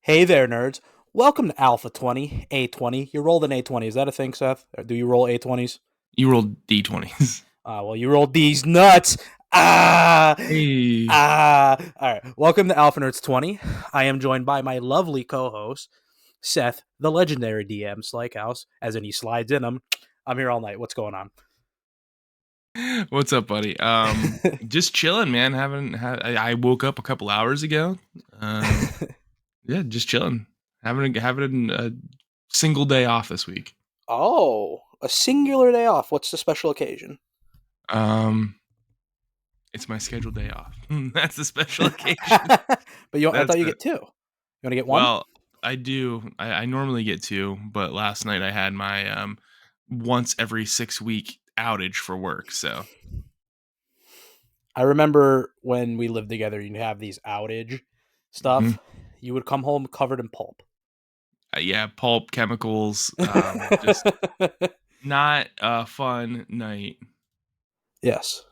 Hey there, nerds. Welcome to Alpha 20, A20. You rolled an A20. Is that a thing, Seth? Or do you roll A20s? You rolled d20s. Well, you rolled these nuts. Ah! Hey, Ah! All right. Welcome to Alpha Nerds 20. I am joined by my lovely co host, Seth, the legendary DM, Slykehouse, as in he slides in them. I'm here all night. What's going on? what's up, buddy? Just chilling, man. I woke up a couple hours ago. Um, yeah, just chilling. Having a single day off this week. Oh, a singular day off. What's the special occasion? Um, it's my scheduled day off. That's the special occasion. But I That's thought you it. get two. You want to get one? Well, I do. I normally get two, but last night I had my once every 6 week outage for work. So I remember when we lived together, you'd have these outage mhm. stuff. You would come home covered in pulp. Yeah, pulp chemicals. Just not a fun night. Yes.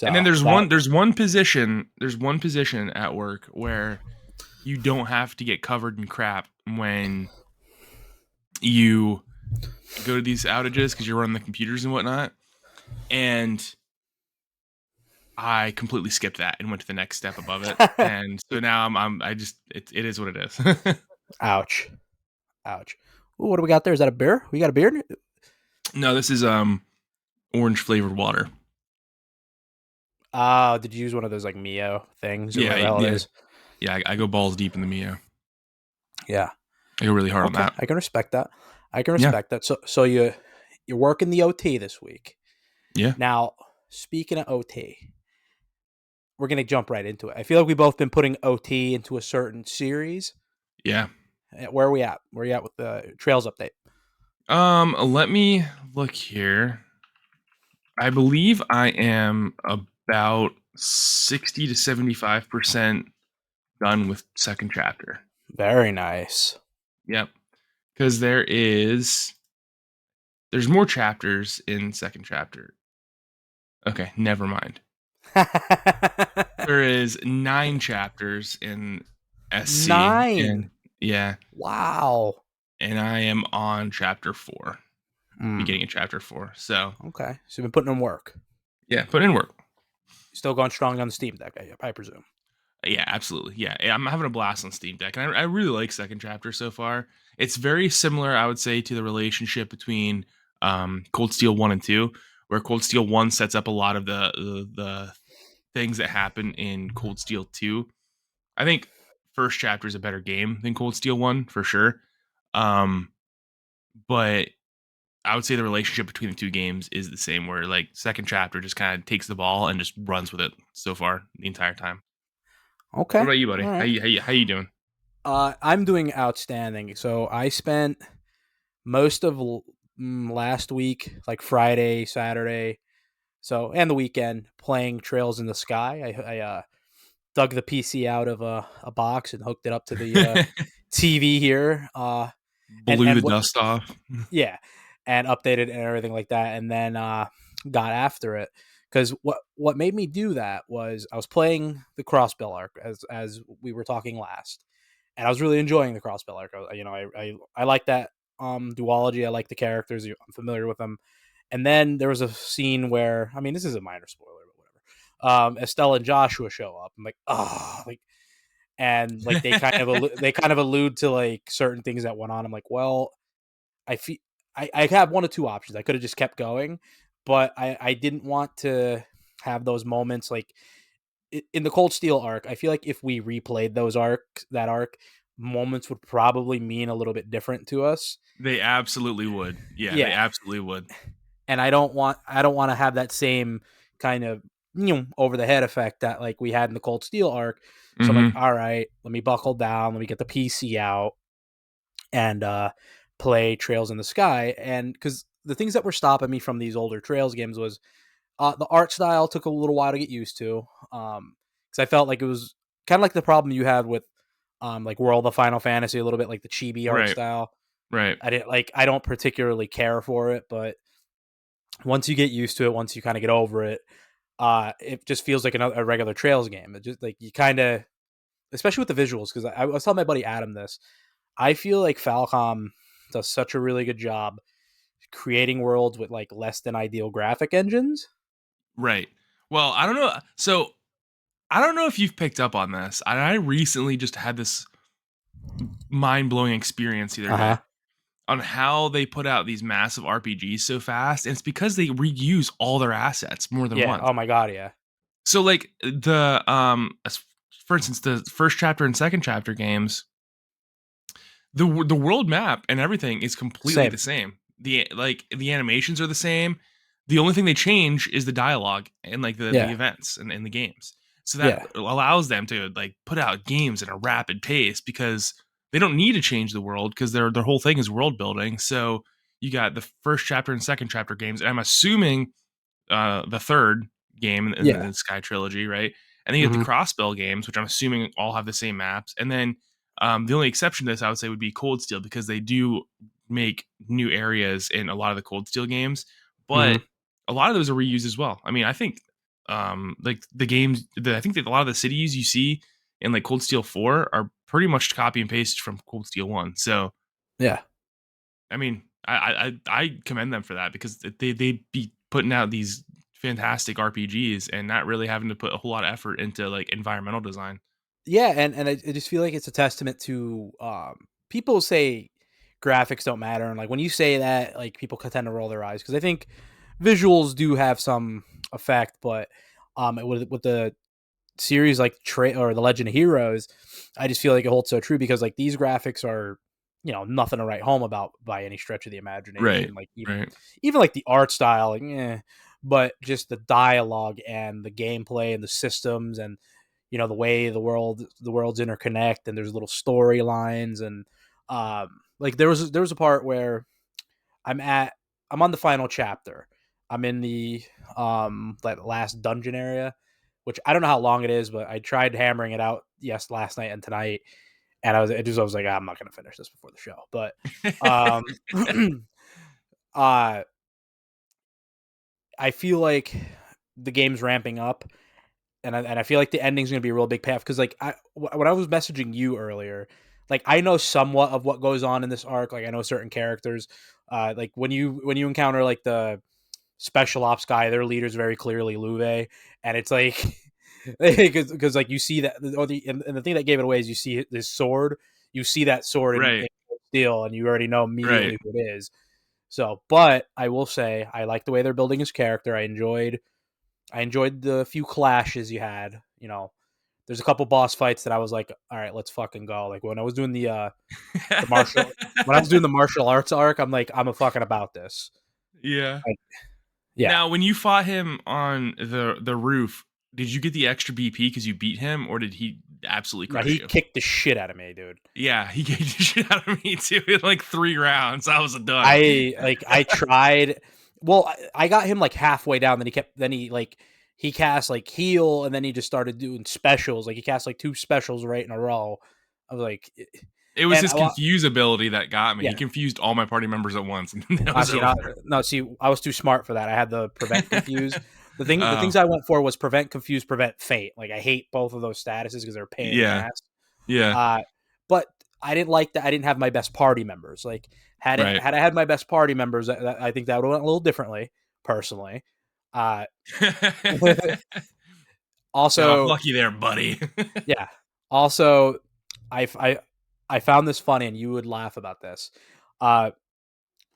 And then So that there's one position at work where you don't have to get covered in crap when you go to these outages because you're running the computers and whatnot. And I completely skipped that and went to the next step above it. And so now it is what it is. ouch. Ouch. Ooh, what do we got there? Is that a beer? We got a beer? No, this is orange flavored water. Did you use one of those like Mio things or Yeah, whatever the hell it yeah, is? yeah. I go balls deep in the Mio. Yeah. I go really hard on Okay. that. I can respect that. I can Yeah, respect that. So you're working the OT this week. yeah, Now, speaking of OT, we're gonna jump right into it. I feel like we've both been putting OT into a certain series. yeah. Where are we at? Where are you at with the Trails update? Let me look here. I believe I am about 60 to 75% done with second chapter. Very nice. Yep. Because there's more chapters in second chapter. Okay, never mind. There is 9 chapters in SC, Nine. and yeah, Wow. and I am on chapter 4, Mm, beginning of chapter 4. So okay. So you've been putting in work. yeah, put in work. Still going strong on the Steam Deck, I presume. Yeah, absolutely. Yeah, I'm having a blast on Steam Deck, and I really like Second Chapter so far. It's very similar, I would say, to the relationship between Cold Steel 1 and 2, where Cold Steel 1 sets up a lot of the things that happen in Cold Steel 2. I think first chapter is a better game than Cold Steel 1 for sure. Um, but I would say the relationship between the two games is the same, where like second chapter just kind of takes the ball and just runs with it so far the entire time. What Okay. about you, buddy? All How right. you doing? I'm doing outstanding. So I spent most of last week, like Friday, Saturday, and the weekend, playing Trails in the Sky. I dug the PC out of a box and hooked it up to the TV here. Blew And the what dust off. Yeah, and updated and everything like that, and then got after it because what made me do that was I was playing the Crossbell arc as we were talking last, and I was really enjoying the Crossbell arc. I like that duology. I like the characters. I'm familiar with them. And then there was a scene where, I mean, this is a minor spoiler, but whatever. Estelle and Joshua show up. I'm like, oh, like, and like they kind of allude to like certain things that went on. I'm like, well, I feel I have one of two options. I could have just kept going, but I didn't want to have those moments like in the Cold Steel arc. I feel like if we replayed that arc, moments would probably mean a little bit different to us. They absolutely would. Yeah, they Yeah, absolutely would. and I don't want to have that same kind of over the head effect that like we had in the Cold Steel arc. So I'm like, Hmm. all right, let me buckle down, let me get the PC out, and play Trails in the Sky. And because the things that were stopping me from these older Trails games was the art style took a little while to get used to. Because I felt like it was kind of like the problem you had with like World of Final Fantasy, a little bit like the chibi art Right, style. right. I don't particularly care for it, but once you get used to it, once you kind of get over it, it just feels like a regular Trails game. It just like you kind of especially with the visuals, because I was telling my buddy Adam this. I feel like Falcom does such a really good job creating worlds with like less than ideal graphic engines. Right. Well, I don't know. So I don't know if you've picked up on this. I recently just had this mind blowing experience the other Uh day huh. on how they put out these massive RPGs so fast, and it's because they reuse all their assets more than Yeah. once. Oh my god. Yeah. So like for instance, the first chapter and second chapter games, the world map and everything is completely the Same. same. The animations are the same. The only thing they change is the dialogue and like the Yeah. events and the games. So that Yeah. allows them to like put out games at a rapid pace because they don't need to change the world because their whole thing is world building. So you got the first chapter and second chapter games, and I'm assuming the third game in Yeah. the Sky trilogy, right? And then you get the Hmm. Crossbell games, which I'm assuming all have the same maps. And then the only exception to this, I would say, would be Cold Steel because they do make new areas in a lot of the Cold Steel games, but Hmm. a lot of those are reused as well. I mean, I think like the games, I think that a lot of the cities you see in like Cold Steel 4 are pretty much copy and paste from Cold Steel 1. So Yeah. I mean, I commend them for that because they be putting out these fantastic RPGs and not really having to put a whole lot of effort into like environmental design. Yeah, and I just feel like it's a testament to people say graphics don't matter, and like when you say that, like people tend to roll their eyes because I think visuals do have some effect, but with the series like or the Legend of Heroes, I just feel like it holds so true because like these graphics are, nothing to write home about by any stretch of the Right. imagination. Like Right. even like the art style, like but just the dialogue and the gameplay and the systems and the way the worlds interconnect and there's little storylines and like there was a part where I'm at I'm on the final chapter. I'm in the that last dungeon area, which I don't know how long it is, but I tried hammering it out last night and tonight, and I was like, I'm not gonna finish this before the show. But um uh I feel like the game's ramping up, and I feel like the ending's gonna be a real big payoff because like when I was messaging you earlier, like I know somewhat of what goes on in this arc. Like I know certain characters. Like when you encounter like the special ops guy, their leader's very clearly Luve, and it's like because like you see that and the thing that gave it away is you see this sword, you see that sword in Right. steel, and you already know Right. immediately who it is. So, but I will say I like the way they're building his character. I enjoyed the few clashes you had. There's a couple boss fights that I was like, all right, let's fucking go. Like when I was doing the martial when I was doing the martial arts arc, I'm like, I'm a fucking about this. Yeah. Like, yeah. Now, when you fought him on the roof, did you get the extra BP because you beat him, or did he absolutely No, crush he you? kicked the shit out of me, dude. Yeah, he gave the shit out of me too in like 3 rounds. I was done. I tried. Well, I got him like halfway down. Then he cast like heal, and then he just started doing specials. Like he cast like two specials right in a row. I was like, It was and his confuse ability that got me. He yeah. confused all my party members at once, and then it I was see. No, over. no, see, I was too smart for that. I had the prevent confuse. The Oh, things I went for was prevent confuse, prevent fate. Like I hate both of those statuses because they're a pain in the yeah, ass. yeah, Uh, but I didn't like that. I didn't have my best party members. Like right. had I had my best party members, I think that would have went a little differently, personally. Uh, Got off also, lucky there, buddy. yeah. Also, I I found this funny, and you would laugh about this. Uh,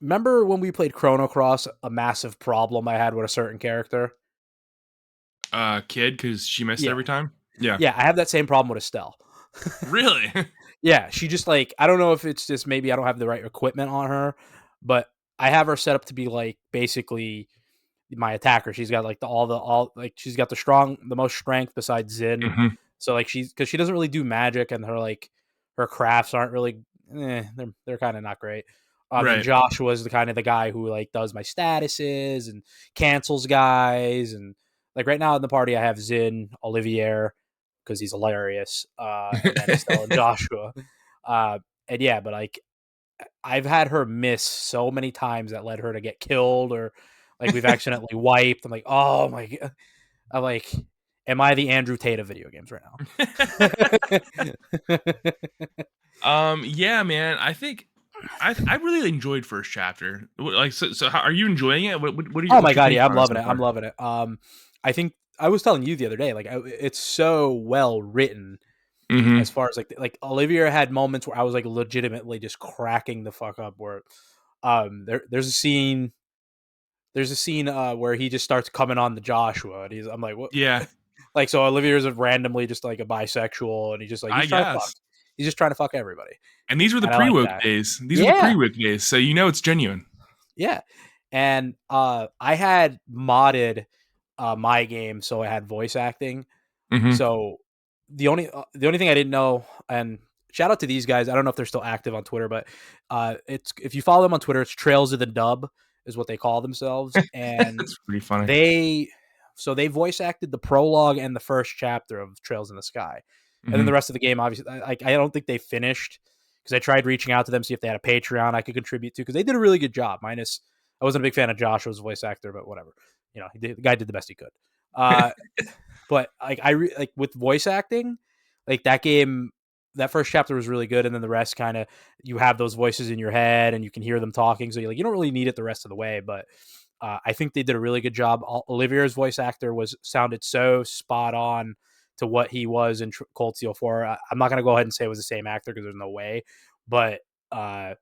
Remember when we played Chrono Cross? A massive problem I had with a certain character. Kid, because she missed Yeah, every time. Yeah, yeah. I have that same problem with Estelle. really. Yeah, she just like I don't know if it's just maybe I don't have the right equipment on her, but I have her set up to be like basically my attacker. She's got like all like she's got the most strength besides Zin. hmm So like because she doesn't really do magic and her crafts aren't really they're kind of not great. And Right. Joshua's the kind of the guy who like does my statuses and cancels guys and like right now in the party I have Zin, Olivier because he's hilarious, and then Estelle and Joshua. Uh, and yeah, but like I've had her miss so many times that led her to get killed or like we've accidentally wiped. I'm like, oh my god. I'm like, Am I the Andrew Tate of video games right now? Yeah, man. I think I really enjoyed first chapter. Like, so how, are you enjoying it? What are Oh my what's your god, take yeah, I'm on it loving so it. I'm far? loving it. I think I was telling you the other day, like it's so well written Mm-hmm. as far as like Olivia had moments where I was like legitimately just cracking the fuck up. Where there's a scene where he just starts coming on the Joshua, and I'm like, what? Yeah, Like, so Olivia's randomly just like a bisexual, and I he's trying to fuck. guess. He's just trying to fuck everybody, And these were the and I like pre-woke that. days. These are the Yeah, pre-woke days, so you know it's genuine. yeah. And I had modded my game, so I had voice acting. Mm-hmm. So the only thing I didn't know, and shout out to these guys. I don't know if they're still active on Twitter, but it's if you follow them on Twitter, it's Trails of the Dub is what they call themselves, and That's pretty funny. they they voice acted the prologue and the first chapter of Trails in the Sky, and then Mm-hmm. the rest of the game. Obviously, I don't think they finished because I tried reaching out to them see if they had a Patreon I could contribute to because they did a really good job. Minus, I wasn't a big fan of Joshua's voice actor, but whatever. The guy did the best he could. Uh, but like with voice acting, like that game, that first chapter was really good, and then the rest kind of you have those voices in your head and you can hear them talking, so you don't really need it the rest of the way. But I think they did a really good job. Olivier's voice actor was sounded so spot on to what he was in Cold Steel 4. I'm not going to go ahead and say it was the same actor because there's no way, but I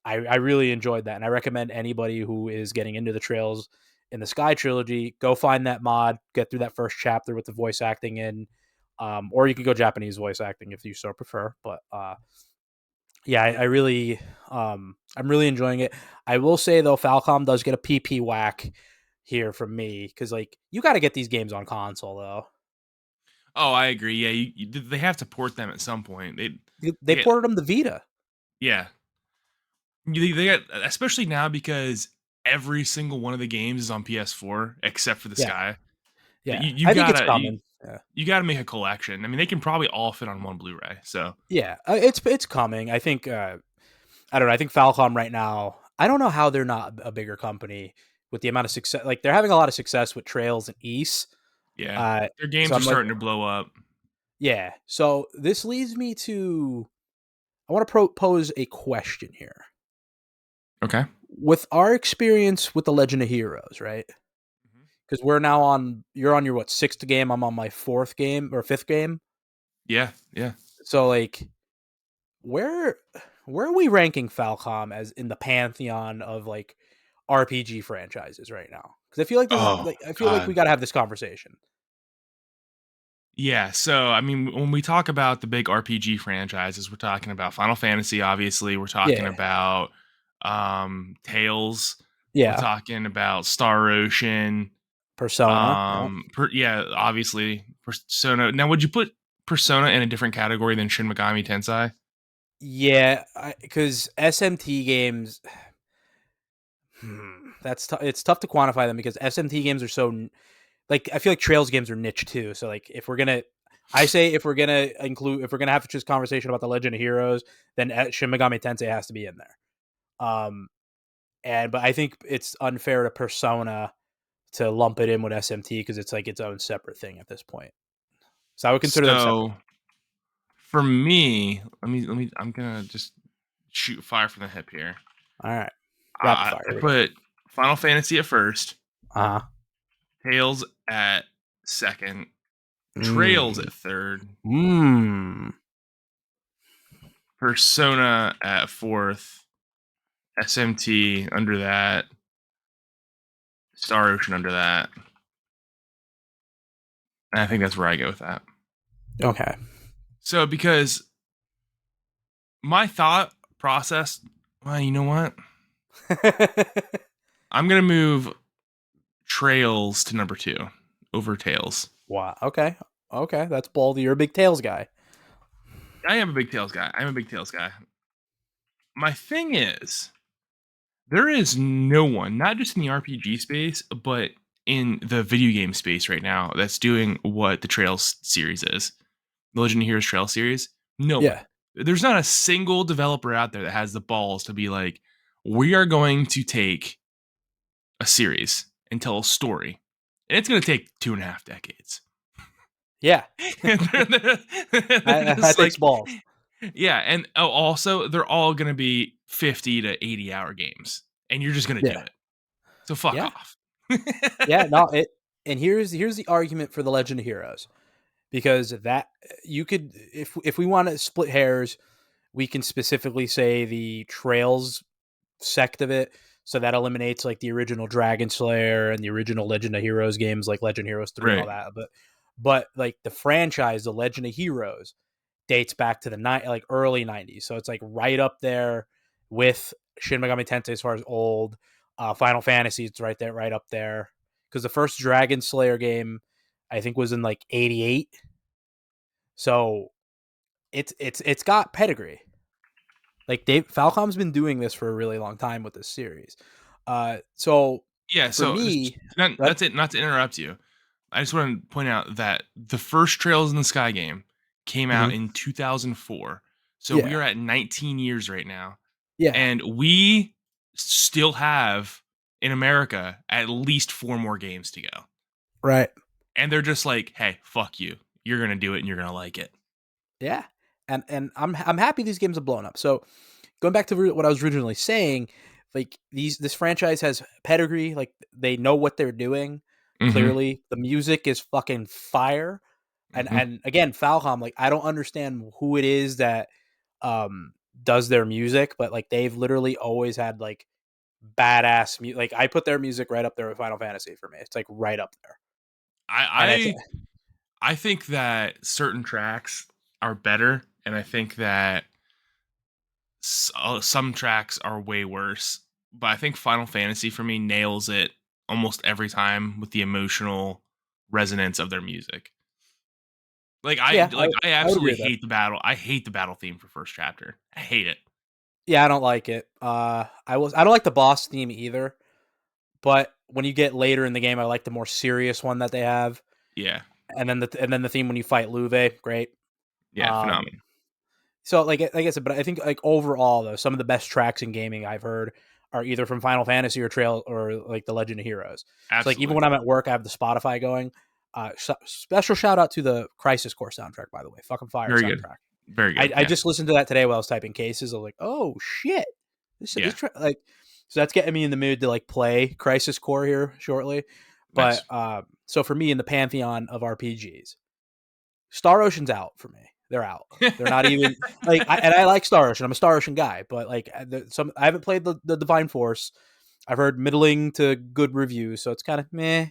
really enjoyed that, and I recommend anybody who is getting into the Trails in the Sky trilogy go find that mod, get through that first chapter with the voice acting in, or you can go Japanese voice acting if you so prefer. But yeah, I really, I'm really enjoying it. I will say though, Falcom does get a PP whack here from me because like you got to get these games on console though. Oh, I agree. Yeah, they have to port them at some point. They They get ported them to Vita. yeah. They got especially now because every single one of the games is on PS4 except for the Yeah, Sky. yeah. You I think it's gotta coming. Yeah. you gotta make a collection. I mean, they can probably all fit on one Blu-ray. So Yeah, it's coming. I think I don't know. I think Falcom right now. I don't know how they're not a bigger company with the amount of success. Like they're having a lot of success with Trails and East. yeah, Uh, their so games are I'm like, starting to blow up. yeah. So this leads me to I want to propose a question here. Okay. With our experience with the Legend of Heroes, right? Mhm. Because you're on your what sixth game? I'm on my fourth game or fifth game. Yeah, yeah. So like, where where are we ranking Falcom as in the pantheon of like RPG franchises right now? Because I feel like Oh I feel like we God. got to have this conversation. Yeah. So I mean, when we talk about the big RPG franchises, we're talking about Final Fantasy. Obviously, we're talking Yeah, about Tales. We're yeah. talking about Star Ocean. Persona. Yeah, Yeah, obviously Persona. Now, would you put Persona in a different category than Shin Megami Tensei? yeah. Because SMT games, it's tough to quantify them because SMT games are so like I feel like Trails games are niche too. So like I say if we're gonna if we're gonna have this conversation about the Legend of Heroes, then Shin Megami Tensei has to be in there. Um, but I think it's unfair to Persona to lump it in with SMT because it's like its own separate thing at this point. So I would consider them separate. So for me, I'm gonna just shoot fire from the hip here. All right, rapid fire. I Here we go. put Final Fantasy at first, Uh huh. Tales at second, Trails Mm. at third, Mm. Persona at fourth, SMT under that, Star Ocean under that. And I think that's where I go with that. Okay. So because my thought process, well, you know what? I'm gonna move Trails to number two over Tails. Wow. Okay. Okay. That's bold. You're a big Tails guy. I am a big Tails guy. I'm a big Tails guy. My thing is, there is no one, not just in the RPG space, but in the video game space right now, that's doing what the Trails series is. The Legend of Heroes Trail series. No one. Yeah. There's not a single developer out there that has the balls to be like, we are going to take a series and tell a story. And it's going to take 2.5 decades. Yeah, It's that takes like, balls. yeah, and also they're all gonna be 50 to 80-hour games, and you're just gonna do Yeah, it. So fuck yeah, off. yeah. No, it. And here's the argument for the Legend of Heroes, because that you could, if we want to split hairs, we can specifically say the Trails sect of it. So that eliminates like the original Dragon Slayer and the original Legend of Heroes games like Legend Heroes 3 and all Right. that. But like the franchise, the Legend of Heroes, dates back to the like early 90s. So it's like right up there with Shin Megami Tensei as far as old. Final Fantasy, it's right there, right up there. Because the first Dragon Slayer game, I think, was in like '88. So it's got pedigree. Like Falcom's been doing this for a really long time with this series. So Yeah, for so me, but that's it. Not to interrupt you, I just want to point out that the first Trails in the Sky game came out mhm, in 2004. So we yeah, are at 19 years right now, yeah, and we still have in America at least four more games to go. right, And they're just like, "Hey, fuck you. You're going to do it and you're going to like it." yeah, and I'm happy these games have blown up. So going back to what I was originally saying, like this franchise has pedigree. Like they know what they're doing. Mhm. Clearly, the music is fucking fire. Mhm. And again, Falcom, like I don't understand who it is that um does their music, but like they've literally always had like badass music. Like I put their music right up there with Final Fantasy for me. It's like right up there. And it's I I think that certain tracks are better, and I think that some tracks are way worse. But I think Final Fantasy for me nails it almost every time with the emotional resonance of their music. yeah, I I would absolutely agree with that. hate the battle. I hate the battle theme for first chapter. I hate it. Yeah, I don't like it. I don't like the boss theme either. But when you get later in the game, I like the more serious one that they have. Yeah. And then the theme when you fight Luve, great. Yeah, Um, phenomenal. so like I said, but I think like overall though, some of the best tracks in gaming I've heard are either from Final Fantasy or Trail or like the Legend of Heroes. So like even Absolutely. when I'm at work, I have the Spotify going. Special shout out to the Crisis Core soundtrack, by the way, fucking fire Very good. soundtrack. Very good. I Yeah. just listened to that today while I was typing cases. I was like, oh shit, Yeah. like, so that's getting me in the mood to like play Crisis Core here shortly. But Nice. so for me in the pantheon of RPGs, Star Ocean's out for me. They're out. They're not even like, and I like Star Ocean. I'm a Star Ocean guy, but like I haven't played the Divine Force. I've heard middling to good reviews, so it's kind of meh.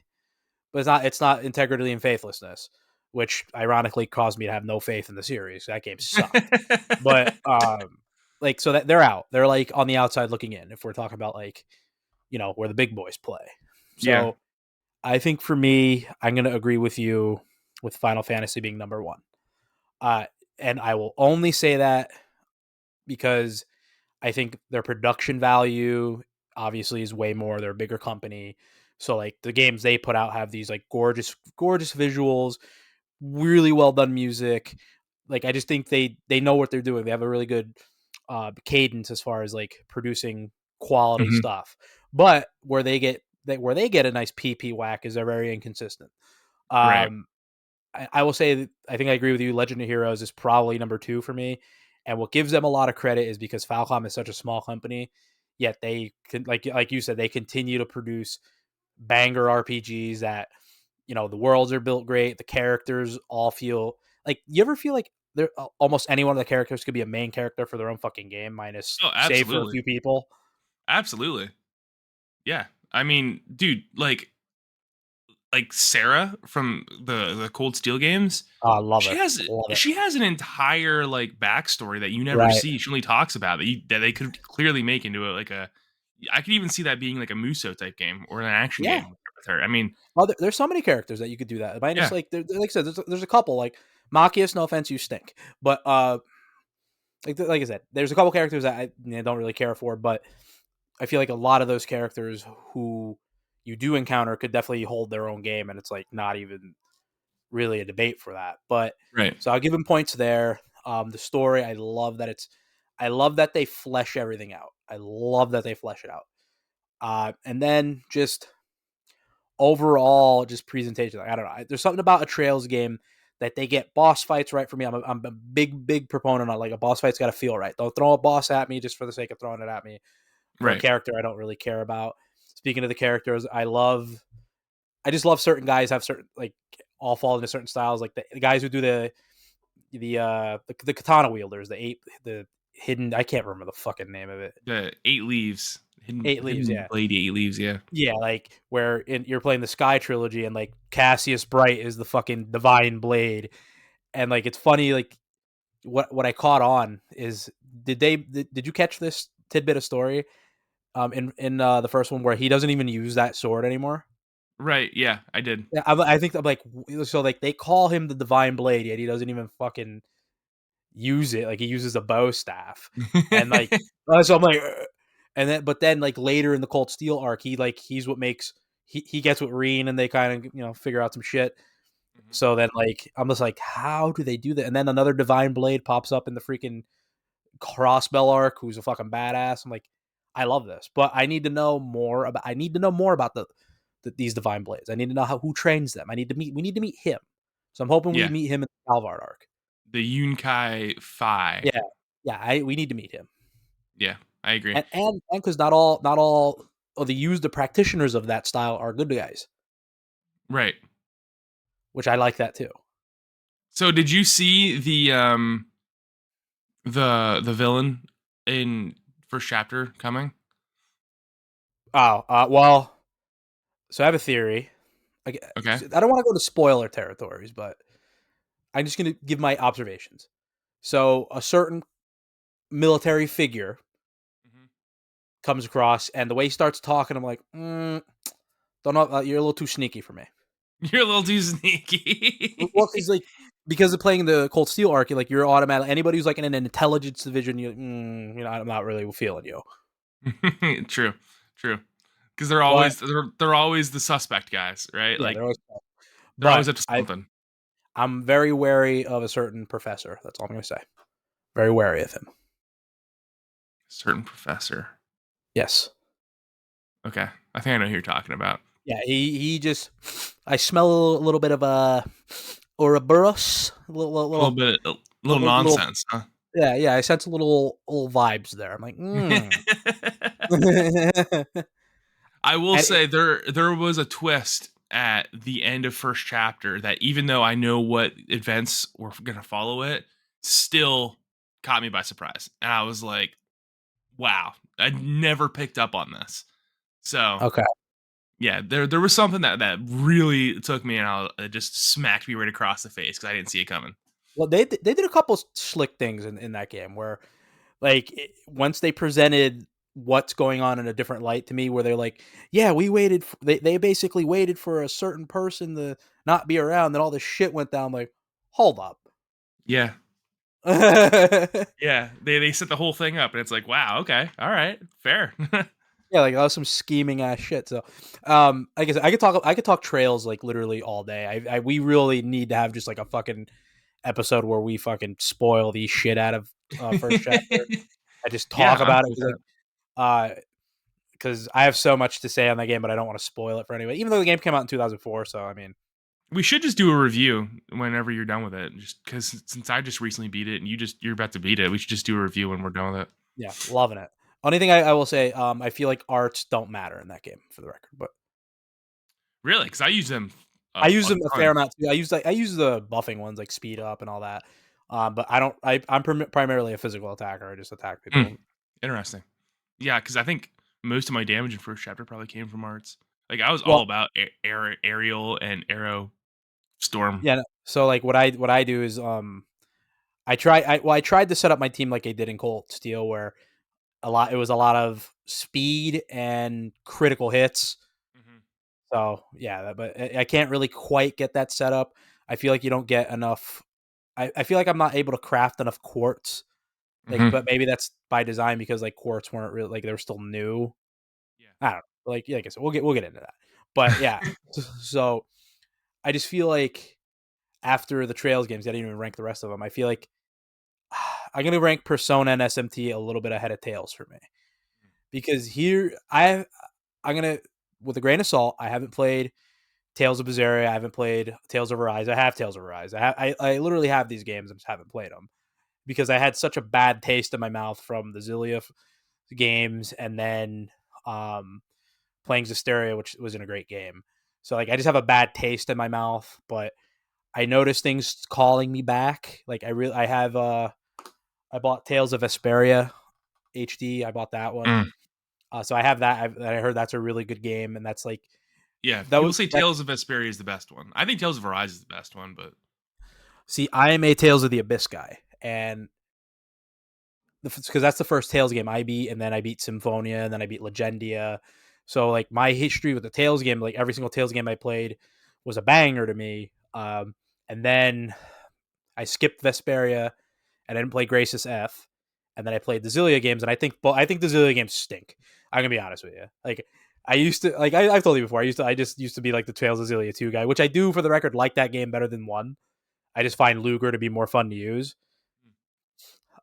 But it's not integrity and faithlessness, which ironically caused me to have no faith in the series. That game sucked. But like so that they're out. They're like on the outside looking in. If we're talking about like where the big boys play. Yeah. So I think for me, I'm going to agree with you with Final Fantasy being number one. Uh, and I will only say that because I think their production value obviously is way more. They're a bigger company. So like the games they put out have these like gorgeous, gorgeous visuals, really well done music. Like I just think they know what they're doing. They have a really good cadence as far as like producing quality Mhm. stuff. But where they get a nice PP whack is they're very inconsistent. Right. Um, I will say that I think I agree with you. Legend of Heroes is probably number two for me, and what gives them a lot of credit is because Falcom is such a small company, yet they can like you said they continue to produce banger RPGs that the worlds are built great, the characters all feel like you ever feel like there almost any one of the characters could be a main character for their own fucking game, minus Oh, save for a absolutely. few people. Absolutely. Yeah. I mean, dude, like Sarah from the Cold Steel games, Oh, I love she it, has love it. she has an entire like backstory that you never Right? see. She only talks about that they could clearly make into a like a. I could even see that being like a Muso type game or an action Yeah. game with her. I mean, Oh, there's so many characters that you could do that. Minus yeah, like I said, there's a couple like Machias. No offense, you stink, but like I said, there's a couple characters that I don't really care for, but I feel like a lot of those characters who you do encounter could definitely hold their own game, and it's like not even really a debate for that. But right. so I'll give him points there. The story, I love that they flesh everything out. I love that they flesh it out. And then just overall, just presentation. Like, I don't know. There's something about a Trails game that they get boss fights right for me. I'm a big proponent on like a boss fight's got to feel right. Don't throw a boss at me just for the sake of throwing it at me for a Right. character I don't really care about. Speaking of the characters, I just love certain guys have certain like all fall into certain styles. Like the guys who do the katana wielders, the hidden. I can't remember the fucking name of it. The 8 leaves. Hidden Eight leaves, hidden yeah, blade 8 leaves, yeah. yeah. Like you're playing the Sky trilogy, and like Cassius Bright is the fucking divine blade, and like it's funny. Like what I caught on is did you catch this tidbit of story? In the first one where he doesn't even use that sword anymore. Right, yeah, I did. Yeah, I think I'm like so like they call him the Divine Blade, yet he doesn't even fucking use it. Like he uses a bow staff, and like so I'm like, "Ugh." And then but then like later in the Cold Steel arc, he's what makes he gets with Reen, and they kind of figure out some shit. Mhm. So then like I'm just like, how do they do that? And then another Divine Blade pops up in the freaking Crossbell arc, who's a fucking badass. I'm like, I love this, but I need to know more about. I need to know more about these divine blades. I need to know who trains them. We need to meet him. So I'm hoping we Yeah, meet him in the Calvard arc. the Yunkai Phi. Yeah, yeah. We need to meet him, Yeah, I agree. and because not all of the practitioners of that style are good guys, Right. which I like that too. So did you see the villain in first chapter coming? Oh, well. So I have a theory. Okay. I don't want to go to spoiler territories, but I'm just going to give my observations. So a certain military figure Mhm. comes across, and the way he starts talking, I'm like, don't know, you're a little too sneaky for me. You're a little too Well, sneaky. because of playing the Cold Steel arc, like you're automatic. Anybody who's like in an intelligence division, I'm not really feeling you. True. True. Because they're But always they're always the suspect guys, right? yeah, Like they're but always up to something. I'm very wary of a certain professor. That's all I'm gonna say. Very wary of him. Certain professor. Yes. Okay. I think I know who you're talking about. Yeah. He just. I smell a little bit of a Ouroboros. A A little bit a little little. nonsense, huh? Yeah, yeah. I sense a little vibes there. I'm like, I will and say there was a twist at the end of first chapter that even though I know what events were going to follow it, still caught me by surprise. And I was like, wow, I never picked up on this. So, okay. yeah, there was something that really took me and it just smacked me right across the face cuz I didn't see it coming. Well, they did a couple slick things in that game where like once they presented what's going on in a different light to me, where they're like, yeah, they basically waited for a certain person to not be around, then all this shit went down. Like, hold up. Yeah. Yeah, Yeah, they set the whole thing up and it's like, wow, okay. All right. Fair. like that was some scheming ass shit. So, I guess I could talk trails like literally all day. We really need to have just like a fucking episode where we fucking spoil the shit out of first chapter. I just Yeah, talk I'm about it cool with because that. I have so much to say on that game, but I don't want to spoil it for anybody. Even though the game came out in 2004, so I mean, We should just do a review whenever you're done with it. Just because since I just recently beat it and you're about to beat it, we should just do a review when we're done with it. yeah, loving it. Only thing I will say, I feel like arts don't matter in that game, for the record. But Really? Because I use them I use a them a fair ton. amount too. I use the buffing ones like speed up and all that. But I don't. I'm primarily a physical attacker. I just attack Hmm, people. interesting. Yeah, because I think most of my damage in first chapter probably came from arts. Like I was all Well, about aerial and arrow storm. yeah. No, so like what I do is I tried to set up my team like I did in Cold Steel, where it was a lot of speed and critical hits. Hmm. So yeah, but I can't really quite get that set up. I feel like you don't get enough. I feel like I'm not able to craft enough quartz. Like, Hmm. but maybe that's by design because like quartz weren't really like they were still new. I don't know. Like I said, we'll get into that. But yeah, so I just feel like after the Trails games, I didn't even rank the rest of them. I feel like I'm gonna rank Persona and SMT a little bit ahead of Tails for me because here I'm gonna with a grain of salt. I haven't played Tales of Berseria. I haven't played Tales of Arise. I have Tales of Arise. I literally have these games. I just haven't played them because I had such a bad taste in my mouth from the Xillia games, and then um, playing Zestiria, which wasn't a great game. So like I just have a bad taste in my mouth, but I noticed things calling me back. Like I have I bought Tales of Vesperia HD. I bought that one. Mm. So I have that. I heard that's a really good game, and that's like Yeah, that people was say that. Tales of Vesperia is the best one. I think Tales of Arise is the best one, but See, I am a Tales of the Abyss guy, and because that's the first Tales game I beat, and then I beat Symphonia, and then I beat Legendia. So like my history with the Tales game, like every single Tales game I played was a banger to me. And then I skipped Vesperia and I didn't play Graces F, and then I played the Xillia games, and I think the Xillia games stink. I'm gonna be honest with you. Like I used to like I've told you before. I just used to be like the Tales of Xillia 2 guy, which I do for the record like that game better than 1. I just find Luger to be more fun to use.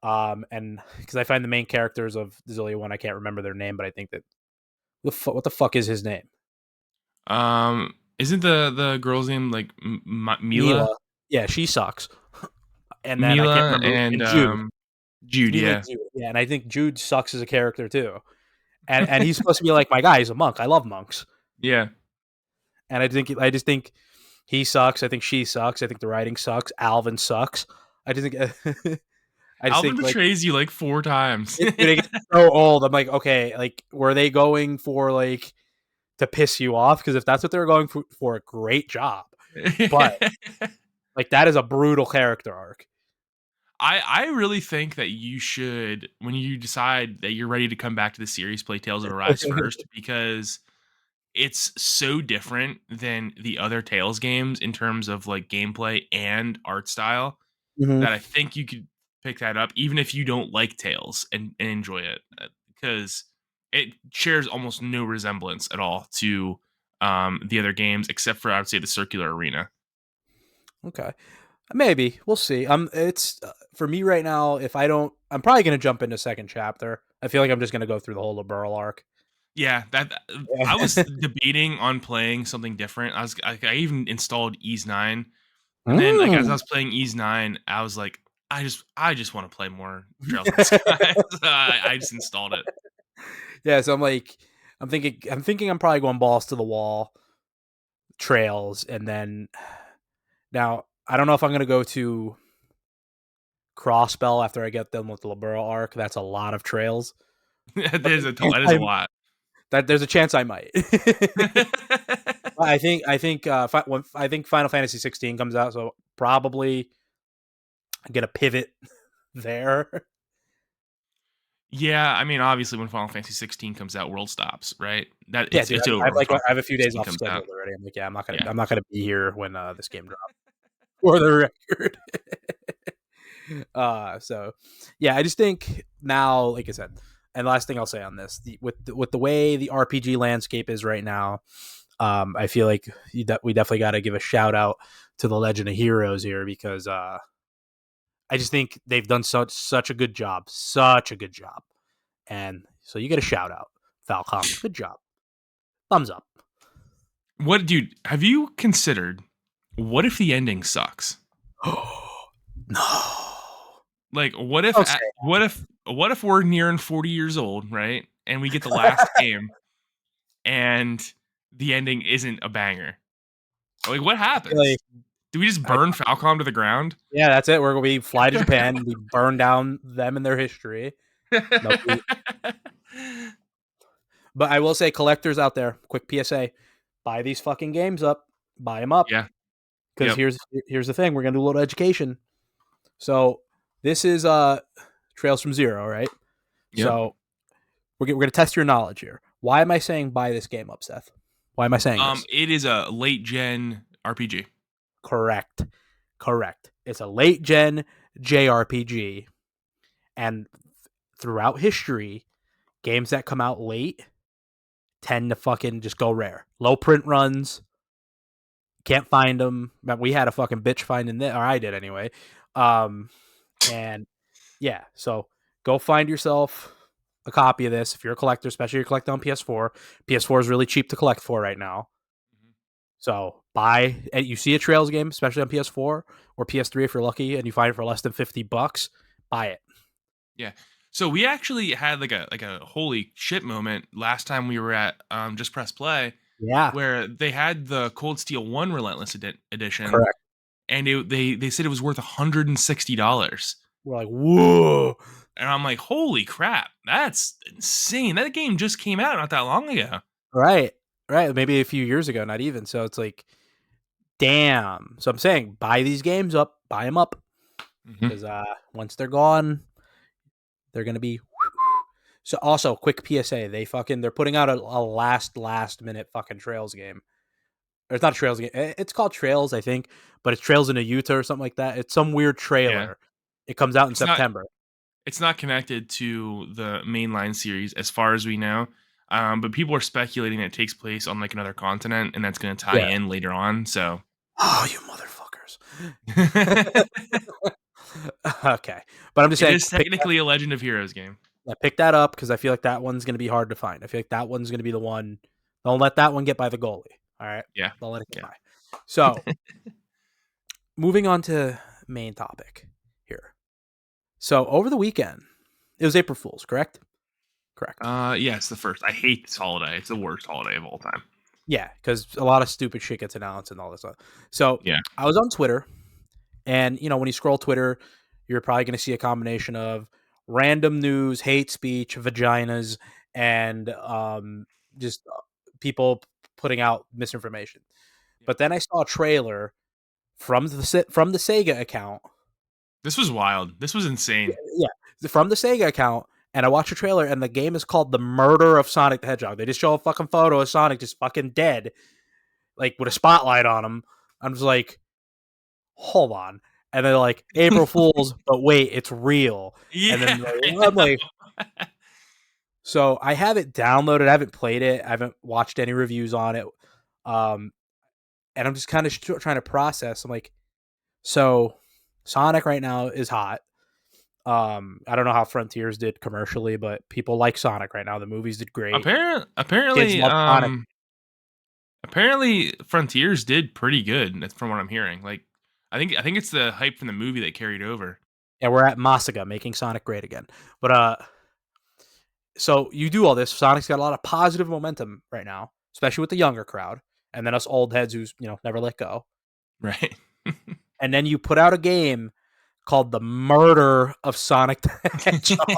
And because I find the main characters of the Xillia 1, I can't remember their name, but I think that what the fuck is his name? isn't the girl's name like Mila? Mila. Yeah, she sucks. And then I can't Mila remember, and and Jude. Jude, Mila and yeah. Jude. Yeah, and I think Jude sucks as a character too. And he's supposed to be like my guy. He's a monk. I love monks. Yeah. And I just think he sucks. I think she sucks. I think the writing sucks. Alvin sucks. I just think I just Alvin think like betrays you like 4 times. it gets so old. I'm like, okay, like were they going for like to piss you off? Because if that's what they were going for, a great job. But like that is a brutal character arc. I really think that you should, when you decide that you're ready to come back to the series, play Tales of Arise first, because it's so different than the other Tales games in terms of like gameplay and art style Mhm. that I think you could pick that up even if you don't like Tales and enjoy it, because it shares almost no resemblance at all to the other games except for, I would say, the circular arena. Okay. Maybe we'll see. It's for me right now. If I don't, I'm probably gonna jump into second chapter. I feel like I'm just gonna go through the whole Burl arc. Yeah, that I was debating on playing something different. I even installed Ease 9, and then like as I Mm. was playing Ease 9, I was like, I just want to play more Trails in the Sky. So I just installed it. Yeah, so I'm like, I'm thinking I'm probably going balls to the wall, trails, and then now I don't know if I'm gonna go to Crossbell after I get done with the Liberal arc. That's a lot of trails, but That is a lot. there's a chance I might. I think when I think Final Fantasy 16 comes out, so probably get a pivot there. Yeah, I mean, obviously, when Final Fantasy 16 comes out, world stops, right? That Yeah, dude, it's I over have when like I Final have a Fantasy few days 16 off comes out. scheduled already. I'm like, yeah, Yeah. I'm not gonna be here when this game drops. For the record. So yeah, I just think now, like I said, and last thing I'll say on this, with the way the RPG landscape is right now, I feel like we definitely got to give a shout out to the Legend of Heroes here because I just think they've done such a good job, and so you get a shout out, Falcom, good job, thumbs up. What, dude? Have you considered what if the ending sucks? No, Like, don't say. what if we're nearing 40 years old, right? And we get the last game and the ending isn't a banger. Like, what I feel like happens? Do we just I, burn Falcom to the ground? yeah, that's it. We fly to Japan, we burn down them and their history. Nobody, but I will say, collectors out there, quick PSA: buy these fucking games up, buy them up, Yeah. because Yep. here's the thing: we're gonna do a little education. So this is Trails from Zero, right? Yep. So we're gonna test your knowledge here. Why am I saying buy this game up, Seth? Why am I saying this? It is a late gen RPG. Correct, correct. It's a late gen JRPG, and throughout history, games that come out late tend to fucking just go rare. Low print runs, can't find them. We had a fucking bitch finding this, or I did anyway. And yeah, so go find yourself a copy of this if you're a collector, especially if you're collecting on PS4. PS4 is really cheap to collect for right now. So buy, and you see a Trails game, especially on PS4 or PS3 if you're lucky, and you find it for less than $50, buy it. Yeah. So we actually had like a holy shit moment last time we were at Just Press Play, Yeah, where they had the Cold Steel One Relentless edition, correct. and they said it was worth $160, We're like, whoa, and I'm like, holy crap, that's insane! That game just came out not that long ago. right, right. Maybe a few years ago, not even. So it's like, damn. So I'm saying, buy these games up, buy them up, Hmm. because once they're gone, they're gonna be. So also, quick PSA: they're putting out a last minute fucking Trails game. Or it's not a Trails game. It's called Trails, I think, but it's Trails in a Utah or something like that. It's some weird Yeah, trailer. It comes out in it's not September. it's not connected to the mainline series as far as we know. But people are speculating that it takes place on like another continent, and that's going to tie Yeah. in later on. So, Oh, you motherfuckers. it Okay, but I'm just saying, is technically a Legend of Heroes game. pick that up because I feel like that one's going to be hard to find. I feel like that one's going to be the one. Don't let that one get by the goalie. All right, Yeah, don't let it get yeah. by. So moving on to main topic here. So over the weekend, it was April Fool's, correct? Correct. Yeah, it's the first. I hate this holiday. It's the worst holiday of all time. Yeah, because a lot of stupid shit gets announced and all this stuff. So Yeah. I was on Twitter, and when you scroll Twitter, you're probably going to see a combination of random news, hate speech, vaginas, and just people putting out misinformation. Yeah. But then I saw a trailer from the Sega account. This was wild. This was insane. Yeah, from the Sega account, and I watched a trailer, and the game is called The Murder of Sonic the Hedgehog. They just show a fucking photo of Sonic just fucking dead, like with a spotlight on him. I'm just like, hold on. And they're like, April Fools, but wait, it's real. And Yeah, then I I'm like, know. so I have it downloaded. I haven't played it. I haven't watched any reviews on it. Um, and I'm just kind of trying to process. I'm like, so Sonic right now is hot. I don't know how Frontiers did commercially, but people like Sonic right now. The movies did great. Kids Apparently, love Sonic. apparently, Frontiers did pretty good. That's from what I'm hearing. Like, I think it's the hype from the movie that carried over. Yeah, we're at Masaga making Sonic great again. But so you do all this. Sonic's got a lot of positive momentum right now, especially with the younger crowd, and then us old heads who's never let go. Right. And then you put out a game called The Murder of Sonic the Hedgehog.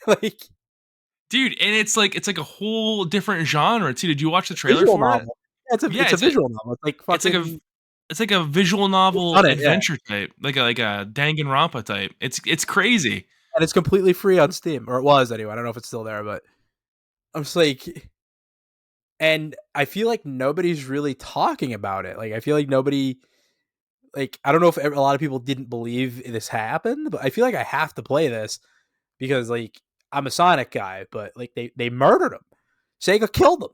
Like, Dude, and it's like a whole different genre too. Did you watch the trailer visual for it? novel. Yeah, it's a Yeah, it's a visual novel. It's like it's like a fucking it's like a visual novel done it, yeah. adventure type, like a Danganronpa type. It's crazy. And it's completely free on Steam, or it was anyway. I don't know if it's still there, but I'm just like, and I feel like nobody's really talking about it. Like, I feel like nobody, like, I don't know if a lot of people didn't believe this happened, but I feel like I have to play this because, like, I'm a Sonic guy, but like they murdered him. Sega killed him.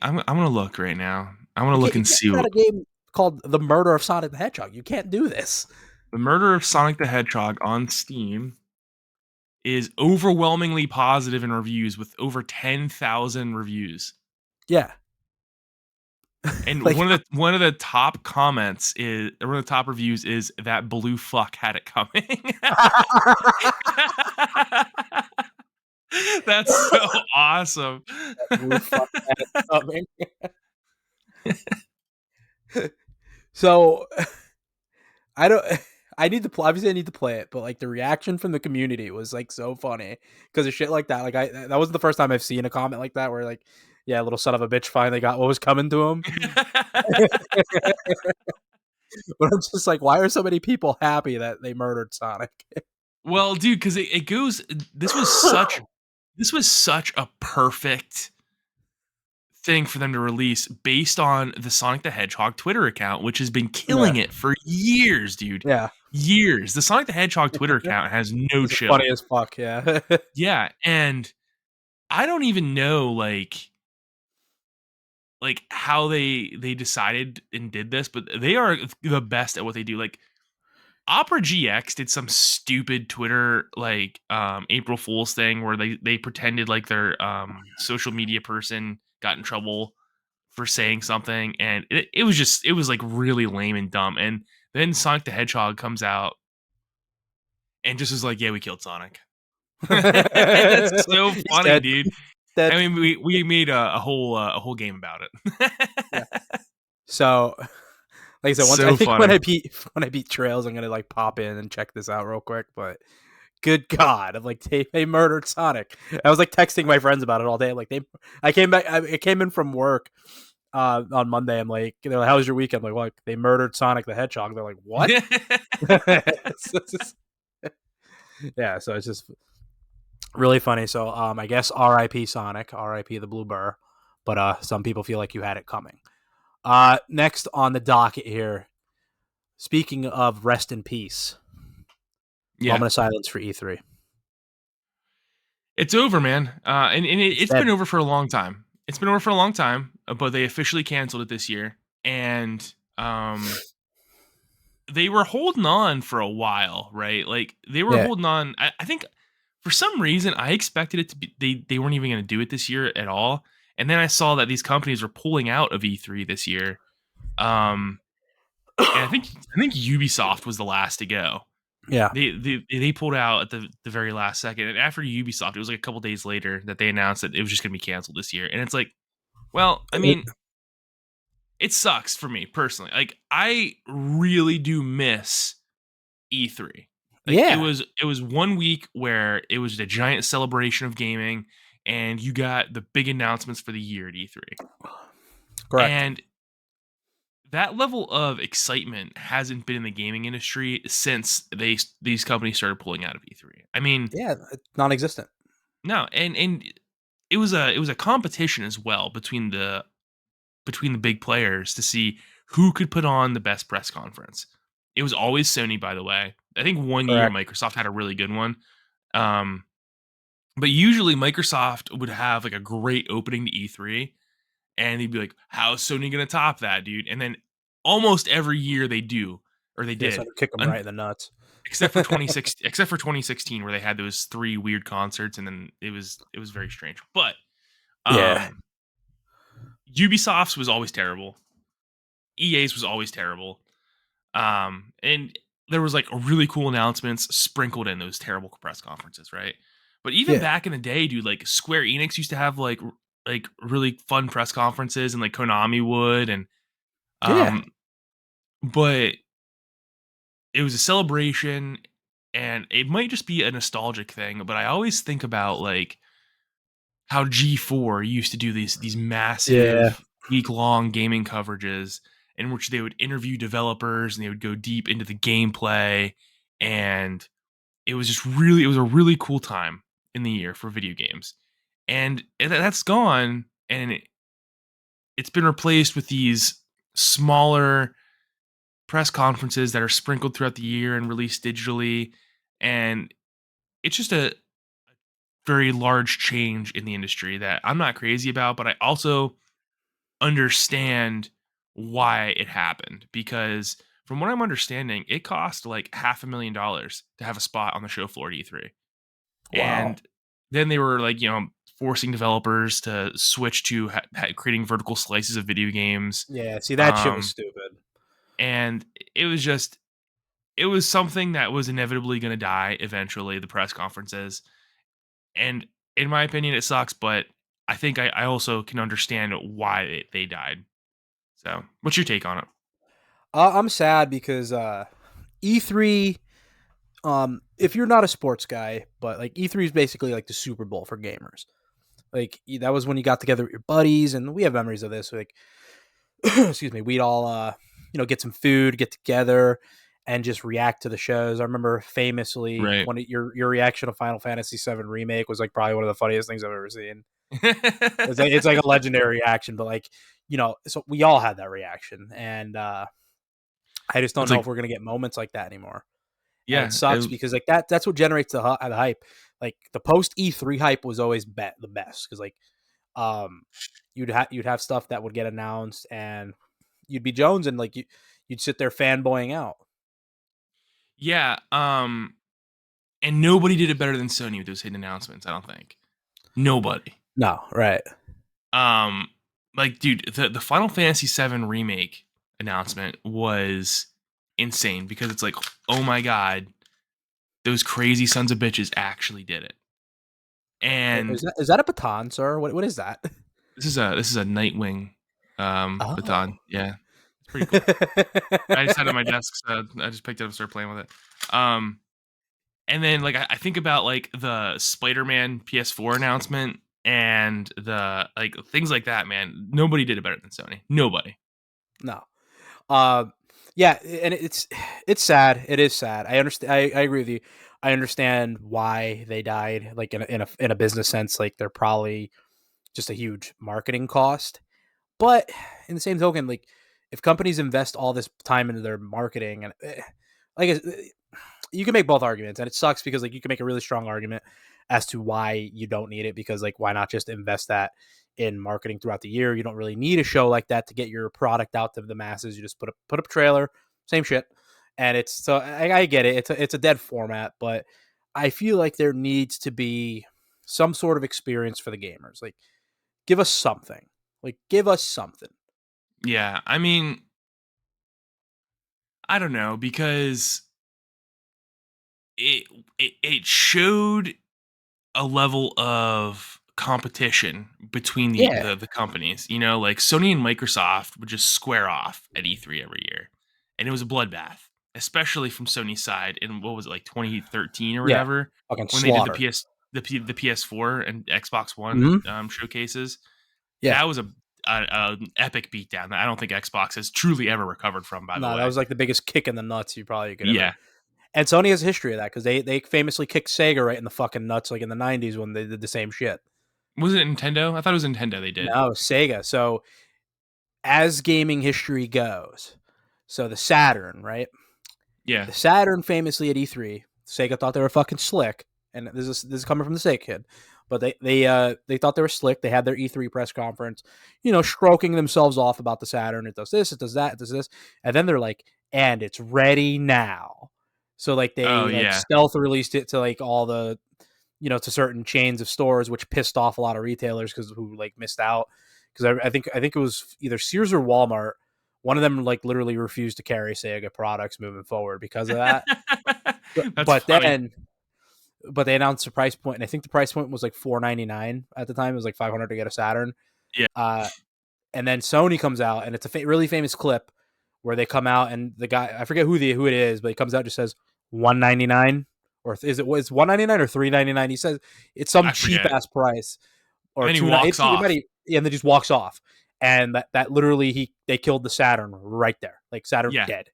I'm gonna look right now. I want to look You and can't see put out what a game called The Murder of Sonic the Hedgehog. You can't do this. the Murder of Sonic the Hedgehog on Steam is overwhelmingly positive in reviews with over 10,000 reviews. Yeah. And Like, one of the top comments is one of the top reviews is that blue fuck had it coming. That's so awesome. blue fuck had it coming. So I don't. I need to play. Obviously, I need to play it, but like the reaction from the community was like so funny because of shit like that. Like that wasn't the first time I've seen a comment like that where like, yeah, little son of a bitch finally got what was coming to him. But I'm just like, why are so many people happy that they murdered Sonic? Well, dude, because it goes. This was such a perfect thing for them to release based on the Sonic the Hedgehog Twitter account, which has been Yeah, killing it for years, dude. yeah, Years. The Sonic the Hedgehog Twitter account has no it's funny chill. as fuck. Yeah, Yeah, and I don't even know like how they decided and did this, but they are the best at what they do. Like Opera GX did some stupid Twitter like April Fool's thing where they pretended like their social media person got in trouble for saying something, and it was like really lame and dumb. And then Sonic the Hedgehog comes out and just is like, "Yeah, we killed Sonic." And that's so He's funny, dead. dude. I Dead. mean, we made a whole game about Yeah. it. So, like I said, once I So think when funny. I beat Trails, I'm gonna like pop in and check this out real quick. But good God, I'm like they murdered Sonic. I was like texting my friends about it all day. Like I came back. I came in from work on Monday. I'm like, they're like, "How was your weekend?" I'm like, "Well, they murdered Sonic the Hedgehog." They're like, "What?" Yeah, so it's just really funny. So I guess R.I.P. Sonic, R.I.P. the Blue Burr. But some people feel like you had it coming. Next on the docket here. Speaking of rest in peace, Yeah. moment of silence for E3. It's over, man. And It's it's been dead. over for a long time. It's been over for a long time, but they officially canceled it this year. And they were holding on for a while, right? Like they were Yeah, holding on. I think for some reason I expected it to be they weren't even going to do it this year at all. And then I saw that these companies were pulling out of E3 this year. Um, and I think Ubisoft was the last to go. yeah. They pulled out at the very last second, and after Ubisoft, it was like a couple days later that they announced that it was just going to be canceled this year. And it's like, well, I mean, it sucks for me personally. Like, I really do miss E3. Like, Yeah, it was 1 week where it was a giant celebration of gaming, and you got the big announcements for the year at E3, correct. and that level of excitement hasn't been in the gaming industry since these companies started pulling out of E3. I mean, Yeah, non-existent. no, and it was a competition as well between the big players to see who could put on the best press conference. It was always Sony, by the way. I think 1 year Correct. Microsoft had a really good one. Um, but usually Microsoft would have like a great opening to E3, and they'd be like, "How's Sony gonna top that, dude?" And then almost every year they do, or they Yeah, so did, I kick them un- right in the nuts. except for 2016 where they had those three weird concerts, and then it was very strange. But Yeah, um, Ubisoft's was always terrible. EA's was always terrible. And there was like really cool announcements sprinkled in those terrible press conferences, right? But even yeah, back in the day, dude, like Square Enix used to have like really fun press conferences, and like Konami would, and yeah, um, but it was a celebration, and it might just be a nostalgic thing, but I always think about like how G4 used to do these yeah, massive week-long gaming coverages in which they would interview developers and they would go deep into the gameplay, and it was a really cool time in the year for video games. And that's gone, and it's been replaced with these smaller press conferences that are sprinkled throughout the year and released digitally, and it's just a very large change in the industry that I'm not crazy about, but I also understand why it happened because from what I'm understanding, it cost like $500,000 to have a spot on the show floor at E3. wow. And then they were like, forcing developers to switch to creating vertical slices of video games. Yeah, see that shit was Um, stupid. and it was just, it was something that was inevitably going to die eventually, the press conferences. And in my opinion, it sucks, but I think I also can understand why they died. So, what's your take on it? I'm sad because E3. If you're not a sports guy, but like E3 is basically like the Super Bowl for gamers. Like that was when you got together with your buddies, and we have memories of this. Like, excuse me, we'd all get some food, get together, and just react to the shows. I remember famously Right. when your reaction to Final Fantasy VII remake was like probably one of the funniest things I've ever seen. It's like a legendary reaction, but like so we all had that reaction, and I just don't It's know like, if we're gonna get moments like that anymore. And it yeah, sucks because like that's what generates the hype. Like the post E3 hype was always the best because like um you'd have stuff that would get announced and you'd be Jones and like you'd sit there fanboying out. Yeah, and nobody did it better than Sony with those hidden announcements. I don't think nobody. No, right. Um, like, dude, the Final Fantasy VII remake announcement was insane because it's like, oh my god, those crazy sons of bitches actually did it. And Is that a baton, sir? What is that? this is a Nightwing baton. Oh. Yeah, it's pretty cool. I just had it on my desk, so I just picked it up and started playing with it. And then like I think about like the Spider-Man PS4 announcement and the like things like that, man. Nobody did it better than Sony. Nobody. No. Um, yeah, and it's sad. It is sad. I understand. I agree with you. I understand why they died. Like in a business sense, like they're probably just a huge marketing cost. But in the same token, like if companies invest all this time into their marketing and like you can make both arguments, and it sucks because like you can make a really strong argument as to why you don't need it because like why not just invest that in marketing throughout the year? You don't really need a show like that to get your product out to the masses. You just put up a trailer, same shit, and it's so I get it. It's a dead format, but I feel like there needs to be some sort of experience for the gamers. Like give us something. Like give us something. Yeah, I mean, I don't know because it it showed a level of competition between the, Yeah. the the companies. You know, like Sony and Microsoft would just square off at E3 every year, and it was a bloodbath, especially from Sony's side. In what was it like 2013 or Yeah. whatever Fucking when they did slaughter. the PS4 and Xbox One Hmm. showcases. Yeah. That was an epic beatdown that I don't think Xbox has truly ever recovered from. By the No, that way, was like the biggest kick in the nuts you probably could ever. yeah, And Sony has a history of that because they famously kicked Sega right in the fucking nuts, like in the '90s when they did the same shit. was it Nintendo? I thought it was Nintendo. They did. No, Sega. So as gaming history goes, so the Saturn, right? Yeah. The Saturn famously at E3, Sega thought they were fucking slick, and this is coming from the Sega kid, but they thought they were slick. They had their E3 press conference, stroking themselves off about the Saturn. It does this, it does that, it does this, and then they're like, and it's ready now. So like Oh they like yeah. stealth released it to like all the to certain chains of stores, which pissed off a lot of retailers because who like missed out. Because I think it was either Sears or Walmart. One of them like literally refused to carry Sega products moving forward because of that. But, That's but funny. then, but they announced the price point, and I think the price point was like $499 at the time. It was like 500 to get a Saturn. Yeah. Uh, and then Sony comes out, and it's a really famous clip where they come out, and the guy I forget who it is, but he comes out and just says 199 or is it was 199 or 399? He says it's some I cheap forget. ass price And or then he two. walks off. And then just walks off, and that literally they killed the Saturn right there, like Saturn Yeah. dead.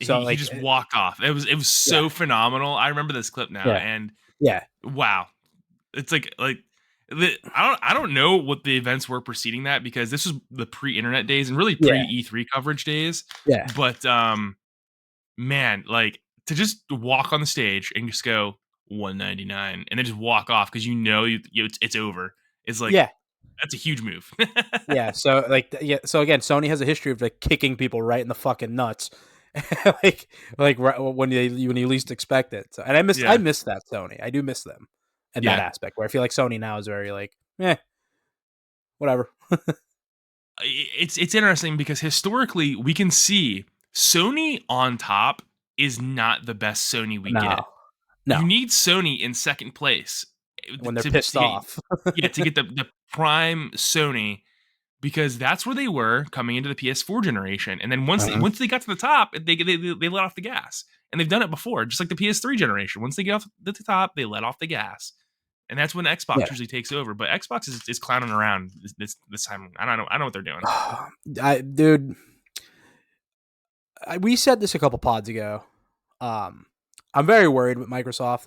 So He like just walked off. It was yeah, so phenomenal. I remember this clip now, yeah, and yeah, wow. It's like I don't know what the events were preceding that because this was the pre-internet days and really yeah, pre-E3 coverage days. yeah, But man, like to just walk on the stage and just go 199 and then just walk off because it's over. It's like yeah. that's a huge move. Yeah, so like yeah, so again, Sony has a history of like kicking people right in the fucking nuts, like right when you least expect it. So, and I Yeah. miss that Sony. I do miss them in that Yeah. aspect where I feel like Sony now is very like, whatever. It's interesting because historically we can see Sony on top is not the best Sony we No, get. You no, need Sony in second place when they're to pissed get off. yeah to get the prime Sony because that's where they were coming into the PS4 generation. And then Uh-huh. once they got to the top, they let off the gas. And they've done it before, just like the PS3 generation. Once they get off the top, they let off the gas. And that's when Xbox Yeah, usually takes over. But Xbox is clowning around this time. I don't know what they're doing. dude, we said this a couple pods ago. Um, I'm very worried with Microsoft.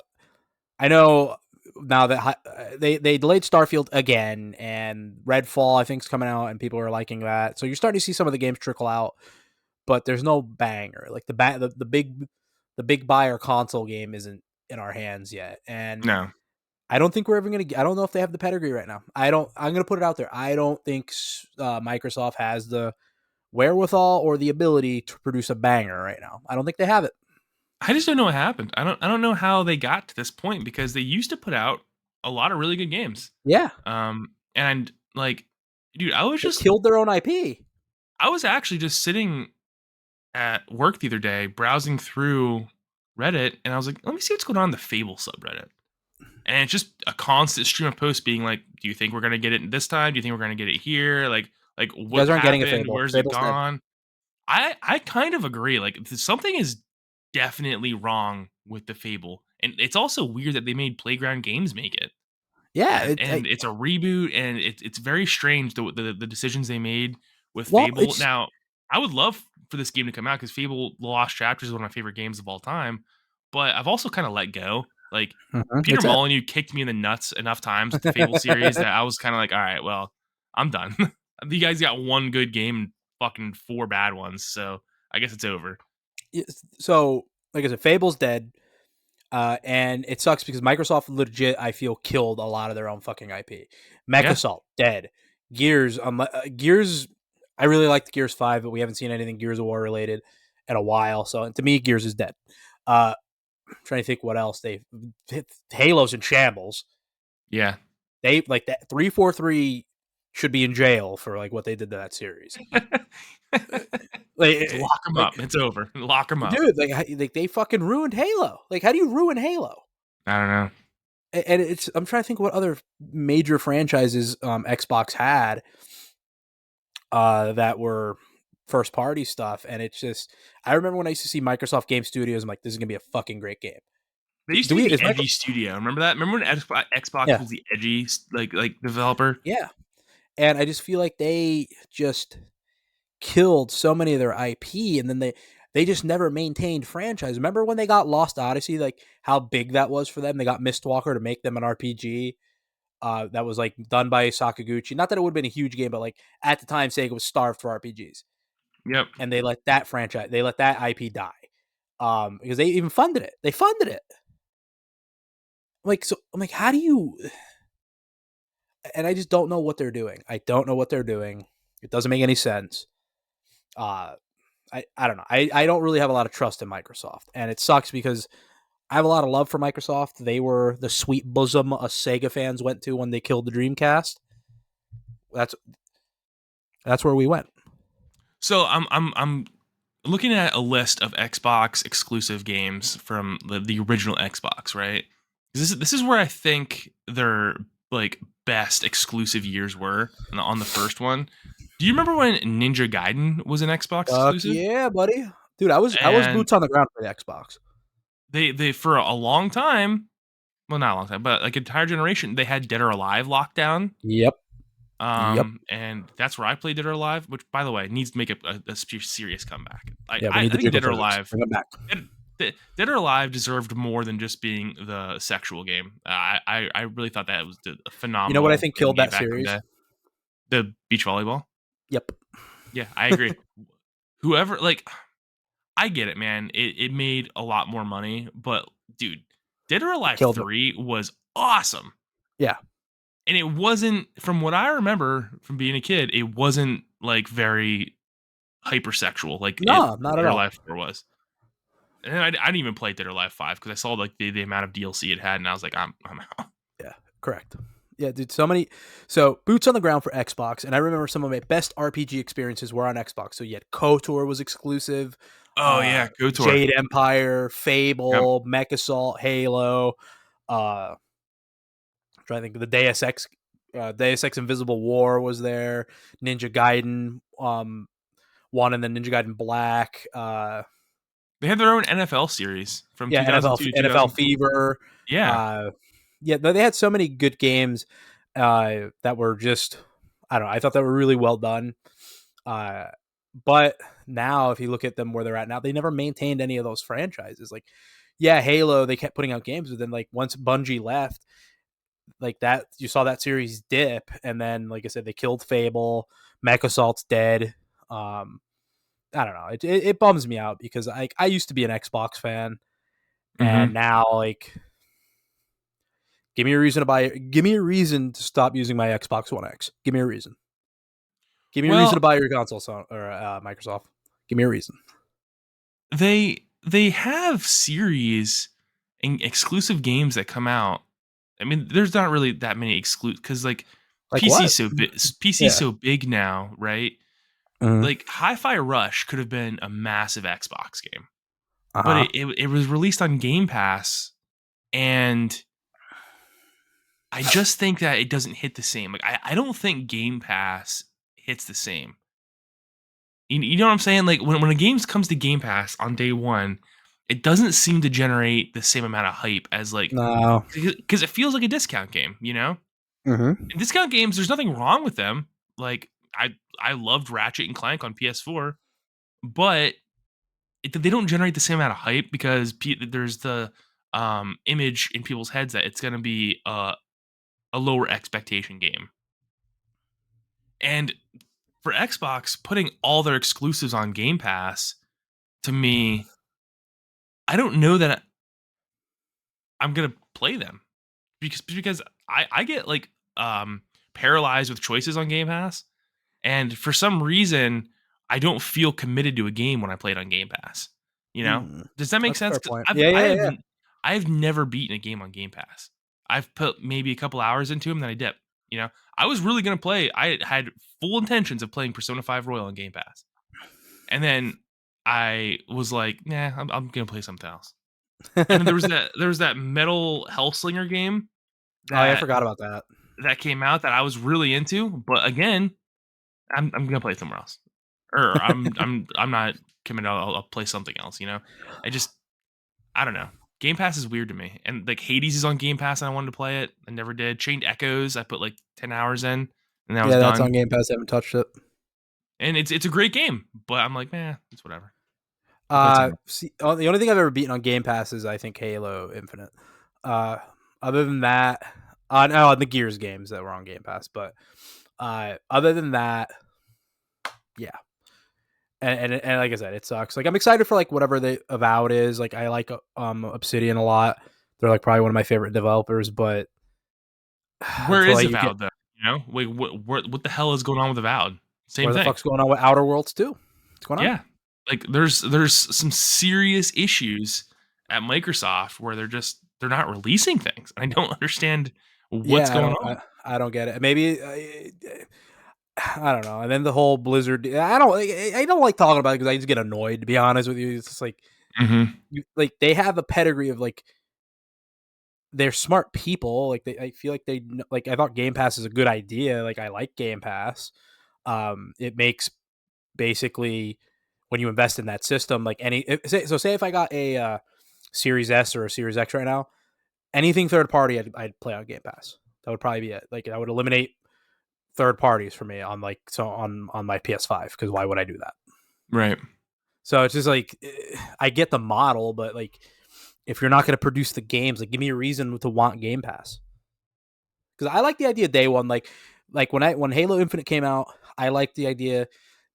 I know now that they delayed Starfield again, and Redfall I think is coming out, and people are liking that. So you're starting to see some of the games trickle out, but there's no banger. Like the big buyer console game isn't in our hands yet, and No. I don't think we're ever gonna. I don't know if they have the pedigree right now. I don't. I'm gonna put it out there. I don't think Microsoft has the wherewithal or the ability to produce a banger right now. I don't think they have it. I just don't know what happened. I don't know how they got to this point because they used to put out a lot of really good games. Yeah, And like, dude, they killed their own IP. I was actually just sitting at work the other day browsing through Reddit, and I was like, let me see what's going on in the Fable subreddit. And it's just a constant stream of posts being like, do you think we're gonna get it this time? Do you think we're gonna get it here? Like You what guys aren't getting a happened? Fable. Where's it Fable's dead. gone? I kind of agree. Like something is definitely wrong with the Fable. And it's also weird that they made Playground Games make it. Yeah, And it's a reboot, and it's very strange the decisions they made with well, Fable. it's Now, I would love for this game to come out because Fable: The Lost Chapters is one of my favorite games of all time. But I've also kind of let go. Like Peter it's a Molyneux kicked me in the nuts enough times with the Fable series that I was kind of like, all right, well, I'm done. You guys got one good game and fucking four bad ones, so I guess it's over. so like I said, Fable's dead. And it sucks because Microsoft legit, I feel, killed a lot of their own fucking IP. Mech Yeah. Assault, dead. Gears, Gears, I really liked Gears 5, but we haven't seen anything Gears of War related in a while. So to me, Gears is dead. I'm trying to think what else they Halo's in shambles. Yeah. They like that 343 should be in jail for like what they did to that series. Lock them Like up. It's over. Lock them up. dude, like they fucking ruined Halo. Like, how do you ruin Halo? I don't know. And it's I'm trying to think what other major franchises Xbox had that were first party stuff, and it's just I remember when I used to see Microsoft Game Studios, I'm like, this is gonna be a fucking great game. They used Do to be we? the Is edgy Microsoft? studio. Remember that? Remember when Xbox Yeah, was the edgy like developer? yeah. And I just feel like they just killed so many of their IP, and then they just never maintained franchise. Remember when they got Lost Odyssey? Like how big that was for them. They got Mistwalker to make them an RPG. That was like done by Sakaguchi. Not that it would have been a huge game, but like at the time, Sega was starved for RPGs, Yep. and they let that franchise, they let that IP die, because they even funded it. They funded it. Like so, I'm like, how do you? And I just don't know what they're doing. I don't know what they're doing. It doesn't make any sense. Uh, I don't know. I don't really have a lot of trust in Microsoft, and it sucks because I have a lot of love for Microsoft. They were the sweet bosom us Sega fans went to when they killed the Dreamcast. That's that's where we went. So I'm looking at a list of Xbox exclusive games from the original Xbox, right? This is where I think their like best exclusive years were on the first one. Do you remember when Ninja Gaiden was an Xbox Fuck exclusive? yeah, buddy. Dude, I was And boots on the ground for the Xbox. they for a long time, well, not a long time, but like an entire generation, they had Dead or Alive locked down. Yep. Yep. And that's where I played Dead or Alive, which, by the way, needs to make a serious comeback. Yeah, we need I the think jiggle Dead or physics. Alive, Bring them back. Dead or Alive deserved more than just being the sexual game. I really thought that was a You know what I phenomenal think looking killed game that back in the series? day. The beach volleyball. Yep. Yeah, I agree. Whoever like, I get it, man. It made a lot more money, but dude, Dead or It Alive killed it. 3 was awesome. Yeah. And it wasn't, from what I remember from being a kid, it wasn't like very hypersexual like No, not Dead at or all. Alive 4 was. And I didn't even play Dead or Alive 5 because I saw like the amount of DLC it had, and I was like, I'm out. Yeah, correct. Yeah, dude, so many. So, boots on the ground for Xbox, and I remember some of my best RPG experiences were on Xbox. So, you had KOTOR was exclusive, Oh yeah, KOTOR. Jade Empire, Yep. Fable, Mech Assault, Halo. I'm trying to think of the Deus Ex Invisible War was there. Ninja Gaiden, one, and then Ninja Gaiden Black. They had their own NFL series from Yeah, 2002 to NFL 2004. Fever. Yeah. Uh, yeah, they had so many good games that were just I don't know. I thought they were really well done. Uh, but now, if you look at them where they're at now, they never maintained any of those franchises. Like, yeah, Halo, they kept putting out games, but then like once Bungie left, like that, you saw that series dip, and then like I said, they killed Fable. Mech Assault's dead. Um, I don't know. It bums me out because I used to be an Xbox fan, and Mhm. now like give me a reason to buy it. Give me a reason to stop using my Xbox One X. Give me a reason. Give me a reason to Well, buy your console, Microsoft. Give me a reason. they they have series and exclusive games that come out. I mean, there's not really that many exclusive because like Like what? PC's Yeah. so big now, right? Mhm. Like Hi-Fi Rush could have been a massive Xbox game, but Uh-huh. it was released on Game Pass, and I just think that it doesn't hit the same. Like I don't think Game Pass hits the same. You know what I'm saying? Like when a game comes to Game Pass on day one, it doesn't seem to generate the same amount of hype as like No. because it feels like a discount game, you know? Mhm. And discount games, there's nothing wrong with them. Like I loved Ratchet and Clank on PS4, but they don't generate the same amount of hype because there's the image in people's heads that it's going to be a lower expectation game. And for Xbox, putting all their exclusives on Game Pass, to me, I don't know that I'm gonna play them because I get like paralyzed with choices on Game Pass, and for some reason I don't feel committed to a game when I play it on Game Pass. You know, Mm. does that make That's a sense? fair 'Cause point. Yeah, yeah, yeah. I've never beaten a game on Game Pass. I've put maybe a couple hours into them, then I dip. You know, I was really gonna play. I had full intentions of playing Persona 5 Royal on Game Pass, and then I was like, nah, I'm gonna play something else. And then there was that Metal Hellslinger game Oh, yeah, I that forgot about that. came out that I was really into, but again, I'm gonna play somewhere else, or I'm not committed. I'll play something else. You know, I just I don't know. Game Pass is weird to me, and like Hades is on Game Pass, and I wanted to play it, I never did. Chained Echoes, I put like 10 hours in, and I was Yeah, that's done. on Game Pass. I haven't touched it. And it's a great game, but I'm like, man, it's whatever. I'll play it somewhere. See, the only thing I've ever beaten on Game Pass is I think Halo Infinite. Uh, other than that, no, the Gears games that were on Game Pass, but other than that, yeah. And like I said, it sucks. Like I'm excited for like whatever the Avowed is. Like I like Obsidian a lot. They're like probably one of my favorite developers, but Where until is like you get Avowed though? You know, wait, what the hell is going on with Avowed? Same where the thing. fuck's going on with Outer Worlds too? What's going on? Yeah. Like there's some serious issues at Microsoft where they're not releasing things. I don't understand what's Yeah, going on. I don't get it. Maybe I don't know. And then the whole Blizzard, I don't like talking about it because I just get annoyed. To be honest with you, it's just like Mhm. like they have a pedigree of like they're smart people. Like I feel like like I thought Game Pass is a good idea. Like I like Game Pass. It makes basically when you invest in that system, like say if I got a Series S or a Series X right now, anything third party, I'd play on Game Pass. That would probably be it. Like I would eliminate third parties for me on on my PS5 because why would I do that? Right. So it's just like I get the model, but like if you're not going to produce the games, like give me a reason to want Game Pass. Because I like the idea day one, like when Halo Infinite came out, I liked the idea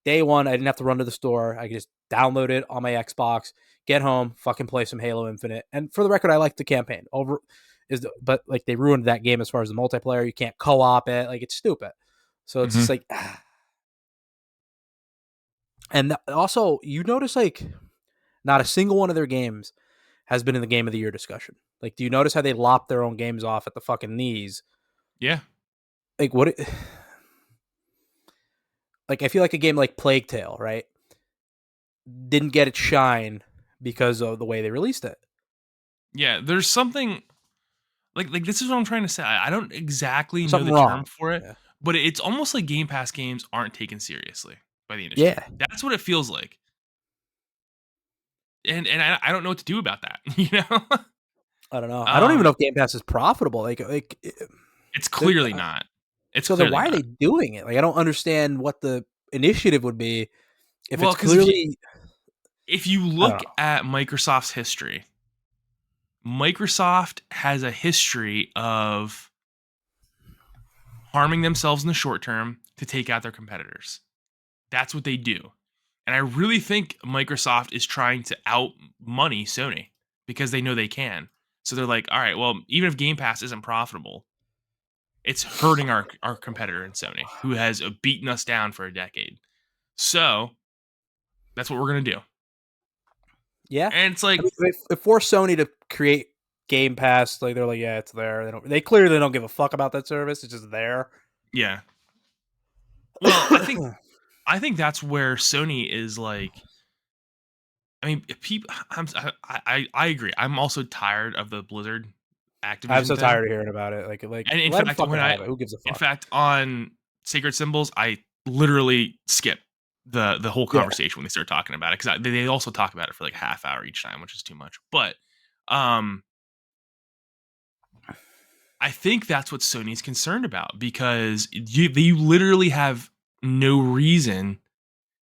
day one. I didn't have to run to the store. I could just download it on my Xbox, get home, fucking play some Halo Infinite. And for the record, I like the campaign but like they ruined that game as far as the multiplayer. You can't co-op it. Like it's stupid. So it's just Mhm. like, and also you notice like not a single one of their games has been in the game of the year discussion. Like, do you notice how they lop their own games off at the fucking knees? Yeah. Like, what? Like, I feel like a game like Plague Tale, right, didn't get its shine because of the way they released it. Yeah, there's something like this is what I'm trying to say. I don't exactly There's know something the term wrong. for it, Yeah. but it's almost like Game Pass games aren't taken seriously by the industry. Yeah. That's what it feels like. And I don't know what to do about that, you know? I don't know. I don't even know Um if Game Pass is profitable. it's they're, clearly not. It's so then clearly why are not. they doing it? Like, I don't understand what the initiative would be if Well, it's cuz clearly. if you I don't look know. at Microsoft's history, Microsoft has a history of harming themselves in the short term to take out their competitors. That's what they do. And I really think Microsoft is trying to out money Sony because they know they can. So they're like, all right, well, even if Game Pass isn't profitable, it's hurting our competitor in Sony, who has beaten us down for a decade. So that's what we're gonna do. Yeah, And it's I like, mean, if forced Sony to create Game Pass, like they're like, yeah, it's there. They clearly don't give a fuck about that service. It's just there. yeah. Well, I think that's where Sony is like. I mean, people. I agree. I'm also tired of the Blizzard I'm Activision so thing. tired of hearing about it. Like And in let them fact, fucking have it. Who gives a in fuck? fact, on Sacred Symbols, I literally skip the whole Yeah, conversation when they start talking about it because they also talk about it for like half hour each time, which is too much. But um, I think that's what Sony's concerned about because they literally have no reason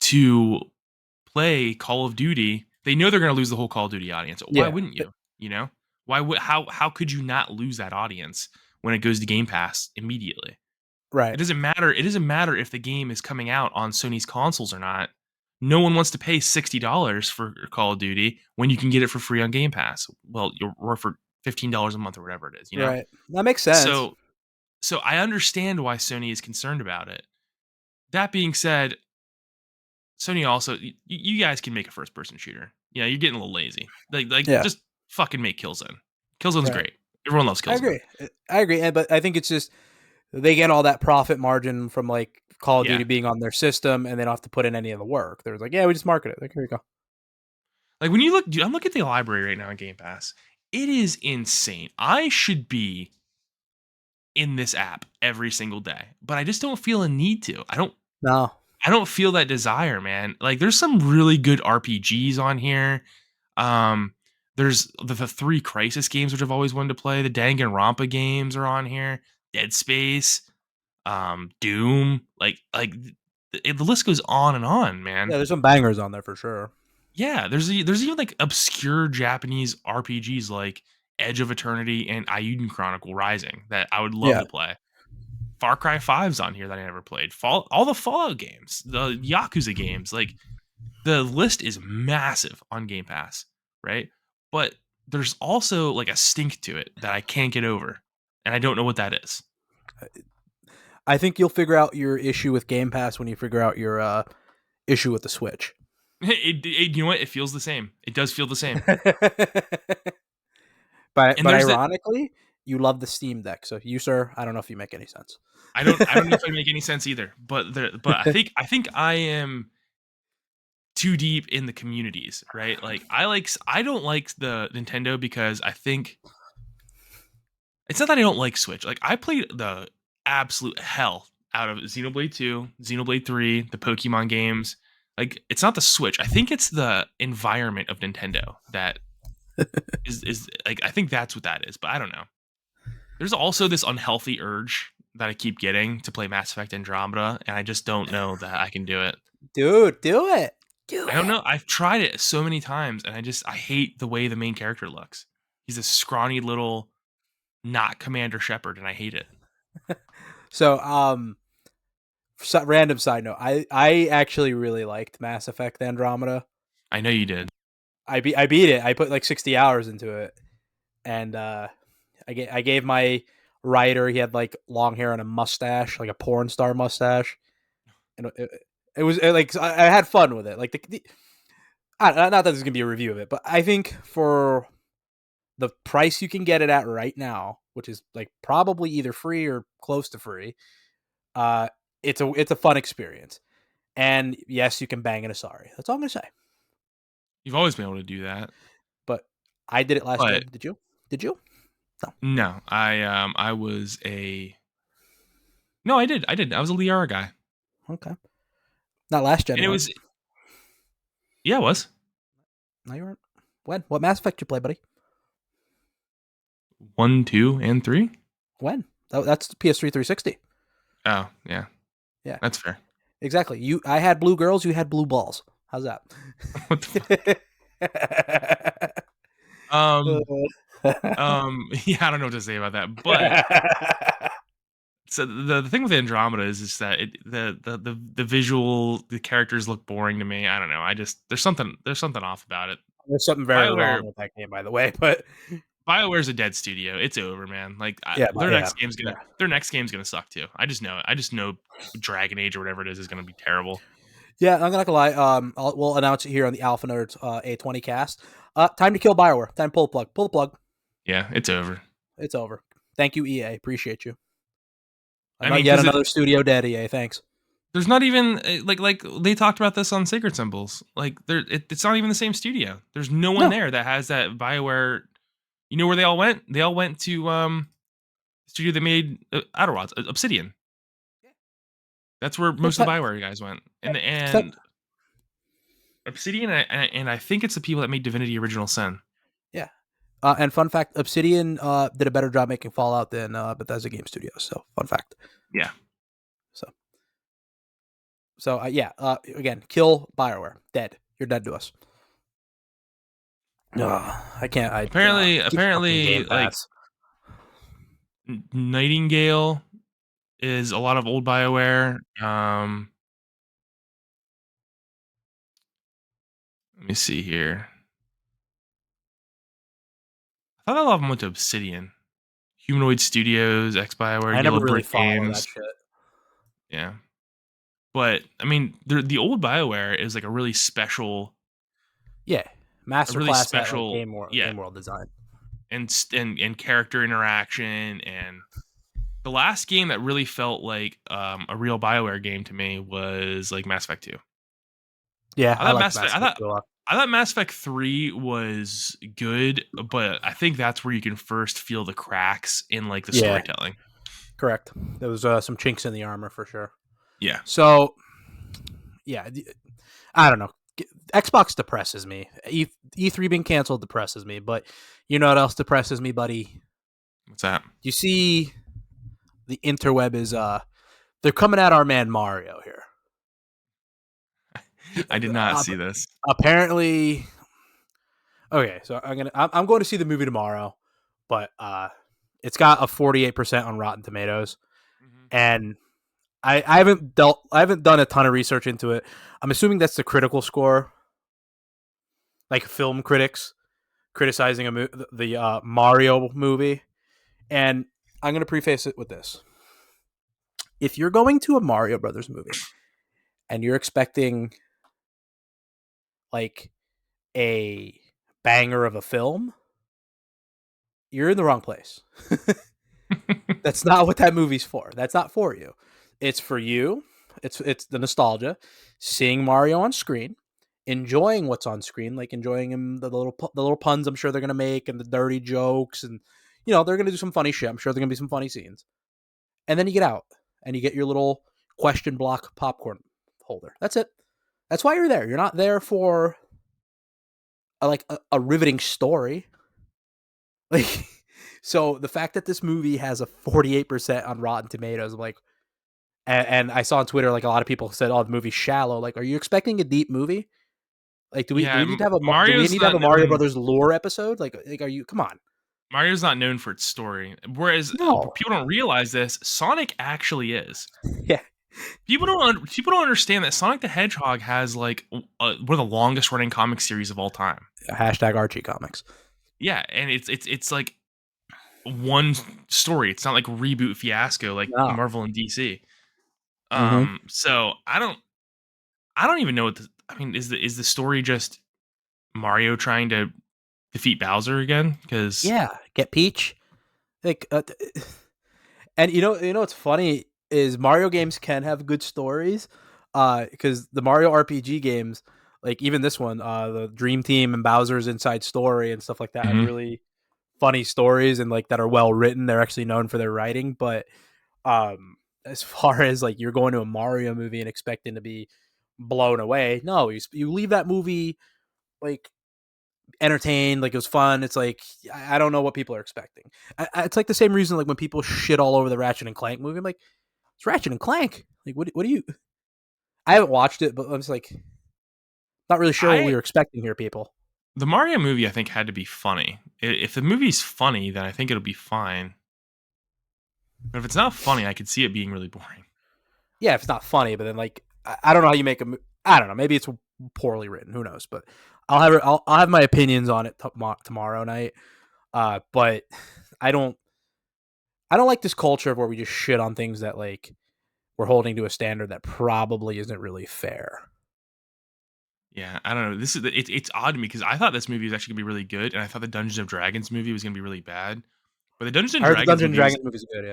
to play Call of Duty. They know they're going to lose the whole Call of Duty audience. Why yeah, wouldn't you? You know, why would how could you not lose that audience when it goes to Game Pass immediately? It right, doesn't matter. It doesn't matter if the game is coming out on Sony's consoles or not. No one wants to pay $60 for Call of Duty when you can get it for free on Game Pass. Well, or for $15 a month or whatever it is, you know? right. That makes sense. So so I understand why Sony is concerned about it. That being said, Sony also you guys can make a first person shooter. Yeah, you're getting a little lazy. Like Yeah, just fucking make Killzone. Killzone's right. great. Everyone loves I Killzone. agree. I agree. But I think it's just they get all that profit margin from like Call of Yeah. Duty being on their system, and they don't have to put in any of the work. They're like, yeah, we just market it. Like, here you go. Like when you look, dude, I'm looking at the library right now on Game Pass. It is insane. I should be in this app every single day, but I just don't feel a need to. No, I don't feel that desire, man. Like there's some really good RPGs on here. Um, there's the three Crisis games which I've always wanted to play. The Danganronpa games are on here. Dead Space, Doom. The list goes on and on, man. yeah, there's some bangers on there for sure. Yeah, there's even like obscure Japanese RPGs like Edge of Eternity and Ayuden Chronicle Rising that I would love Yeah, to play. Far Cry 5's on here that I never played. All the Fallout games, the Yakuza games, like the list is massive on Game Pass, right? But there's also like a stink to it that I can't get over, and I don't know what that is. I think you'll figure out your issue with Game Pass when you figure out your issue with the Switch. You know what? It feels the same. It does feel the same. but And but there's the ironically, you love the Steam Deck. So you, sir, I don't know if you make any sense. I don't know if I make any sense either, but I think I am too deep in the communities, right? Like I don't like the Nintendo because I think it's not that I don't like Switch. Like I played the absolute hell out of Xenoblade 2, Xenoblade 3, the Pokemon games. Like it's not the Switch. I think it's the environment of Nintendo that is like I think that's what that is, but I don't know. There's also this unhealthy urge that I keep getting to play Mass Effect Andromeda, and I just don't know that I can do it. Dude, do it. Do I don't it. know. I've tried it so many times, and I hate the way the main character looks. He's a scrawny little not Commander Shepard, and I hate it. So, random side note. I actually really liked Mass Effect Andromeda. I know you did. I beat it. I put like 60 hours into it, and I gave my writer. He had like long hair and a mustache, like a porn star mustache, and it was like I had fun with it. Like not that there's gonna be a review of it, but I think for the price you can get it at right now, which is like probably either free or close to free, uh, it's a fun experience. And yes, you can bang in a sorry. That's all I'm gonna say. You've always been able to do that, But I did it last but gen. Did you? Did you? No. no, I was a no, I did, I was a Liara guy, Okay. Not last gen, and it you weren't. was yeah, it was No, you weren't. When? What Mass Effect you play, buddy? 1, 2, and 3. When? That's the PS3 360. Oh yeah, Yeah, that's fair. exactly. I had blue girls. You had blue balls. How's that? What the fuck? Um, yeah, I don't know what to say about that, but so the thing with Andromeda is that the visual the characters look boring to me. I don't know. I just there's something off about it. There's something very BioWare wrong with that game, by the way. But BioWare's a dead studio. It's over, man. Like yeah, their yeah, next game's yeah. gonna suck too. I just know it. I just know Dragon Age or whatever it is gonna be terrible. Yeah, I'm not gonna lie. We'll announce it here on the Alpha Nerds A20 cast. Time to kill Bioware. Time to pull the plug. Pull the plug. Yeah, it's over. It's over. Thank you, EA. Appreciate you. I'm I not mean, yet because another studio dead, EA. Thanks. there's not even like they talked about this on Sacred Symbols. Like it's not even the same studio. There's no one No. there that has that Bioware. You know where they all went? They all went to studio that made Outer Wilds, Obsidian. That's where most of the Bioware guys went. And Obsidian, and I think it's the people that made Divinity: Original Sin. Yeah. And fun fact, Obsidian did a better job making Fallout than Bethesda Game Studios. So fun fact. Yeah. So yeah. Again, kill Bioware. Dead. You're dead to us. I can't. Keep fucking Apparently, Game like Pass. Nightingale is a lot of old Bioware. Let me see here. I thought a lot of them went to Obsidian. Humanoid Studios, ex Bioware, I never Yellow really Brick follow that Games. shit. Yeah. But I mean, the old Bioware is like Yeah, a really masterclass at like special, yeah, game world design. and character interaction. And the last game that really felt like a real Bioware game to me was like Mass Effect 2. Yeah, I I thought like Mass Effect, Mass Effect a lot. I thought Mass Effect 3 was good, but I think that's where you can first feel the cracks in like the Yeah, storytelling. correct. There was some chinks in the armor for sure. Yeah. So yeah, I don't know. Xbox depresses me. E3 being canceled depresses me. But you know what else depresses me, buddy? What's that? You see, the interweb is they're coming at our man Mario here. I did not see this. Apparently, okay. So I'm going to see the movie tomorrow, but it's got a 48% on Rotten Tomatoes, Mhm. and I haven't done a ton of research into it. I'm assuming that's the critical score, like film critics criticizing the Mario movie. And I'm gonna preface it with this: if you're going to a Mario Brothers movie and you're expecting like a banger of a film, you're in the wrong place. That's not what that movie's for. That's not for you. It's for you. It's the nostalgia, seeing Mario on screen, enjoying what's on screen, like enjoying him the little puns I'm sure they're gonna make and the dirty jokes, and they're gonna do some funny shit. I'm sure there're gonna be some funny scenes, and then you get out and you get your little question block popcorn holder. That's it. That's why you're there. You're not there for a riveting story. Like, so the fact that this movie has a 48% on Rotten Tomatoes, I'm like, and I saw on Twitter like a lot of people said, "Oh, the movie's shallow." Like, are you expecting a deep movie? Like, do Yeah, we need to have do we Mario's need to have not a Mario known. Brothers lore episode? Like, are you? Come on, Mario's not known for its story, whereas no, people don't realize this. Sonic actually is. yeah, People don't understand that Sonic the Hedgehog has like one of the longest running comic series of all time. hashtag Archie Comics. Yeah, and it's like one story. It's not like reboot fiasco like No, Marvel and DC. mm-hmm. So I don't even know what I mean. Is the story just Mario trying to defeat Bowser again? Because Yeah, get Peach. Like, and what's funny is Mario games can have good stories, because the Mario RPG games, like even this one, the Dream Team and Bowser's Inside Story and stuff like that, have really funny stories and like that are well written. They're actually known for their writing, but as far as like you're going to a Mario movie and expecting to be blown away, no, you leave that movie like entertained, like it was fun. It's like I don't know what people are expecting. It's like the same reason like when people shit all over the Ratchet and Clank movie. I'm like, it's Ratchet and Clank. Like, what do you? I haven't watched it, but I'm just like not really sure what we I were expecting here, people. the Mario movie I think had to be funny. If the movie's funny, then I think it'll be fine. But if it's not funny, I could see it being really boring. Yeah, if it's not funny, but then like I don't know how you make a. I don't know. Maybe it's poorly written. Who knows? But I'll have my opinions on it tomorrow night. But I don't I don't like this culture of where we just shit on things that like we're holding to a standard that probably isn't really fair. Yeah, I don't know. It's odd to me because I thought this movie was actually gonna be really good, and I thought the Dungeons and Dragons movie was gonna be really bad. But the Dungeons and I heard the Dragons Dungeons and movie was Dragons movies are good.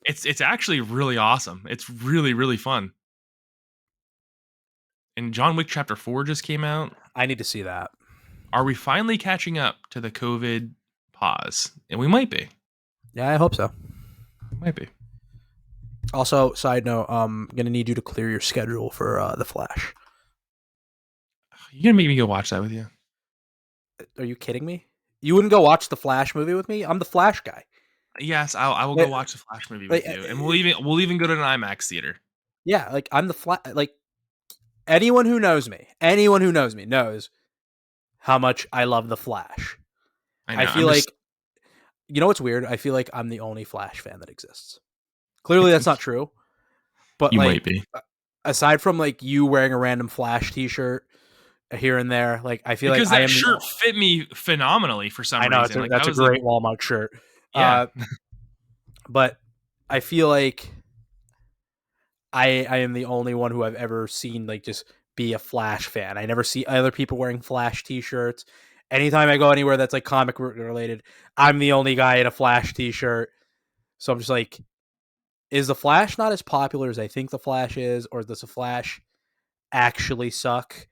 Yeah, it's actually really awesome. It's really really fun. And John Wick Chapter 4 just came out. I need to see that. Are we finally catching up to the COVID pause? And we might be. Yeah, I hope so. We might be. Also, side note, I'm gonna need you to clear your schedule for the Flash. You gonna make me go watch that with you? Are you kidding me? You wouldn't go watch the Flash movie with me? I'm the Flash guy. Yes, I will go Like, watch the Flash movie like, with you, and we'll even go to an IMAX theater. yeah, like I'm the Flash. Like anyone who knows me knows how much I love the Flash. I I know. feel I'm like just you know what's weird? I feel like I'm the only Flash fan that exists. Clearly, that's not true. But you like, might be aside from like you wearing a random Flash T-shirt here and there, like I feel like because I that am the. shirt fit me phenomenally for some I know reason. Like I that's a was like, great Walmart shirt. yeah. Uh, but I feel like I am the only one who I've ever seen like just be a Flash fan. I never see other people wearing Flash T-shirts. Anytime I go anywhere that's like comic related, I'm the only guy in a Flash T-shirt. So I'm just like, is the Flash not as popular as I think the Flash is, or does the Flash actually suck?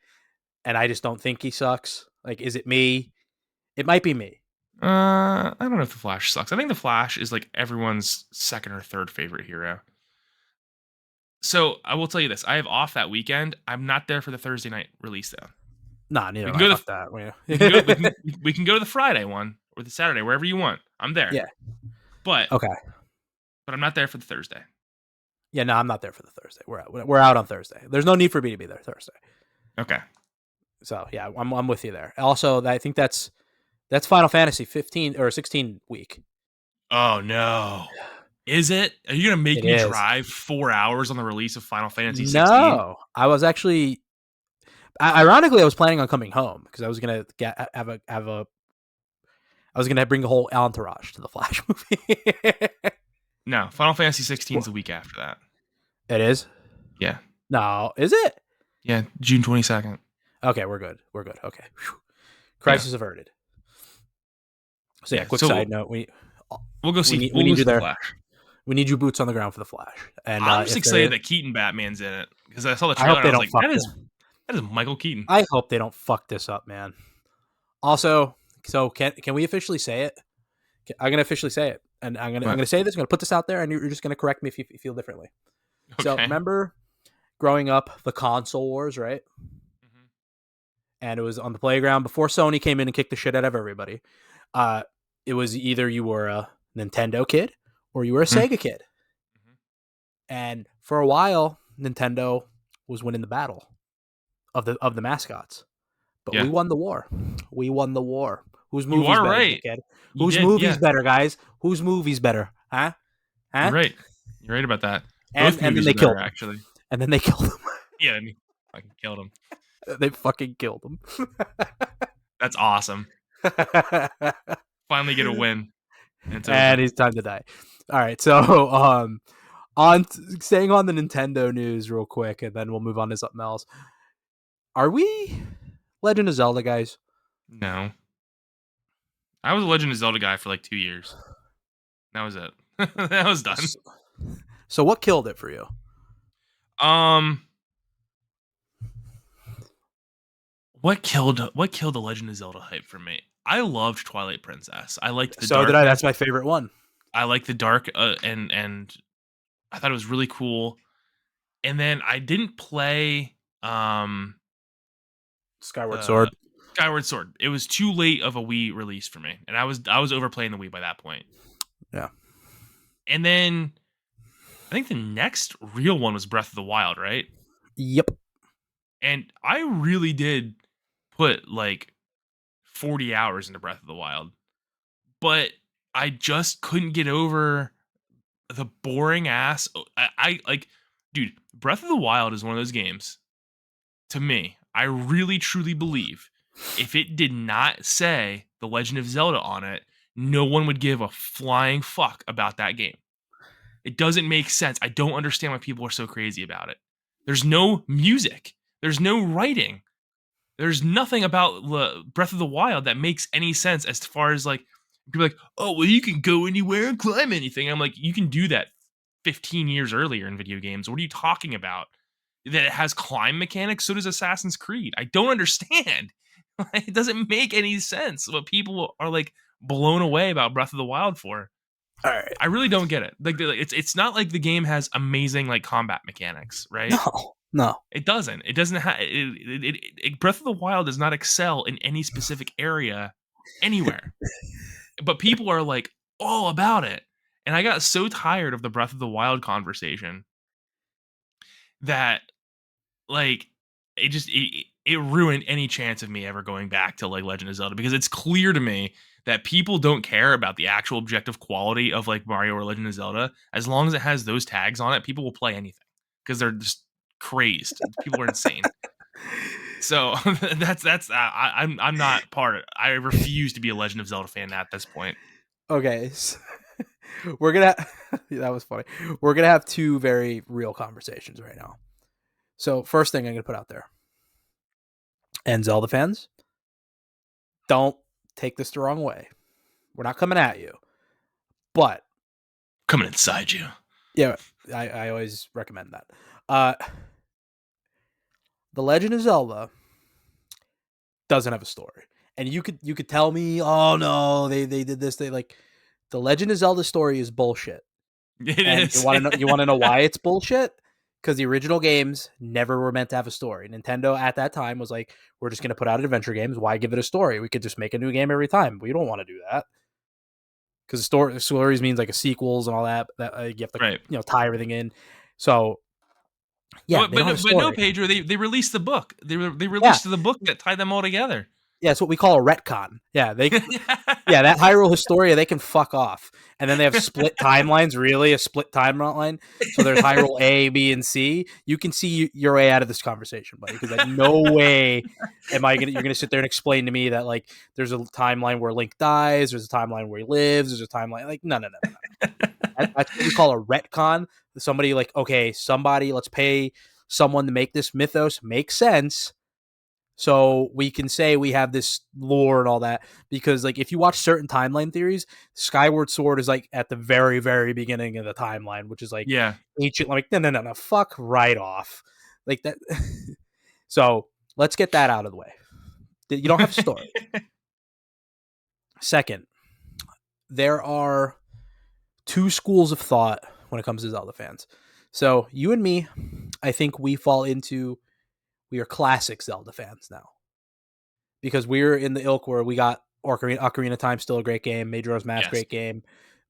And I just don't think he sucks. Like, is it me? It might be me. I don't know if the Flash sucks. I think the Flash is like everyone's second or third favorite hero. So I will tell you this: I have off that weekend. I'm not there for the Thursday night release though. Nah, neither We am can I. go to Fuck that. we can go we can go to the Friday one or the Saturday, wherever you want. I'm there, Yeah. but Okay. I'm not there for the Thursday. Yeah. No, I'm not there for the Thursday. We're out on Thursday. There's no need for me to be there Thursday. Okay. So yeah, I'm with you there. Also, I think that's Final Fantasy 15 or 16 week. Oh no. Is it? Are you gonna make It me is. drive 4 hours on the release of Final Fantasy 16? No, I was actually. Ironically, I was planning on coming home because I was gonna have a. I was gonna bring a whole entourage to the Flash movie. No, Final Fantasy 16 is the week after that. It is. Yeah. No, is it? Yeah, June 22nd. Okay, we're good. We're good. Okay, whew. Yeah. Crisis averted. So yeah, Yeah. quick So side note: we'll go see we need you the there. Flash. We need you boots on the ground for the Flash. And I'm just if there excited is, that Keaton Batman's in it because I saw the I hope trailer and they I was don't like, fuck that is Michael Keaton. I hope they don't fuck this up, man. Also, so can we officially say it? I'm gonna officially say it, and I'm But gonna say this. I'm gonna put this out there, and you're just gonna correct me if you feel differently. So okay. remember growing up, the console wars, right? Mhm. And it was on the playground before Sony came in and kicked the shit out of everybody. Uh, it was either you were a Nintendo kid or you were a Mhm. Sega kid. And for a while, Nintendo was winning the battle of the mascots. But we Yeah, won the war. We won the war. Whose you movie's are better, right. dickhead? You Whose did. movie's Yeah, better, guys? Whose movie's better? Huh? you're Huh? right. You're right about that. Both And then movies they are better, killed him. actually. And then they killed him. Yeah, I mean, fucking killed him. They fucking killed him. That's awesome. Finally get a win, and it's And over. he's time to die. All right, so on staying on the Nintendo news real quick, and then we'll move on to something else. Are we Legend of Zelda guys? No, I was a Legend of Zelda guy for like 2 years. That was it. That was done. So what killed it for you? Um, what killed the Legend of Zelda hype for me? I loved Twilight Princess. I liked the So did I. darkness. That's my favorite one. I liked the dark, and I thought it was really cool. And then I didn't play Skyward the Sword. Skyward Sword. It was too late of a Wii release for me, and I was overplaying the Wii by that point. Yeah. And then I think the next real one was Breath of the Wild, right? Yep. And I really did put like 40 hours into Breath of the Wild, but I just couldn't get over the boring ass. I like, dude, Breath of the Wild is one of those games. To me, I really truly believe if it did not say The Legend of Zelda on it, no one would give a flying fuck about that game. It doesn't make sense. I don't understand why people are so crazy about it. There's no music. There's no writing. There's nothing about Breath of the Wild that makes any sense as far as like people are like, oh well, you can go anywhere and climb anything. I'm like, you can do that 15 years earlier in video games. What are you talking about? That it has climb mechanics? So does Assassin's Creed. I don't understand. It doesn't make any sense what people are like blown away about Breath of the Wild for. All right. I really don't get it. Like it's not like the game has amazing like combat mechanics, right? No, no. It doesn't. It doesn't have. Breath of the Wild does not excel in any specific area anywhere. But people are like all about it, and I got so tired of the Breath of the Wild conversation that like it ruined any chance of me ever going back to like Legend of Zelda, because it's clear to me that people don't care about the actual objective quality of like Mario or Legend of Zelda. As long as it has those tags on it, people will play anything because they're just crazed. People are insane. So I'm not part of it. I refuse to be a Legend of Zelda fan at this point. Okay. So we're gonna that was funny. We're gonna have two very real conversations right now. So first thing I'm gonna put out there, and Zelda fans, don't take this the wrong way. We're not coming at you, but Coming inside you. yeah, I always recommend that. Uh, the Legend of Zelda doesn't have a story, and you could tell me, oh no, they did this. They like the Legend of Zelda story is bullshit. It And is. you want to know why it's bullshit? Because the original games never were meant to have a story. Nintendo at that time was like, we're just going to put out adventure games. Why give it a story? We could just make a new game every time. We don't want to do that because stories means like a sequels and all that. That you have to Right. tie everything in. So yeah, But they don't have a but no, story. Pedro. They released the book. They Yeah, released the book that tied them all together. yeah, it's what we call a retcon. Yeah, that Hyrule Historia, they can fuck off. And then they have split timelines, really, a split timeline. So there's Hyrule A, B, and C. You can see your way out of this conversation, buddy, because like no way you're gonna sit there and explain to me that like there's a timeline where Link dies, there's a timeline where he lives, there's a timeline like no. That's what we call a retcon. Somebody like, okay, let's pay someone to make this mythos make sense so we can say we have this lore and all that. Because like if you watch certain timeline theories, Skyward Sword is like at the very, very beginning of the timeline, which is like Yeah. ancient. Like no, fuck right off, like that. So let's get that out of the way. You don't have a story. Second, there are two schools of thought when it comes to Zelda fans. So you and me, I think we are classic Zelda fans now, because we're in the ilk where we got Ocarina of Time, still a great game. Majora's Mask, Yes. great game.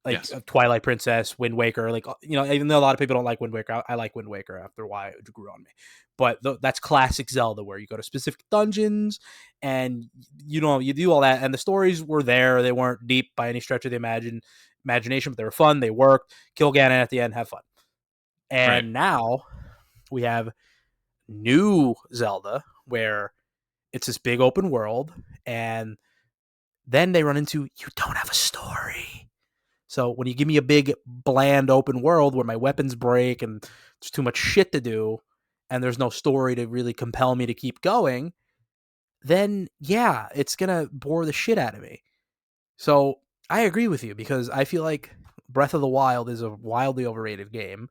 Like Yes. Twilight Princess, Wind Waker. Like even though a lot of people don't like Wind Waker, I like Wind Waker after a while. It grew on me. But that's classic Zelda, where you go to specific dungeons and you do all that. And the stories were there; they weren't deep by any stretch of the imagination, but they were fun. They worked. Kill Ganon at the end, have fun. Right. And now we have new Zelda, where it's this big open world, and then they run into you don't have a story. So when you give me a big bland open world where my weapons break and there's too much shit to do and there's no story to really compel me to keep going, then yeah, it's gonna bore the shit out of me. So I agree with you, because I feel like Breath of the Wild is a wildly overrated game.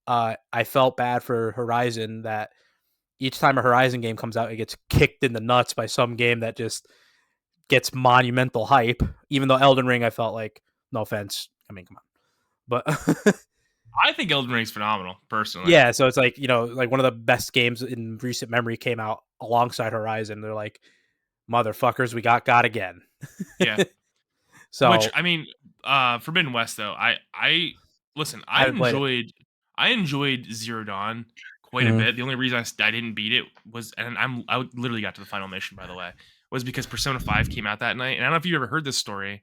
I felt bad for Horizon, that each time a Horizon game comes out, it gets kicked in the nuts by some game that just gets monumental hype. Even though Elden Ring, I felt like, no offense, I mean, come on, but I think Elden Ring's phenomenal, personally. yeah. So it's like like one of the best games in recent memory came out alongside Horizon. They're like, motherfuckers, we got again. Yeah. Which So I mean, Forbidden West though, I listen, I haven't played it. I enjoyed Zero Dawn quite a Mhm. bit. The only reason I didn't beat it was, and I literally got to the final mission, by the way, was because Persona 5 came out that night. And I don't know if you ever heard this story.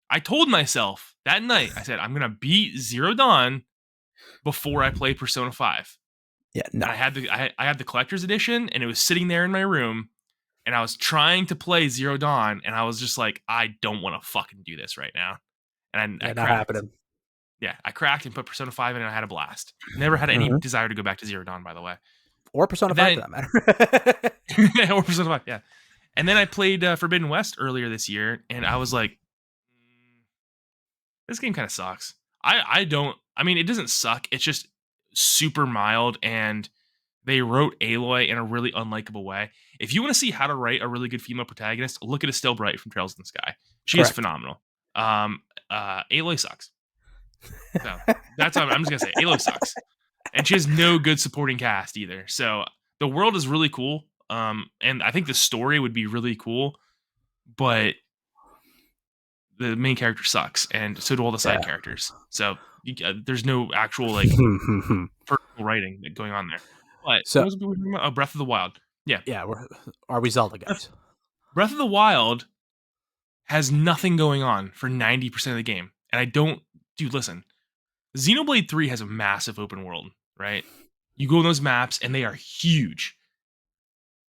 I told myself that night, I said, I'm gonna beat Zero Dawn before I play Persona 5. Yeah, no, And I had the collector's edition, and it was sitting there in my room, and I was trying to play Zero Dawn, and I was just like, I don't want to fucking do this right now. And I yeah, not cracked. happening. Yeah, I cracked and put Persona 5 in, and I had a blast. Never had any Mhm. desire to go back to Zero Dawn, by the way. or Persona And 5 for then that matter. or Persona 5, yeah. And then I played Forbidden West earlier this year, and I was like, this game kind of sucks. I don't. I mean, it doesn't suck. It's just super mild, and they wrote Aloy in a really unlikable way. If you want to see how to write a really good female protagonist, look at Estelle Bright from Trails in the Sky. She is Correct. phenomenal. Aloy sucks. So that's what I'm just gonna say. Aloy sucks, and she has no good supporting cast either. So the world is really cool, and I think the story would be really cool, but the main character sucks, and so do all the side Yeah. characters. So there's no actual like personal writing going on there. But what So was we talking about? Oh, Breath of the Wild. Yeah, yeah, are we Zelda Breath, guys? Breath of the Wild has nothing going on for 90% of the game, and I don't. Dude, listen, Xenoblade 3 has a massive open world, right? You go on those maps, and they are huge.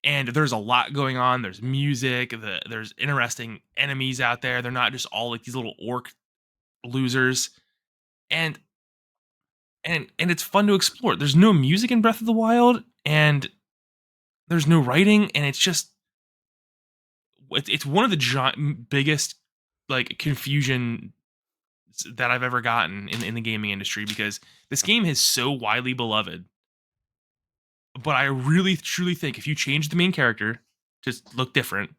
And there's a lot going on. There's music. There's interesting enemies out there. They're not just all like these little orc losers. And and it's fun to explore. There's no music in Breath of the Wild, and there's no writing, and it's just it's one of the biggest like confusion that I've ever gotten in the gaming industry, because this game is so widely beloved. But I really truly think if you change the main character to look different,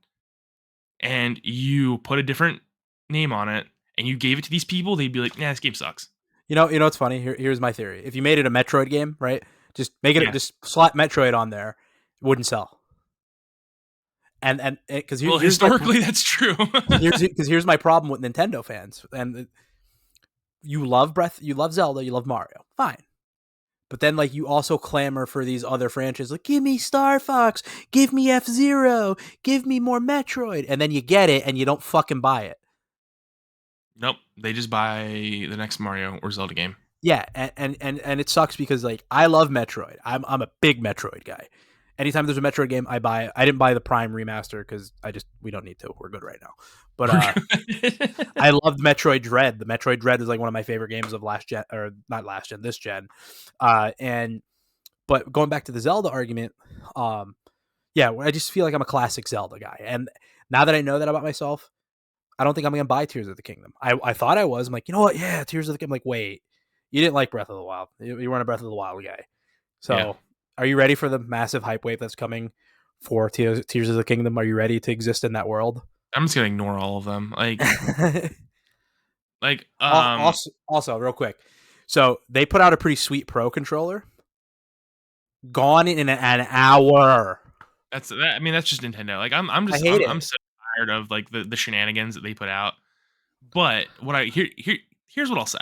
and you put a different name on it, and you gave it to these people, they'd be like, "Nah, this game sucks." You know what's funny? Here's my theory. If you made it a Metroid game, right? Just make it Yeah. just slap Metroid on there, it wouldn't sell. And because Well, historically, that's true. here's my problem with Nintendo fans. And you love Zelda, you love Mario, fine. But then like you also clamor for these other franchises, like give me Star Fox, give me F-Zero, give me more Metroid, and then you get it and you don't fucking buy it. Nope, they just buy the next Mario or Zelda game. Yeah, and it sucks because like I love Metroid. I'm a big Metroid guy. Anytime there's a Metroid game, I buy it. I didn't buy the Prime remaster because we don't need to. We're good right now. But I loved Metroid Dread. The Metroid Dread is like one of my favorite games of last gen, or not last gen, this gen. And but going back to the Zelda argument, yeah, I just feel like I'm a classic Zelda guy. And now that I know that about myself, I don't think I'm gonna buy Tears of the Kingdom. I thought I was. I'm like, you know what? Yeah, Tears of the Kingdom. I'm like, wait, you didn't like Breath of the Wild. You weren't a Breath of the Wild guy. Yeah, So, are you ready for the massive hype wave that's coming for Tears of the Kingdom? Are you ready to exist in that world? I'm just gonna ignore all of them. Like, also, real quick, so they put out a pretty sweet Pro controller. Gone in an hour. that's that. I mean, that's just Nintendo. Like, I hate I'm it. so tired of like the shenanigans that they put out. But what I here's what I'll say.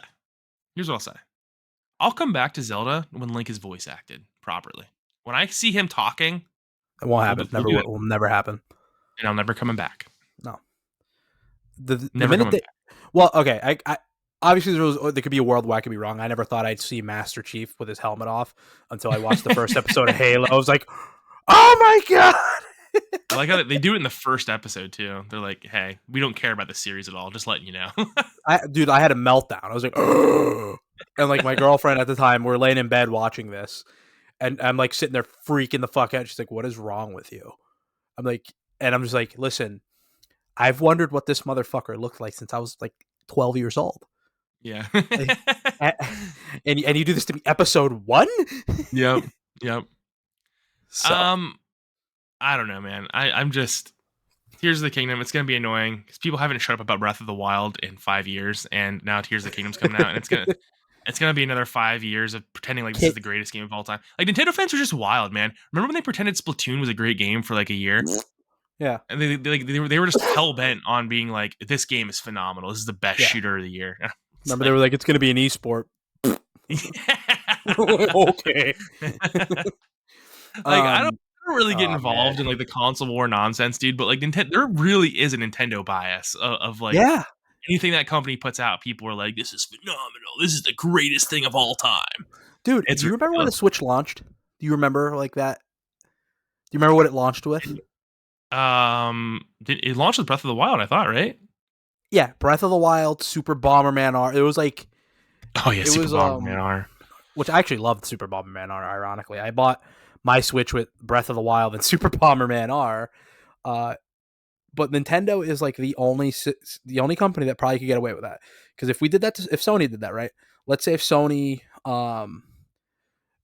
Here's what I'll say. I'll come back to Zelda when Link is voice acted properly. When I see him talking, It won't we'll, happen. we'll Never do it, will never happen. and I'm never coming back. No. The Never minute coming that, back. well, okay, I obviously there could be a world where I could be wrong. I never thought I'd see Master Chief with his helmet off until I watched the first episode of Halo. I was like, oh my god. I like how they do it in the first episode too. They're like, "Hey, we don't care about the series at all. Just letting you know." I had a meltdown. I was like, ugh. And like my girlfriend at the time, we're laying in bed watching this, and I'm like sitting there freaking the fuck out. She's like, "What is wrong with you?" I'm like, and I'm just like, "Listen, I've wondered what this motherfucker looked like since I was like 12 years old." Yeah. Like, and you do this to me, episode 1? Yep. Yep. So I don't know, man. I'm just Tears of the Kingdom. It's gonna be annoying because people haven't shut up about Breath of the Wild in 5 years, and now Tears of the Kingdom's coming out, and it's gonna be another 5 years of pretending like this is the greatest game of all time. Like Nintendo fans are just wild, man. Remember when they pretended Splatoon was a great game for like a year? yeah, And they were just hell bent on being like, this game is phenomenal. This is the best yeah. shooter of the year. Remember they were like, it's going to be an esport. Okay. Like I don't really get Oh, involved man. in like the console war nonsense, dude. But like Nintendo, there really is a Nintendo bias of like Yeah, anything that company puts out. People are like, this is phenomenal. This is the greatest thing of all time. dude. It's Do you remember when the ridiculous. Switch launched? Do you remember like that? Do you remember what it launched with? It launched with Breath of the Wild, I thought, right? Yeah, Breath of the Wild, Super Bomberman R. It was like Oh yeah, it Super was Bomberman R. which I actually loved Super Bomberman R. Ironically, I bought my Switch with Breath of the Wild and Super Bomberman R. Uh, but Nintendo is like the only company that probably could get away with that. Because if we did that, if Sony did that, right? Let's say if Sony,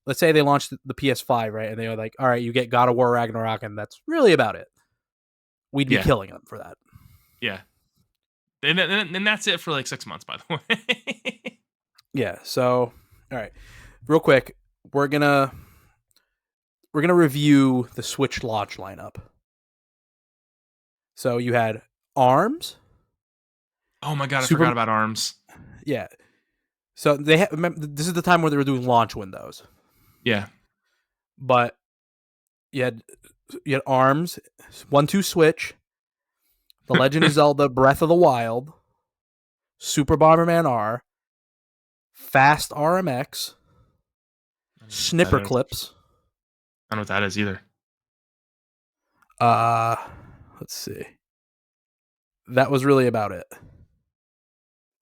let's say they launched the PS5, right, and they were like, all right, you get God of War Ragnarok, and that's really about it. We'd be Yeah, killing them for that. yeah. And that's it for like 6 months, by the way. Yeah. So, all right, real quick, we're gonna review the Switch launch lineup. So you had Arms, Oh my god, I Super. forgot about Arms. Yeah. So this is the time where they were doing launch windows, Yeah. but you had Arms, 1-2 Switch, The Legend of Zelda: Breath of the Wild, Super Bomberman R, Fast RMX, I don't even know what Snipper that is. Clips. I don't know what that is either. Uh, let's see. That was really about it.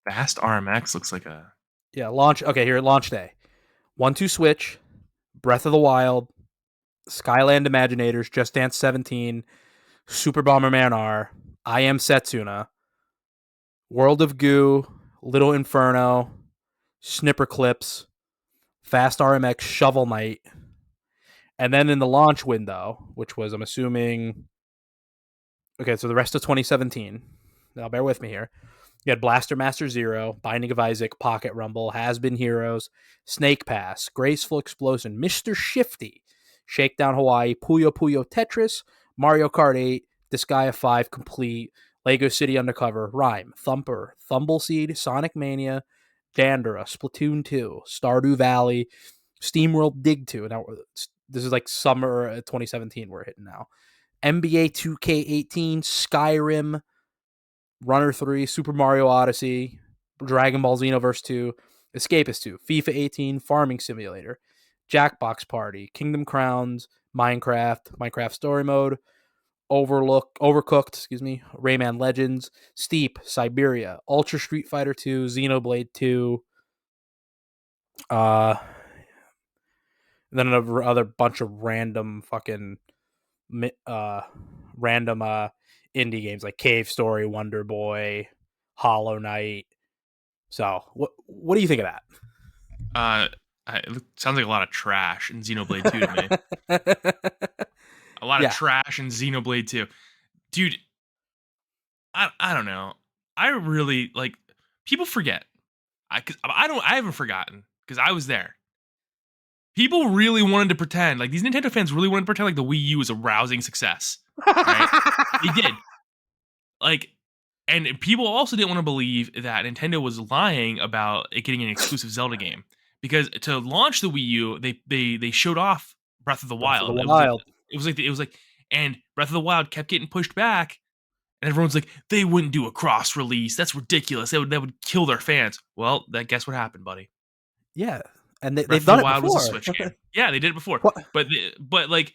Fast RMX looks like a. Yeah, launch. Okay, here launch day. 1-2 Switch, Breath of the Wild, Skyland Imaginators, Just Dance 17, Super Bomberman R, I Am Setsuna, World of Goo, Little Inferno, Snipper Clips, Fast RMX, Shovel Knight, and then in the launch window, which was I'm assuming, okay, so the rest of 2017. Now bear with me here. You had Blaster Master Zero, Binding of Isaac, Pocket Rumble, Has Been Heroes, Snake Pass, Graceful Explosion, Mr. Shifty, Shakedown Hawaii, Puyo Puyo Tetris, Mario Kart 8, Disgaea 5 Complete, Lego City Undercover, Rhyme, Thumper, Thumbleseed, Sonic Mania, Dandara, Splatoon 2, Stardew Valley, SteamWorld Dig 2. Now, this is like summer 2017 we're hitting now. NBA 2K18, Skyrim, Runner 3, Super Mario Odyssey, Dragon Ball Xenoverse 2, Escapist 2, FIFA 18, Farming Simulator, Jackbox Party, Kingdom Crowns, Minecraft Story Mode, Overcooked, Rayman Legends, Steep, Siberia, Ultra Street Fighter 2, Xenoblade 2, uh, then another bunch of random fucking uh random indie games like Cave Story, Wonder Boy, Hollow Knight. So, what do you think of Uh, it sounds like a lot of trash in Xenoblade 2 to me. that? A lot of Yeah. trash in Xenoblade 2. Dude, I don't know. I really like people forget. I haven't forgotten because I was there. People really wanted to pretend like these Nintendo fans really wanted to pretend like the Wii U was a rousing success, right? They did. Like, and people also didn't want to believe that Nintendo was lying about it getting an exclusive Zelda game because to launch the Wii U, they showed off Breath of the Breath of the Wild. Wild. It was like, and Breath of the Wild kept getting pushed back, and everyone's like, they wouldn't do a cross release. That's ridiculous. That would kill their fans. Well, that guess what happened, buddy? Yeah. And Breath they've of the done it Wild was a before. Switch game. Yeah, they did it before, What? but like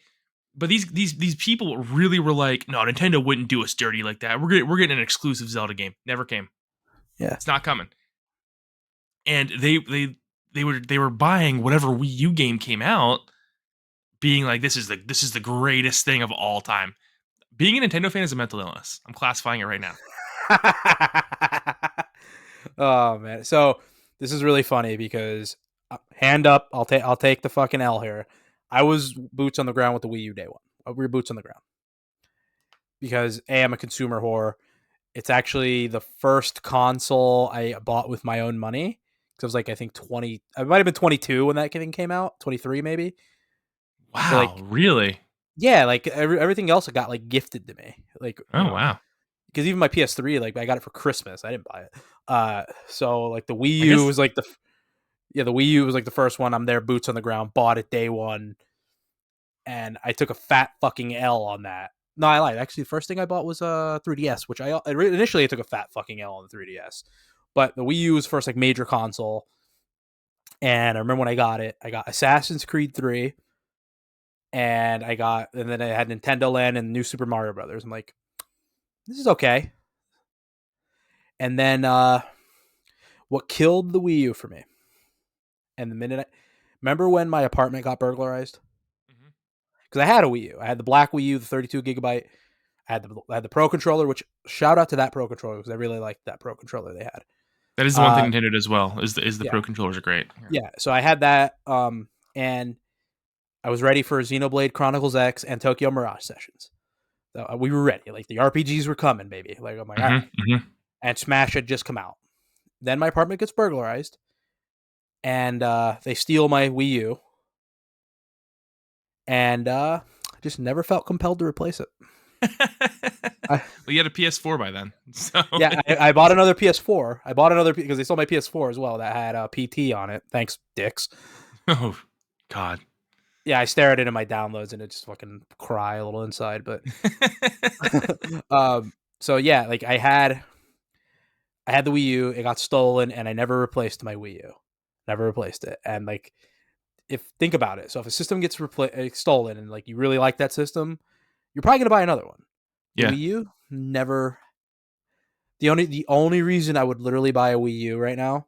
but these people really were like, no, Nintendo wouldn't do us dirty like that. We're getting an exclusive Zelda game. Never came. Yeah. It's not coming. And they were buying whatever Wii U game came out, being like, this is the greatest thing of all time. Being a Nintendo fan is a mental illness. I'm classifying it right now. Oh man. So, this is really funny because hand up, I'll take the fucking L here. I was boots on the ground with the Wii U day one. We were boots on the ground because I'm a consumer whore. It's actually the first console I bought with my own money. Because I was like, I think 20, I might have been 22 when that thing came out, 23 maybe. But Wow, like, really? yeah, like everything else got like gifted to me. Like, Oh wow. because even my PS3, like I got it for Christmas. I didn't buy it. So like the Wii I U guess was like the Wii U was like the first one. I'm there, boots on the ground, bought it day one, and I took a fat fucking L on that. No, I lied. Actually, the first thing I bought was a 3DS, which initially I took a fat fucking L on the 3DS. But the Wii U was first like major console, and I remember when I got it, I got Assassin's Creed 3, and then I had Nintendo Land and New Super Mario Brothers. I'm like, this is okay. And then what killed the Wii U for me? And the minute remember when my apartment got burglarized? Mhm. because I had a Wii U. I had the black Wii U, the 32 gigabyte. I had the Pro controller, which shout out to that Pro controller because I really liked that Pro controller they had. That is the one thing Nintendo does well. Is the Yeah, Pro controllers are great. Yeah. yeah. So I had that, and I was ready for Xenoblade Chronicles X and Tokyo Mirage Sessions. So we were ready. Like the RPGs were coming, baby. Like I'm like, all right. Hmm. And Smash had just come out. Then my apartment gets burglarized, and they steal my Wii U, and I just never felt compelled to replace it. I, Well, you had a PS4 by then, so yeah, I bought another PS4. I bought another because they sold my PS4 as well that had PT on it. Thanks, dicks. oh god. Yeah, I stare at it in my downloads and it just fucking cry a little inside. But so yeah, like I had the Wii U, it got stolen, and I never replaced my Wii U. Never replaced it. And like, if think about it, so if a system gets stolen and like you really like that system, you're probably gonna buy another one. The Yeah. Wii U, never. The only reason I would literally buy a Wii U right now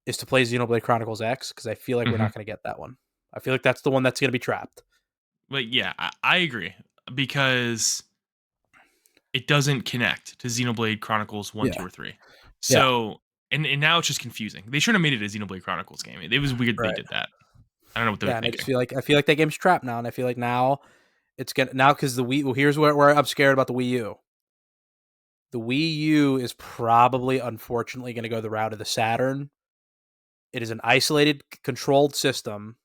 is to play Xenoblade Chronicles X because I feel like we're Hmm. not gonna get that one. I feel like that's the one that's gonna be trapped. But yeah, I agree because it doesn't connect to Xenoblade Chronicles 1, 2, Yeah, or 3. yeah, So and now it's just confusing. They shouldn't have made it a Xenoblade Chronicles game. It was weird they right. did that. I don't know what they were Yeah, and I just thinking. feel like that game's trapped now, and I feel like now it's gonna now because the Wii. Well, here's where I'm scared about the Wii U. The Wii U is probably, unfortunately, going to go the route of the Saturn. It is an isolated, controlled system,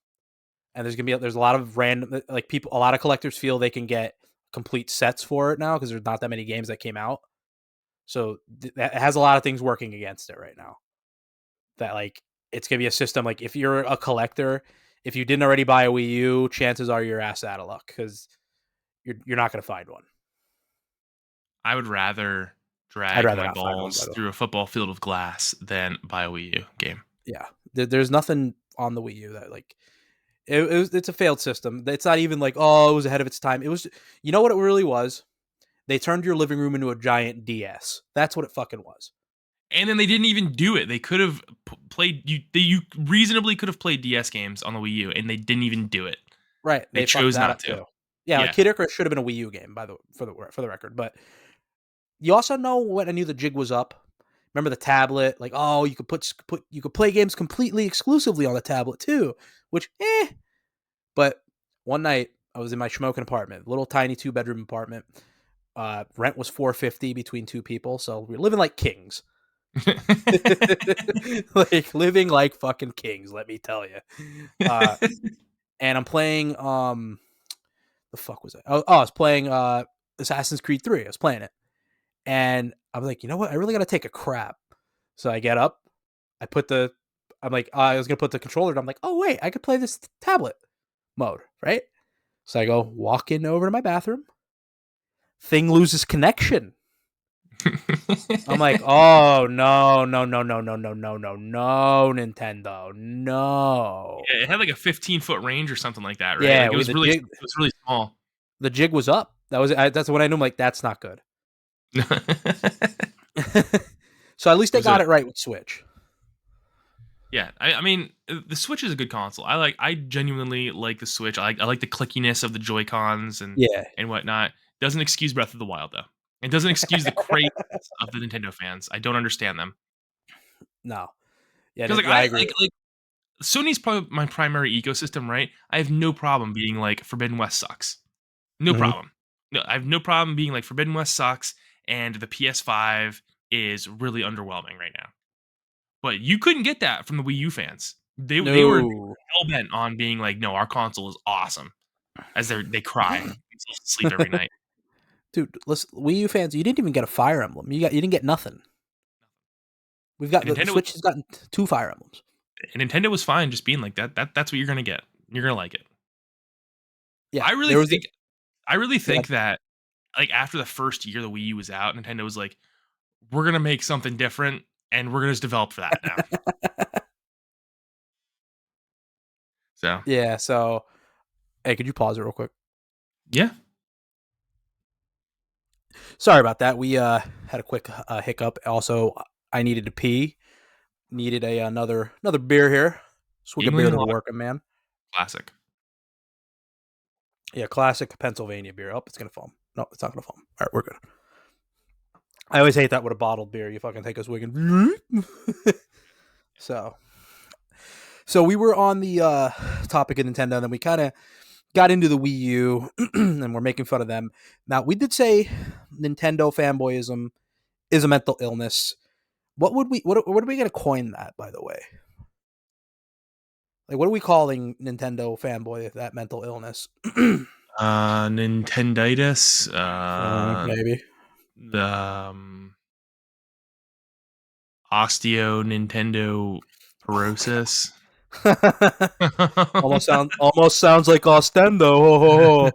and there's a lot of random like people. A lot of collectors feel they can get complete sets for it now because there's not that many games that came out. So that has a lot of things working against it right now. That like it's gonna be a system like if you're a collector, if you didn't already buy a Wii U, chances are you're ass out of luck because you're not gonna find one. I would rather I'd drag rather my not find one, by balls the way. through a football field of glass than buy a Wii U game. Yeah, there's nothing on the Wii U that like it's a failed system. It's not even like, oh, it was ahead of its time. It was, you know what it really was? They turned your living room into a giant DS. That's what it fucking was. And then they didn't even do it. They could have played you reasonably could have played DS games on the Wii U, and they didn't even do it. Right. They They fucked chose that not up to. too. Yeah, like Yeah, Kid Icarus should have been a Wii U game, by the for the record. But you also know when I knew the jig was up. Remember the tablet? Like, oh, you could play games completely exclusively on the tablet too. Which, eh. But one night I was in my smoking apartment, little tiny 2-bedroom apartment. Rent was $450 between two people, so we're living like kings. Like living like fucking kings, let me tell you. And I'm playing the fuck was it? I was playing Assassin's Creed 3. I was playing it. And I'm like, you know what? I really got to take a crap. So I get up. I put the I'm like, I was going to put the controller and I'm like, "Oh wait, I could play this tablet mode, right?" So I go walk in over to my bathroom. Thing loses connection. I'm like, oh no, no, no, no, no, no, no, no, no, Nintendo, no. Yeah, it had like a 15-foot range or something like that, right? Yeah, Like it we was the really jig it was really small. the jig was up. That's when I knew I'm like, that's not good. So at least It they was a got it right with Switch. yeah. I mean, the Switch is a good console. I genuinely like the Switch. I like the clickiness of the Joy Cons Yeah, and whatnot. Doesn't excuse Breath of the Wild though. It doesn't excuse the craze of the Nintendo fans. I don't understand them no, yeah, because like yeah, I I agree. like Sony's probably my primary ecosystem, right? I have no problem being like Forbidden West sucks. No Hmm. problem. No, I have no problem being like Forbidden West sucks and the PS5 is really underwhelming right now. But you couldn't get that from the Wii U fans. They were No, hell bent on being like, no, our console is awesome. As they cry themselves to sleep every night. dude, listen, Wii U fans, you didn't even get a Fire Emblem. You didn't get nothing. We've got And the Switch has gotten two Fire Emblems. Nintendo was fine just being like that's what you're gonna get. You're gonna like it. Yeah, I really there was. think I really Go ahead. think that like after the first year the Wii U was out, Nintendo was like, we're gonna make something different and we're gonna just develop for that now. So Yeah. So, hey, could you pause it real quick? yeah. Sorry about that. We had a quick hiccup. Also, I needed to pee. Needed another beer here. Swig a Yingling beer and to the Lager working man. classic. Yeah, classic Pennsylvania beer. Oh, it's gonna foam. No, it's not gonna foam. All right, we're good. I always hate that with a bottled beer. You fucking take a swig and so we were on the topic of Nintendo, and then we kind of got into the Wii U, and we're making fun of them. Now we did say Nintendo fanboyism is a mental illness. What are we gonna coin that, by the way? Like, what are we calling Nintendo fanboy that mental illness? Nintenditis. Maybe. The osteo Nintendo porosis. Almost sounds like Ostendo. Ho, ho,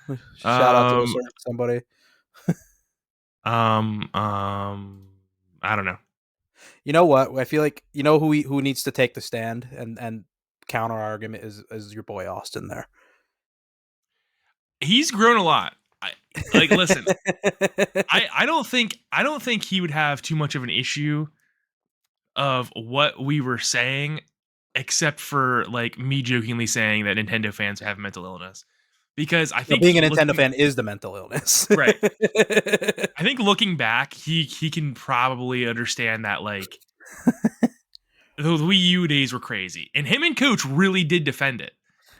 ho. Shout out to a um, certain somebody. um, um, I don't know. You know what? I feel like you know who needs to take the stand and counter argument is your boy Austin there. He's grown a lot. Like, listen, I don't think he would have too much of an issue of what we were saying, except for like me jokingly saying that Nintendo fans have mental illness. Because I No, think being a Nintendo looking fan is the mental illness. right, I think looking back, he can probably understand that like those Wii U days were crazy, and him and Coach really did defend it.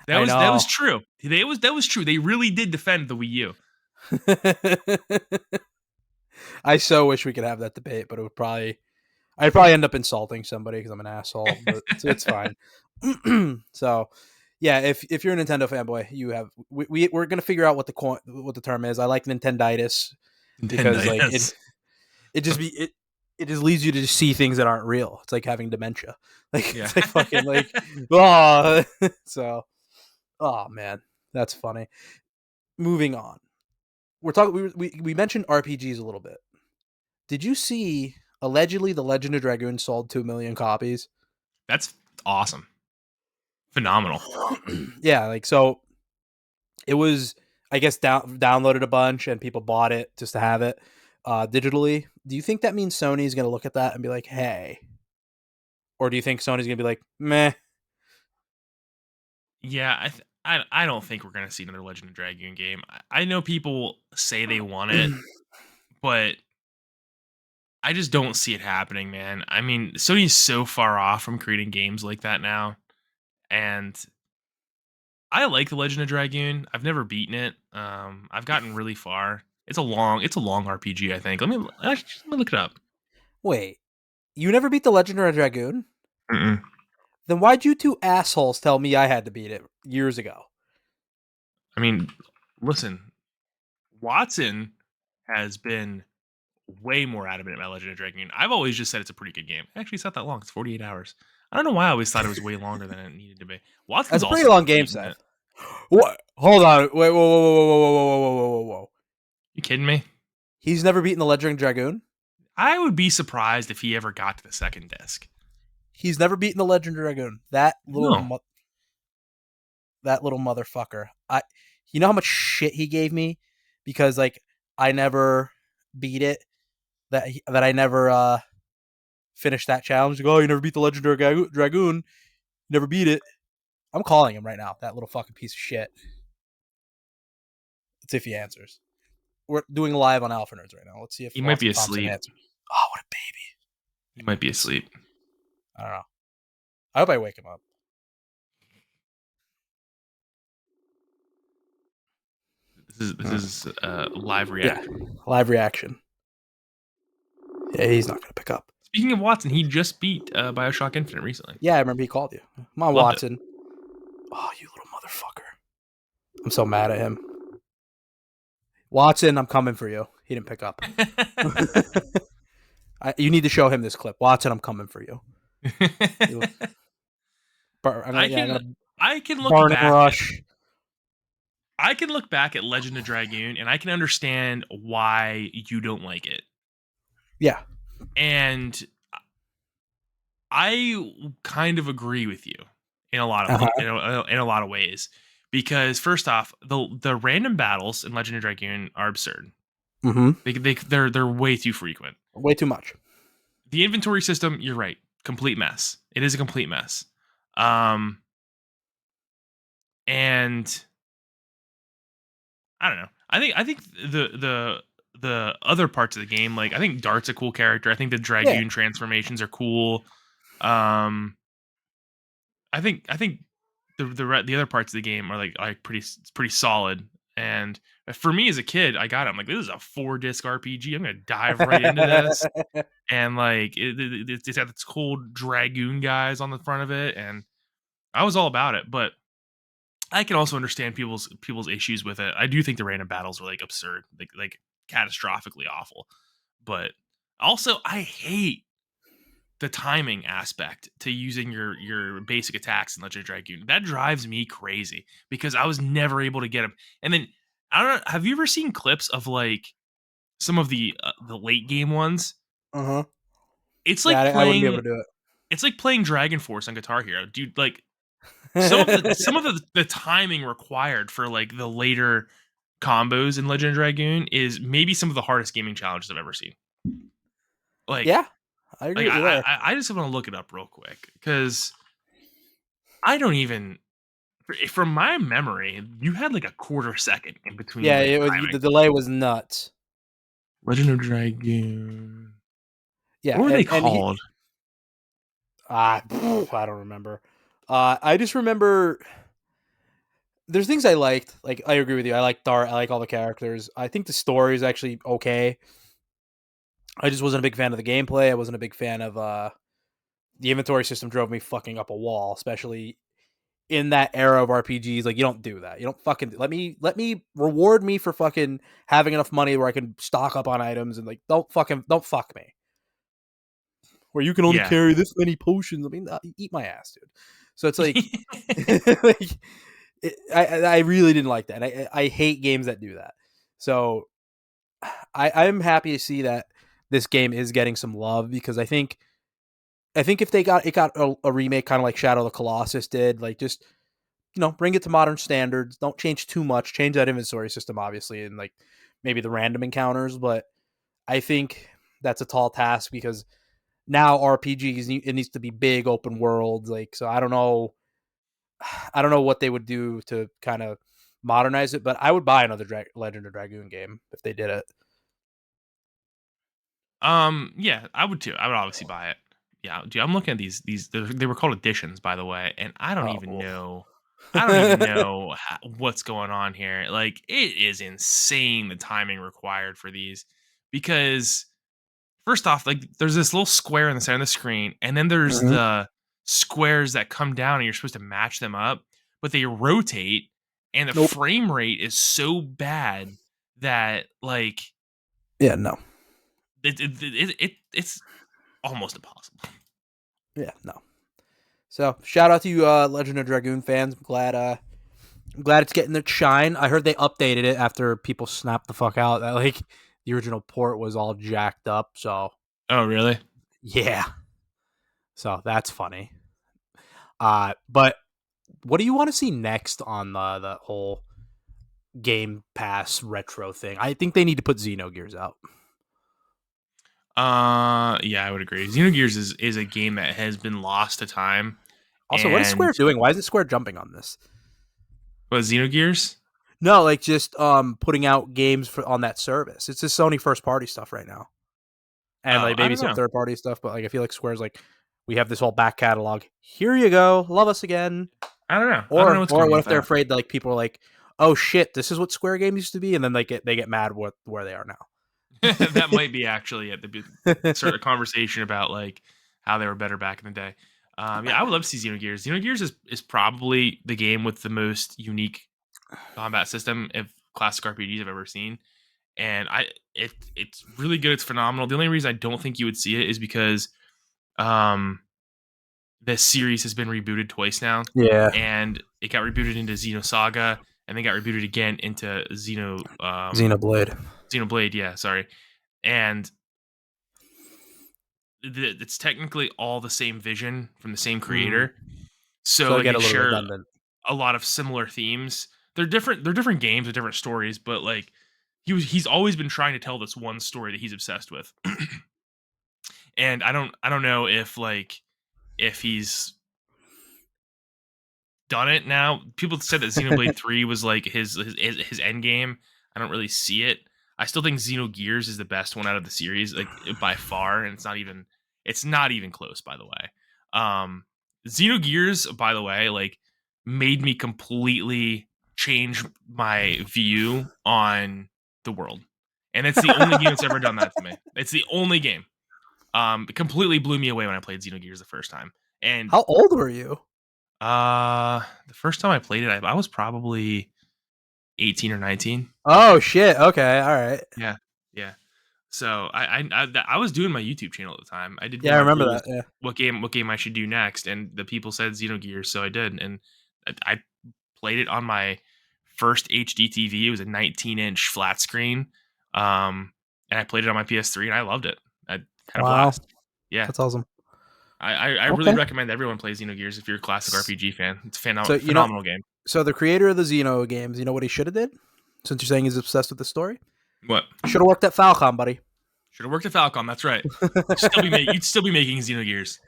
I That was know. true. That was true. They really did defend the Wii U. I so wish we could have that debate, but I'd probably end up insulting somebody because I'm an asshole, but it's fine. So, yeah, if you're a Nintendo fanboy, you have we're gonna figure out what the term is. I like Nintenditis because like Nintenditis. it just leads you to just see things that aren't real. It's like having dementia. Like Yeah. it's like fucking like oh so oh man, that's funny. Moving on. We're talking we mentioned RPGs a little bit. Did you see allegedly the Legend of Dragoon sold 2 million copies? That's awesome. Phenomenal. Yeah, like so it was I guess downloaded a bunch and people bought it just to have it digitally. Do you think that means Sony's going to look at that and be like, "Hey," or do you think Sony's going to be like, "Meh"? Yeah, I don't think we're gonna see another Legend of Dragoon game. I know people say they want it, but I just don't see it happening, man. I mean, Sony's so far off from creating games like that now, and I like the Legend of Dragoon. I've never beaten it. I've gotten really far. It's a long RPG. I think. Let me look it up. Wait, you never beat the Legend of Dragoon? Mm-mm. Then why'd you two assholes tell me I had to beat it years ago? I mean, listen, Watson has been way more adamant about Legend of Dragoon. I've always just said it's a pretty good game. Actually, it's not that long. It's 48 hours. I don't know why I always thought it was way longer than it needed to be. That's Watson's a pretty also long never game, beaten it. Seth. What? Hold on. Wait, whoa, whoa, whoa, whoa, whoa, whoa, whoa, whoa, whoa. You kidding me? He's never beaten the Legend of Dragoon? I would be surprised if he ever got to the second disc. He's never beaten the Legend of Dragoon. No. That little motherfucker. You know how much shit he gave me because like I never beat it. That I never finished that challenge. Like, oh, you never beat the Legend of Dragoon. You never beat it. I'm calling him right now. That little fucking piece of shit. Let's see if he answers. We're doing live on Alpha Nerds right now. Let's see if He might be Austin Thompson asleep. answers. Oh, what a baby. He might be asleep. I don't know. I hope I wake him up. This is live Yeah, reaction. live reaction. Yeah, he's not gonna pick up. Speaking of Watson, he just beat Bioshock Infinite recently. Yeah, I remember he called you. Come on, Loved Watson. Oh, you little motherfucker. I'm so mad at him. Watson, I'm coming for you. He didn't pick up. it. You need to show him this clip. Watson, I'm coming for you. I'm I gonna can I can look Burning back at Rush. I can look back at Legend of Dragoon and I can understand why you don't like it. Yeah. And I kind of agree with you in a lot of Uh-huh. in a lot of ways because first off, the random battles in Legend of Dragoon are absurd. Mm-hmm. They're way too frequent. Way too much. The inventory system, you're right, complete mess. It is a complete mess. And I don't know. I think the other parts of the game, like I think Dart's a cool character. I think the Yeah. dragoon transformations are cool. Um, I think the other parts of the game are like pretty solid. And for me as a kid, I got it. I'm like, this is a 4 disc RPG. I'm gonna dive right into this, and like it's got its cool dragoon guys on the front of it, and I was all about it. But I can also understand people's issues with it. I do think the random battles are like absurd, like catastrophically awful. But also, I hate the timing aspect to using your basic attacks in Legend of Dragoon. That drives me crazy because I was never able to get them. And then I don't know. Have you ever seen clips of like some of the late game ones? Uh-huh. It's Yeah, like I wouldn't be able playing to do it's like playing Dragon Force on Guitar Hero, dude. Like some of it. the timing required for like the later combos in Legend of Dragoon is maybe some of the hardest gaming challenges I've ever seen. Like Yeah, I agree with you there. I just want to look it up real quick because I don't even from my memory you had like a quarter second in between Yeah, like it was timing. the delay was nuts. Legend of Dragoon. Yeah, What were they and he called? I don't remember. I just remember there's things I liked. Like I agree with you. I like Dart. I like all the characters. I think the story is actually okay. I just wasn't a big fan of the gameplay. I wasn't a big fan of the inventory system. Drove me fucking up a wall, especially in that era of RPGs. Like you don't do that. You don't fucking let me reward me for fucking having enough money where I can stock up on items and like don't fuck me. Where you can only Yeah. carry this many potions. I mean, eat my ass, dude. So it's like, like I really didn't like that. I hate games that do that. So I'm happy to see that this game is getting some love because I think if they got a remake kind of like Shadow of the Colossus did, like just bring it to modern standards. Don't change too much. Change that inventory system, obviously, and like maybe the random encounters. But I think that's a tall task because now RPGs it needs to be big open worlds. Like so, I don't know what they would do to kind of modernize it, but I would buy another Legend of Dragoon game if they did it. Yeah, I would too. I would obviously buy it. Yeah, dude, I'm looking at these they were called editions, by the way, and I don't even Oh, know I don't even know what's going on here. Like it is insane the timing required for these because first off, like there's this little square in the center of the screen, and then there's Mhm. the squares that come down and you're supposed to match them up, but they rotate and the Nope. frame rate is so bad that like Yeah, no. it's almost impossible. Yeah, no. So shout out to you, Legend of Dragoon fans. I'm glad it's getting its shine. I heard they updated it after people snapped the fuck out that like the original port was all jacked up. So Oh, really? yeah, so that's funny. But what do you want to see next on the whole Game Pass retro thing? I think they need to put Xenogears out. Yeah, I would agree. Xenogears is a game that has been lost to time, Also, what is and Square doing? Why isn't Square jumping on this? but Xenogears. No, like just putting out games on that service. It's just Sony first party stuff right now, and Oh, like I maybe don't some know. third party stuff. But like I feel like Square's like we have this whole back catalog. Here you go, love us again. I don't know. I don't know Or what's or going on what with if they're that. afraid that like people are like, oh shit, this is what Square games used to be, and then they get mad where they are That now. might be actually at the sort of conversation about like how they were better back in the day. Yeah, I would love to see Xenogears. Xenogears is probably the game with the most unique combat system of classic RPGs I've ever seen, and it's really good. It's phenomenal. The only reason I don't think you would see it is because um this series has been rebooted twice now, Yeah, and it got rebooted into Xenosaga, and then got rebooted again into Xenoblade. Xenoblade. Yeah, sorry, and it's technically all the same vision from the same Mm. creator, So so they like get they a little share redundant. a lot of similar themes. They're different. They're different games with different stories, but like he's always been trying to tell this one story that he's obsessed with, and I don't know if he's done it now. People said that Xenoblade 3 was like his end game. I don't really see it. I still think Xenogears is the best one out of the series, like by far, and it's not even close, by the way. Xenogears, by the way, like made me completely change my view on the world. And it's the only game that's ever done that to me. It's the only game. It completely blew me away when I played Xenogears the first time. And How old were you? the first time I played it, I was probably 18 or 19. Oh shit. Okay. All right. Yeah, yeah. So I was doing my YouTube channel at the time. I did Yeah, one I of my remember polls, that. Yeah. what game I should do next, and the people said Xenogears, so I did, and I played it on my first HD TV. It was a 19-inch flat screen, and I played it on my PS3, and I loved it. I had a Wow. blast. Yeah, That's awesome. I really Okay. recommend everyone plays Xenogears if you're a classic S- RPG fan. It's a So phenomenal game. so the creator of the Xeno games, you know what he should have did? Since you're saying he's obsessed with the story, What? should have worked at Falcom, buddy. Should have worked at Falcom. That's right. You'd still be making Xenogears.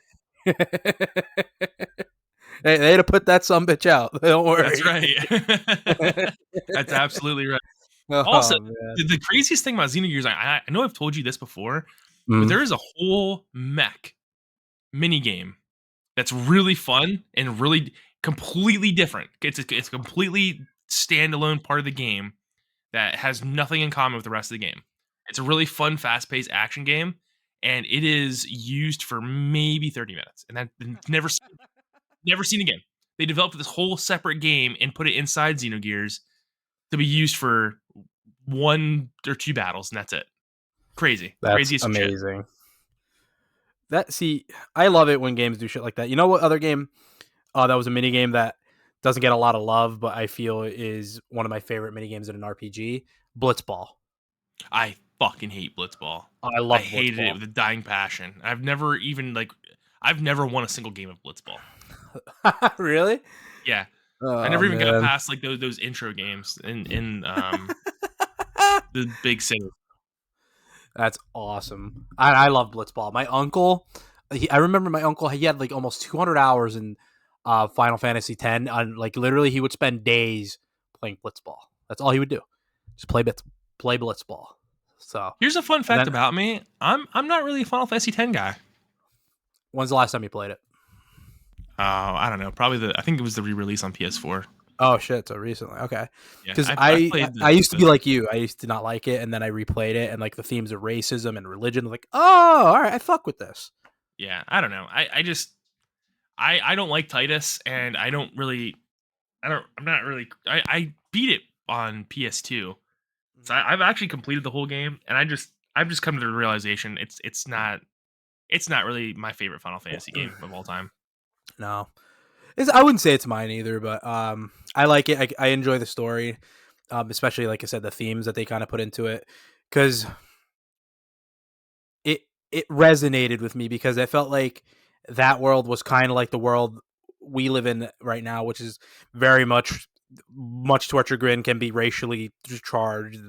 They'd have put that some bitch out. Don't That's worry. right. That's absolutely right. Also, Oh man. the craziest thing about Xenogears, I know I've told you this before, but Mm. there is a whole mech mini game that's really fun and really completely different. It's a completely standalone part of the game that has nothing in common with the rest of the game. It's a really fun, fast-paced action game, and it is used for maybe 30 minutes, and then never seen again. They developed this whole separate game and put it inside Xenogears to be used for one or two battles, and that's it. Crazy, That's craziest shit. amazing. I love it when games do shit like that. You know what other game? That was a mini game that doesn't get a lot of love, but I feel is one of my favorite mini games in an RPG. Blitzball. I fucking hate Blitzball. I I love hated it Blitzball. with a dying passion. I've never won a single game of Blitzball. Really? Yeah, I Oh never even got man. past like those intro games in the big city. That's awesome. I love Blitzball. My uncle, I remember my uncle. He had like almost 200 hours in Final Fantasy X. On like literally, he would spend days playing Blitzball. That's all he would do. Just play Blitzball. So Here's a fun and fact then, about me. I'm not really a Final Fantasy X guy. when's the last time you played it? I don't know. Probably I think it was the re-release on PS4. Oh shit! So recently, okay. Yeah, Because I've played I used to be the like you. I used to not like it, and then I replayed it, and like the themes of racism and religion, like, oh, all right, I fuck with this. yeah. I don't know. I just I don't like Titus, and I'm not really. I beat it on PS2, so I've actually completed the whole game, and I've just come to the realization it's not really my favorite Final Fantasy game of all time. No, I wouldn't say it's mine either, but I like it. I enjoy the story, especially like I said, the themes that they kind of put into it, because it it resonated with me because I felt like that world was kind of like the world we live in right now, which is very much to our chagrin can be racially charged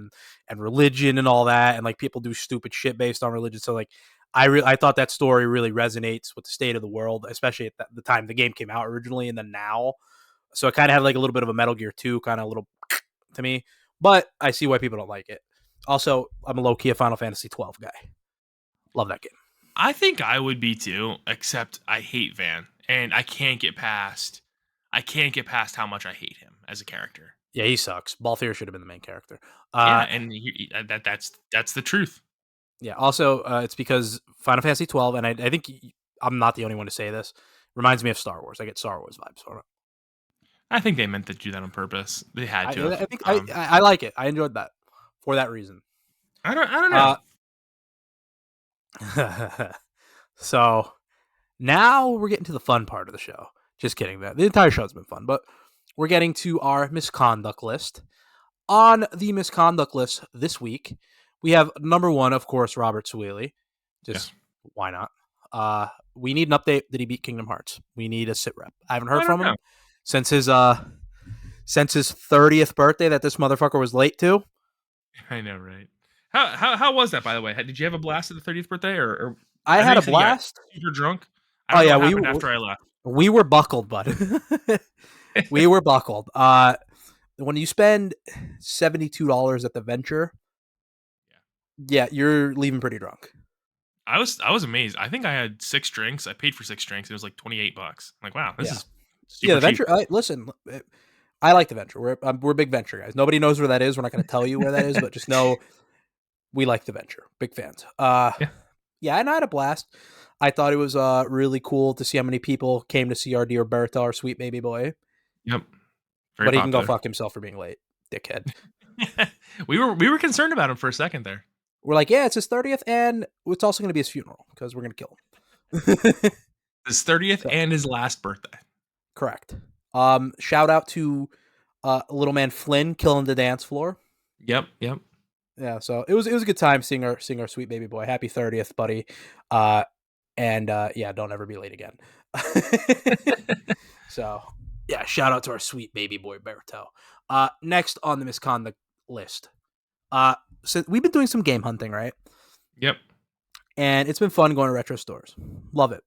and religion and all that, and like people do stupid shit based on religion. So like I thought that story really resonates with the state of the world, especially at the time the game came out originally, and then now. So it kind of had like a little bit of a Metal Gear 2 kind of little to me, but I see why people don't like it. Also, I'm a low key a Final Fantasy 12 guy. Love that game. I think I would be too, except I hate Van, and I can't get past how much I hate him as a character. Yeah, he sucks. Balthier should have been the main character. Yeah, Uh, and that's the truth. yeah. Also, it's because Final Fantasy 12, and I think I'm not the only one to say this. Reminds me of Star Wars. I get Star Wars vibes from it. I think they meant to do that on purpose. They had to I have. think I like it. I enjoyed that for that reason. I don't know. So now we're getting to the fun part of the show. Just kidding. The entire show's been fun, but we're getting to our misconduct list. On the misconduct list this week, we have number one, of course, Robert Swaley. Yeah. Just why not? We need an update. Did he beat Kingdom Hearts? We need a sit rep. I haven't heard I don't from him know. since his 30th birthday that this motherfucker was late to. I know, right? How was that, by the way? Did you have a blast at the 30th birthday, or I know had you a said you got blast. super drunk? Oh I don't yeah, know what happened after I left. we were buckled, bud. We were buckled. when you spend $72 at the venture, Yeah. yeah, you're leaving pretty drunk. I was amazed. I think I had 6 drinks. I paid for 6 drinks. It was like $28. I'm like, wow, this Yeah, is yeah. super The cheap. venture. Listen, I like the venture. We're big venture guys. Nobody knows where that is. We're not going to tell you where that is, but just know we like the venture. Big fans. Yeah. Yeah, and I had a blast. I thought it was really cool to see how many people came to see our dear Bertha, our sweet baby boy. Yep. Very But he can go popular. fuck himself for being late, dickhead. We were concerned about him for a second there. We're like, yeah, it's his 30th, and it's also going to be his funeral because we're going to kill him. His 30th So, and his last birthday. correct. Shout out to little man Flynn killing the dance floor. Yep, yep. Yeah, so it was a good time seeing our sweet baby boy. Happy 30th, buddy. Uh, and yeah, don't ever be late again. So yeah, shout out to our sweet baby boy Berto. Next on the misconduct list. So we've been doing some game hunting, right? Yep. And it's been fun going to retro stores. Love it.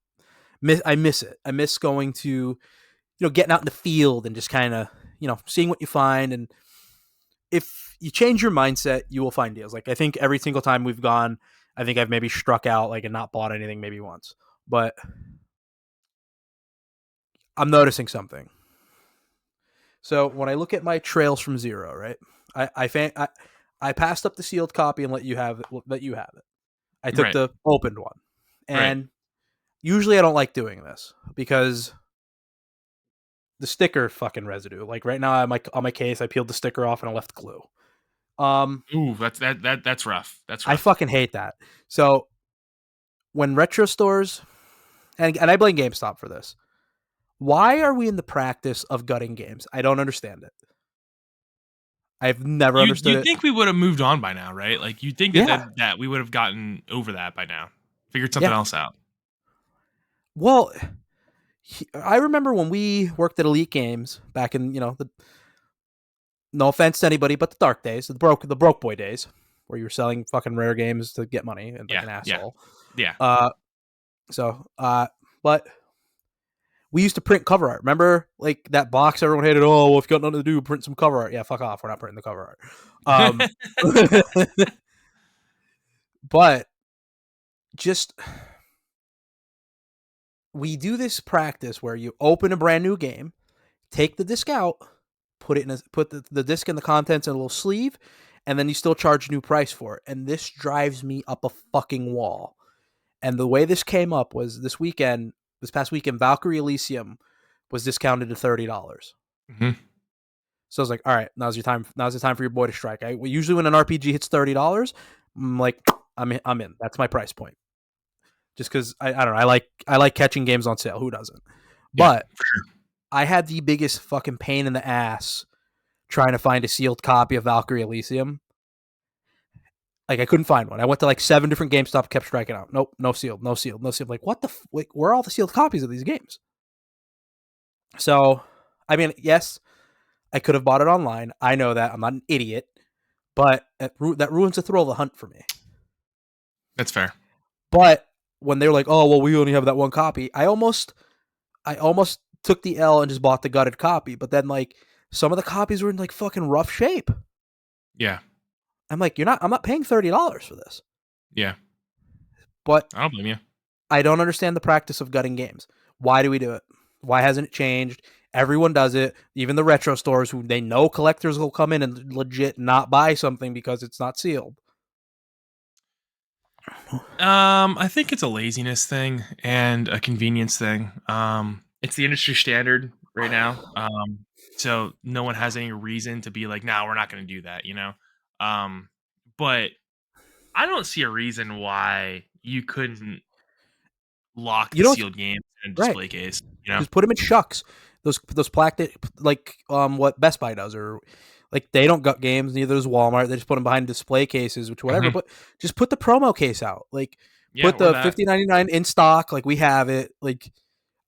I miss it. I miss going to, getting out in the field and just kind of, seeing what you find. And if you change your mindset, you will find deals. Like I think every single time we've gone, I think I've maybe struck out like and not bought anything maybe once. But I'm noticing something. So when I look at my trails from zero, right? I passed up the sealed copy and let you have it. I took Right. the opened one. Right. And usually I don't like doing this because the sticker fucking residue. Like right now on my case, I peeled the sticker off and I left glue. Ooh, that's rough. That's I rough. fucking hate that. So when retro stores and I blame GameStop for this. Why are we in the practice of gutting games? I don't understand it. I've never understood You it. think we would have moved on by now, right? Like you think that Yeah, that we would have gotten over that by now. Figured something yeah. else out. Well, I remember when we worked at Elite Games back in no offense to anybody, but the dark days, the broke boy days, where you were selling fucking rare games to get money and like Yeah, an yeah, asshole. yeah. Uh, but we used to print cover art. Remember, like that box everyone hated. Oh, well, if you got nothing to do, print some cover art. Yeah, fuck off. We're not printing the cover art. But just we do this practice where you open a brand new game, take the disc out, put the disc and the contents in a little sleeve, and then you still charge a new price for it. And this drives me up a fucking wall. And the way this came up was this past weekend, Valkyrie Elysium was discounted to $30. Mhm. So I was like, all right, now's your time. Now's the time for your boy to strike. Usually when an RPG hits $30, I'm like, I'm in. That's my price point. Just because I don't know, I like catching games on sale. Who doesn't? Yeah, But for sure. I had the biggest fucking pain in the ass trying to find a sealed copy of Valkyrie Elysium. Like I couldn't find one. I went to like 7 different GameStop, kept striking out. Nope, no sealed, no sealed, no sealed. Like what the? Like where are all the sealed copies of these games? So, I mean, yes, I could have bought it online. I know that I'm not an idiot, but that ruins the thrill of the hunt for me. That's fair. But when they were like, "Oh, well, we only have that one copy," I almost took the L and just bought the gutted copy. But then, like, some of the copies were in like fucking rough shape. Yeah, I'm like, I'm not paying $30 for this. yeah. But I don't blame you. I don't understand the practice of gutting games. Why do we do it? Why hasn't it changed? Everyone does it. Even the retro stores who they know collectors will come in and legit not buy something because it's not sealed. I think it's a laziness thing and a convenience thing. It's the industry standard right now. So no one has any reason to be like, "No, we're not going to do that," you know. Um, but I don't see a reason why you couldn't lock You the know what's sealed games in a right? display case, you know? Just put them in shucks. Those plastic like what Best Buy does, or like they don't gut games. Neither does Walmart. They just put them behind display cases, which whatever. Mhm. But just put the promo case out. Like Yeah, put or the that. 50.99 in stock. Like we have it. Like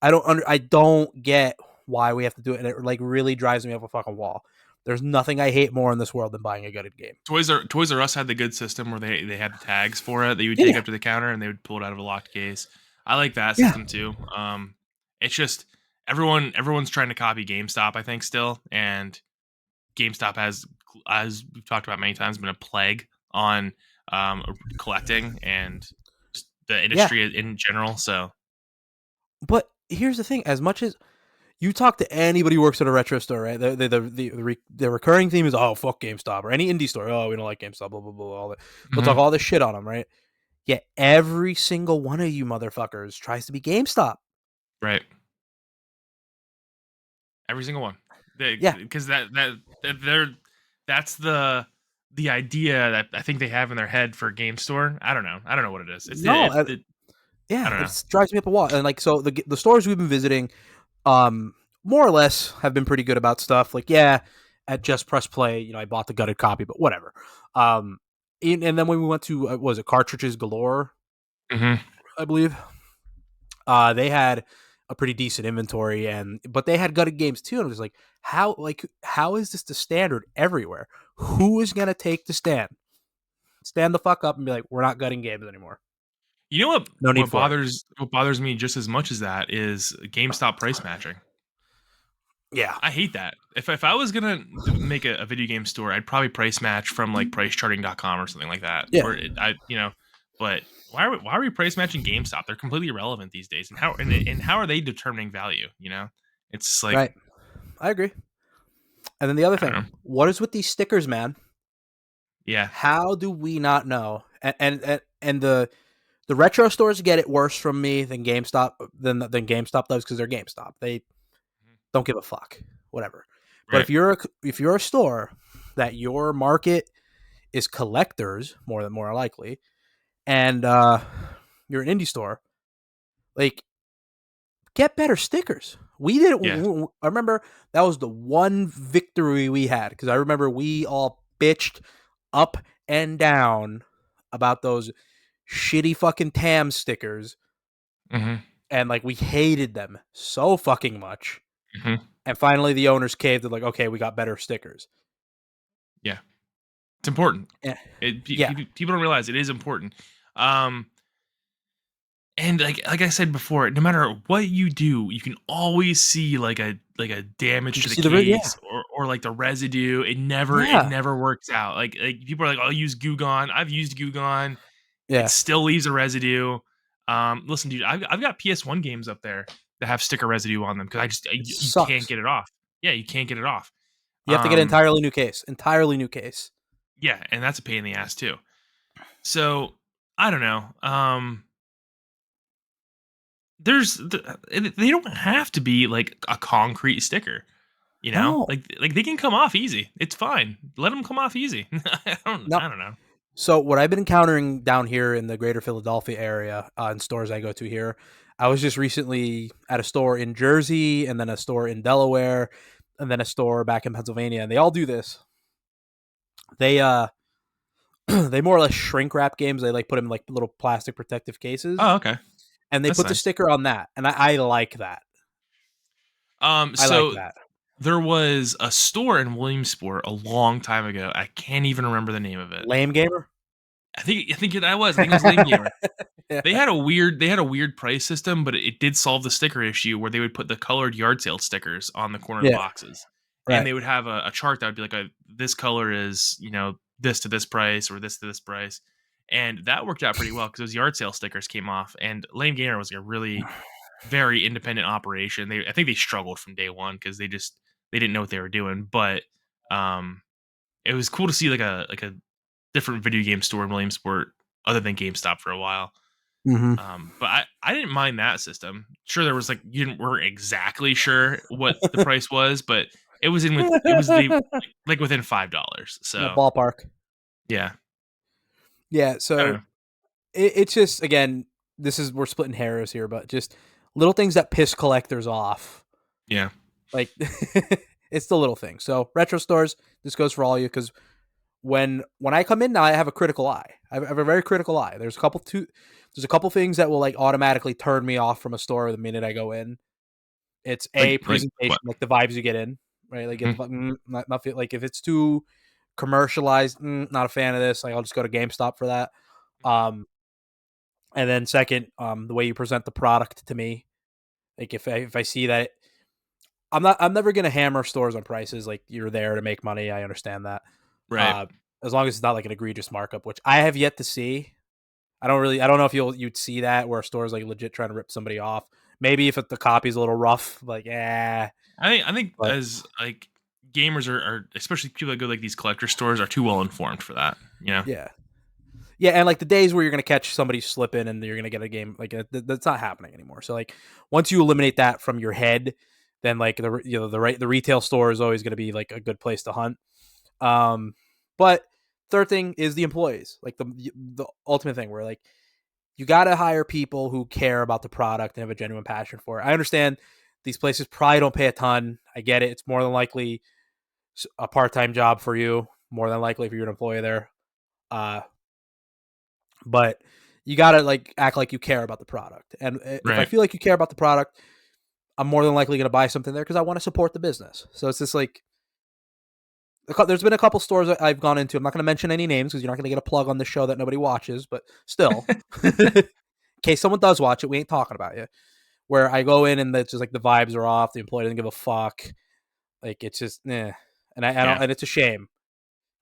I don't get why we have to do it, and it like really drives me up a fucking wall. There's nothing I hate more in this world than buying a gutted game. Toys R Us had the good system where they had the tags for it that you would take Yeah, up to the counter and they would pull it out of a locked case. I like that yeah. system too. It's just everyone's trying to copy GameStop, I think, still, and GameStop has, as we've talked about many times, been a plague on collecting and just the Yeah, industry in general. So, but here's the thing: as much as you talk to anybody who works at a retro store, right? The recurring theme is, oh, fuck GameStop, or any indie store. Oh, we don't like GameStop. Blah blah blah. All that. They'll talk mhm, all this shit on them, right? Yet every single one of you motherfuckers tries to be GameStop. right, every single one, Yeah. because that they're that's the idea that I think they have in their head for Game Store. I don't know what it is. No. I Yeah. don't know. It drives me up the wall. And like, so the stores we've been visiting, more or less have been pretty good about stuff. Like, yeah, at Just Press Play, I bought the gutted copy, but whatever. Um, and then when we went to, was it Cartridges Galore, Hmm. I believe, they had a pretty decent inventory, but they had gutted games too. And I was like, how is this the standard everywhere? Who is gonna take the stand the fuck up and be like, we're not gutting games anymore? You know what? No need for it. What bothers me just as much as that is GameStop price matching. Yeah. I hate that. If I was gonna make a video game store, I'd probably price match from like pricecharting.com or something like that. Yeah. Or but why are we price matching GameStop? They're completely irrelevant these days. And how are they determining value? It's like, Right. I agree. And then the other I don't thing, know. what is with these stickers, man? Yeah. How do we not know? And the retro stores get it worse from me than GameStop does, because they're GameStop. They don't give a fuck, whatever. But Right. if you're a store that your market is collectors, more likely, and you're an indie store, like, get better stickers. We did Yeah. it. I remember that was the one victory we had, because I remember we all bitched up and down about those shitty fucking Tam stickers, Hmm. and like we hated them so fucking much. Hmm. And finally, the owners caved. They're like, okay, we got better stickers. Yeah. It's important. Eh, yeah, People don't realize it is important. Um, And like I said before, no matter what you do, you can always see like a damage you to can the see the yeah, case or like the residue. It yeah, never works out. Like people are like, I'll use Goo Gone. I've used Goo Gone. It yeah. still leaves a residue. Listen, dude, I've got PS1 games up there that have sticker residue on them because It you can't sucks. get it off. Yeah, you can't get it off. You have to get an Um, entirely new case. Entirely new case. yeah, and that's a pain in the ass too. So I don't know. They don't have to be like a concrete sticker, No, like they can come off easy. It's fine. Let them come off easy. no. I don't know. So what I've been encountering down here in the greater Philadelphia area, in stores I go to here, I was just recently at a store in Jersey, and then a store in Delaware, and then a store back in Pennsylvania, and they all do this. They they more or less shrink wrap games. They like put them in like little plastic protective cases, Oh, okay. and they That's put the nice. sticker on that, and I like that. I like So that. there was a store in Williamsport a long time ago. I can't even remember the name of it. Lame gamer. I think that was. I think it was Lame Gamer. Yeah. They had a weird price system, but it did solve the sticker issue where they would put the colored yard sale stickers on the corner of the Yeah. boxes, and Right. they would have a chart that would be like, this color is this to this price or this to this price, and that worked out pretty well because those yard sale stickers came off. And Lame Gamer was like a really very independent operation. I think they struggled from day one because they didn't know what they were doing, but um, it was cool to see like a different video game store in Williamsport other than GameStop for a while. Hmm. But I didn't mind that system. Sure, there was like weren't exactly sure what the price was, but it was the like within $5. Yeah, So ballpark. yeah, Yeah. I don't So know. it's just, again, we're splitting hairs here, but just little things that piss collectors off. Yeah. Like, it's the little things. So retro stores, this goes for all of you, because when I come in now, I have a critical eye. I have a very critical eye. There's a couple things that will like automatically turn me off from a store the minute I go in. It's a Like presentation, what? like the vibes you get in, right? Like, get Mhm. the not feel like, if it's too commercialized, not a fan of this. Like, I'll just go to GameStop for that. Um, and then second, the way you present the product to me. Like, if I see that I'm never gonna hammer stores on prices. Like, you're there to make money. I understand that. Right. Uh, as long as it's not like an egregious markup, which I have yet to see. I don't know if you'd see that where a store's like legit trying to rip somebody off. Maybe if the copy's a little rough, like, yeah. I think But as like gamers are especially people that go like these collector stores are too well informed for that. You know. yeah, yeah, and like the days where you're gonna catch somebody slipping and you're gonna get a game like that's not happening anymore. So like once you eliminate that from your head, then like the retail store is always gonna be like a good place to hunt. But third thing is the employees, like the ultimate thing where like you gotta hire people who care about the product and have a genuine passion for it. I understand these places probably don't pay a ton. I get it. It's more than likely a part-time job for you, more than likely if you're an employee there. Uh, but you gotta like act like you care about the product. And if I Right. feel like you care about the product, I'm more than likely gonna buy something there because I want to support the business. So it's just like there's been a couple stores that I've gone into. I'm not gonna mention any names because you're not gonna get a plug on the show that nobody watches. But still, in case someone does watch it, we ain't talking about you. Where I go in and it's just like the vibes are off. The employee doesn't give a fuck. Like it's just, I don't, Yeah. and it's a shame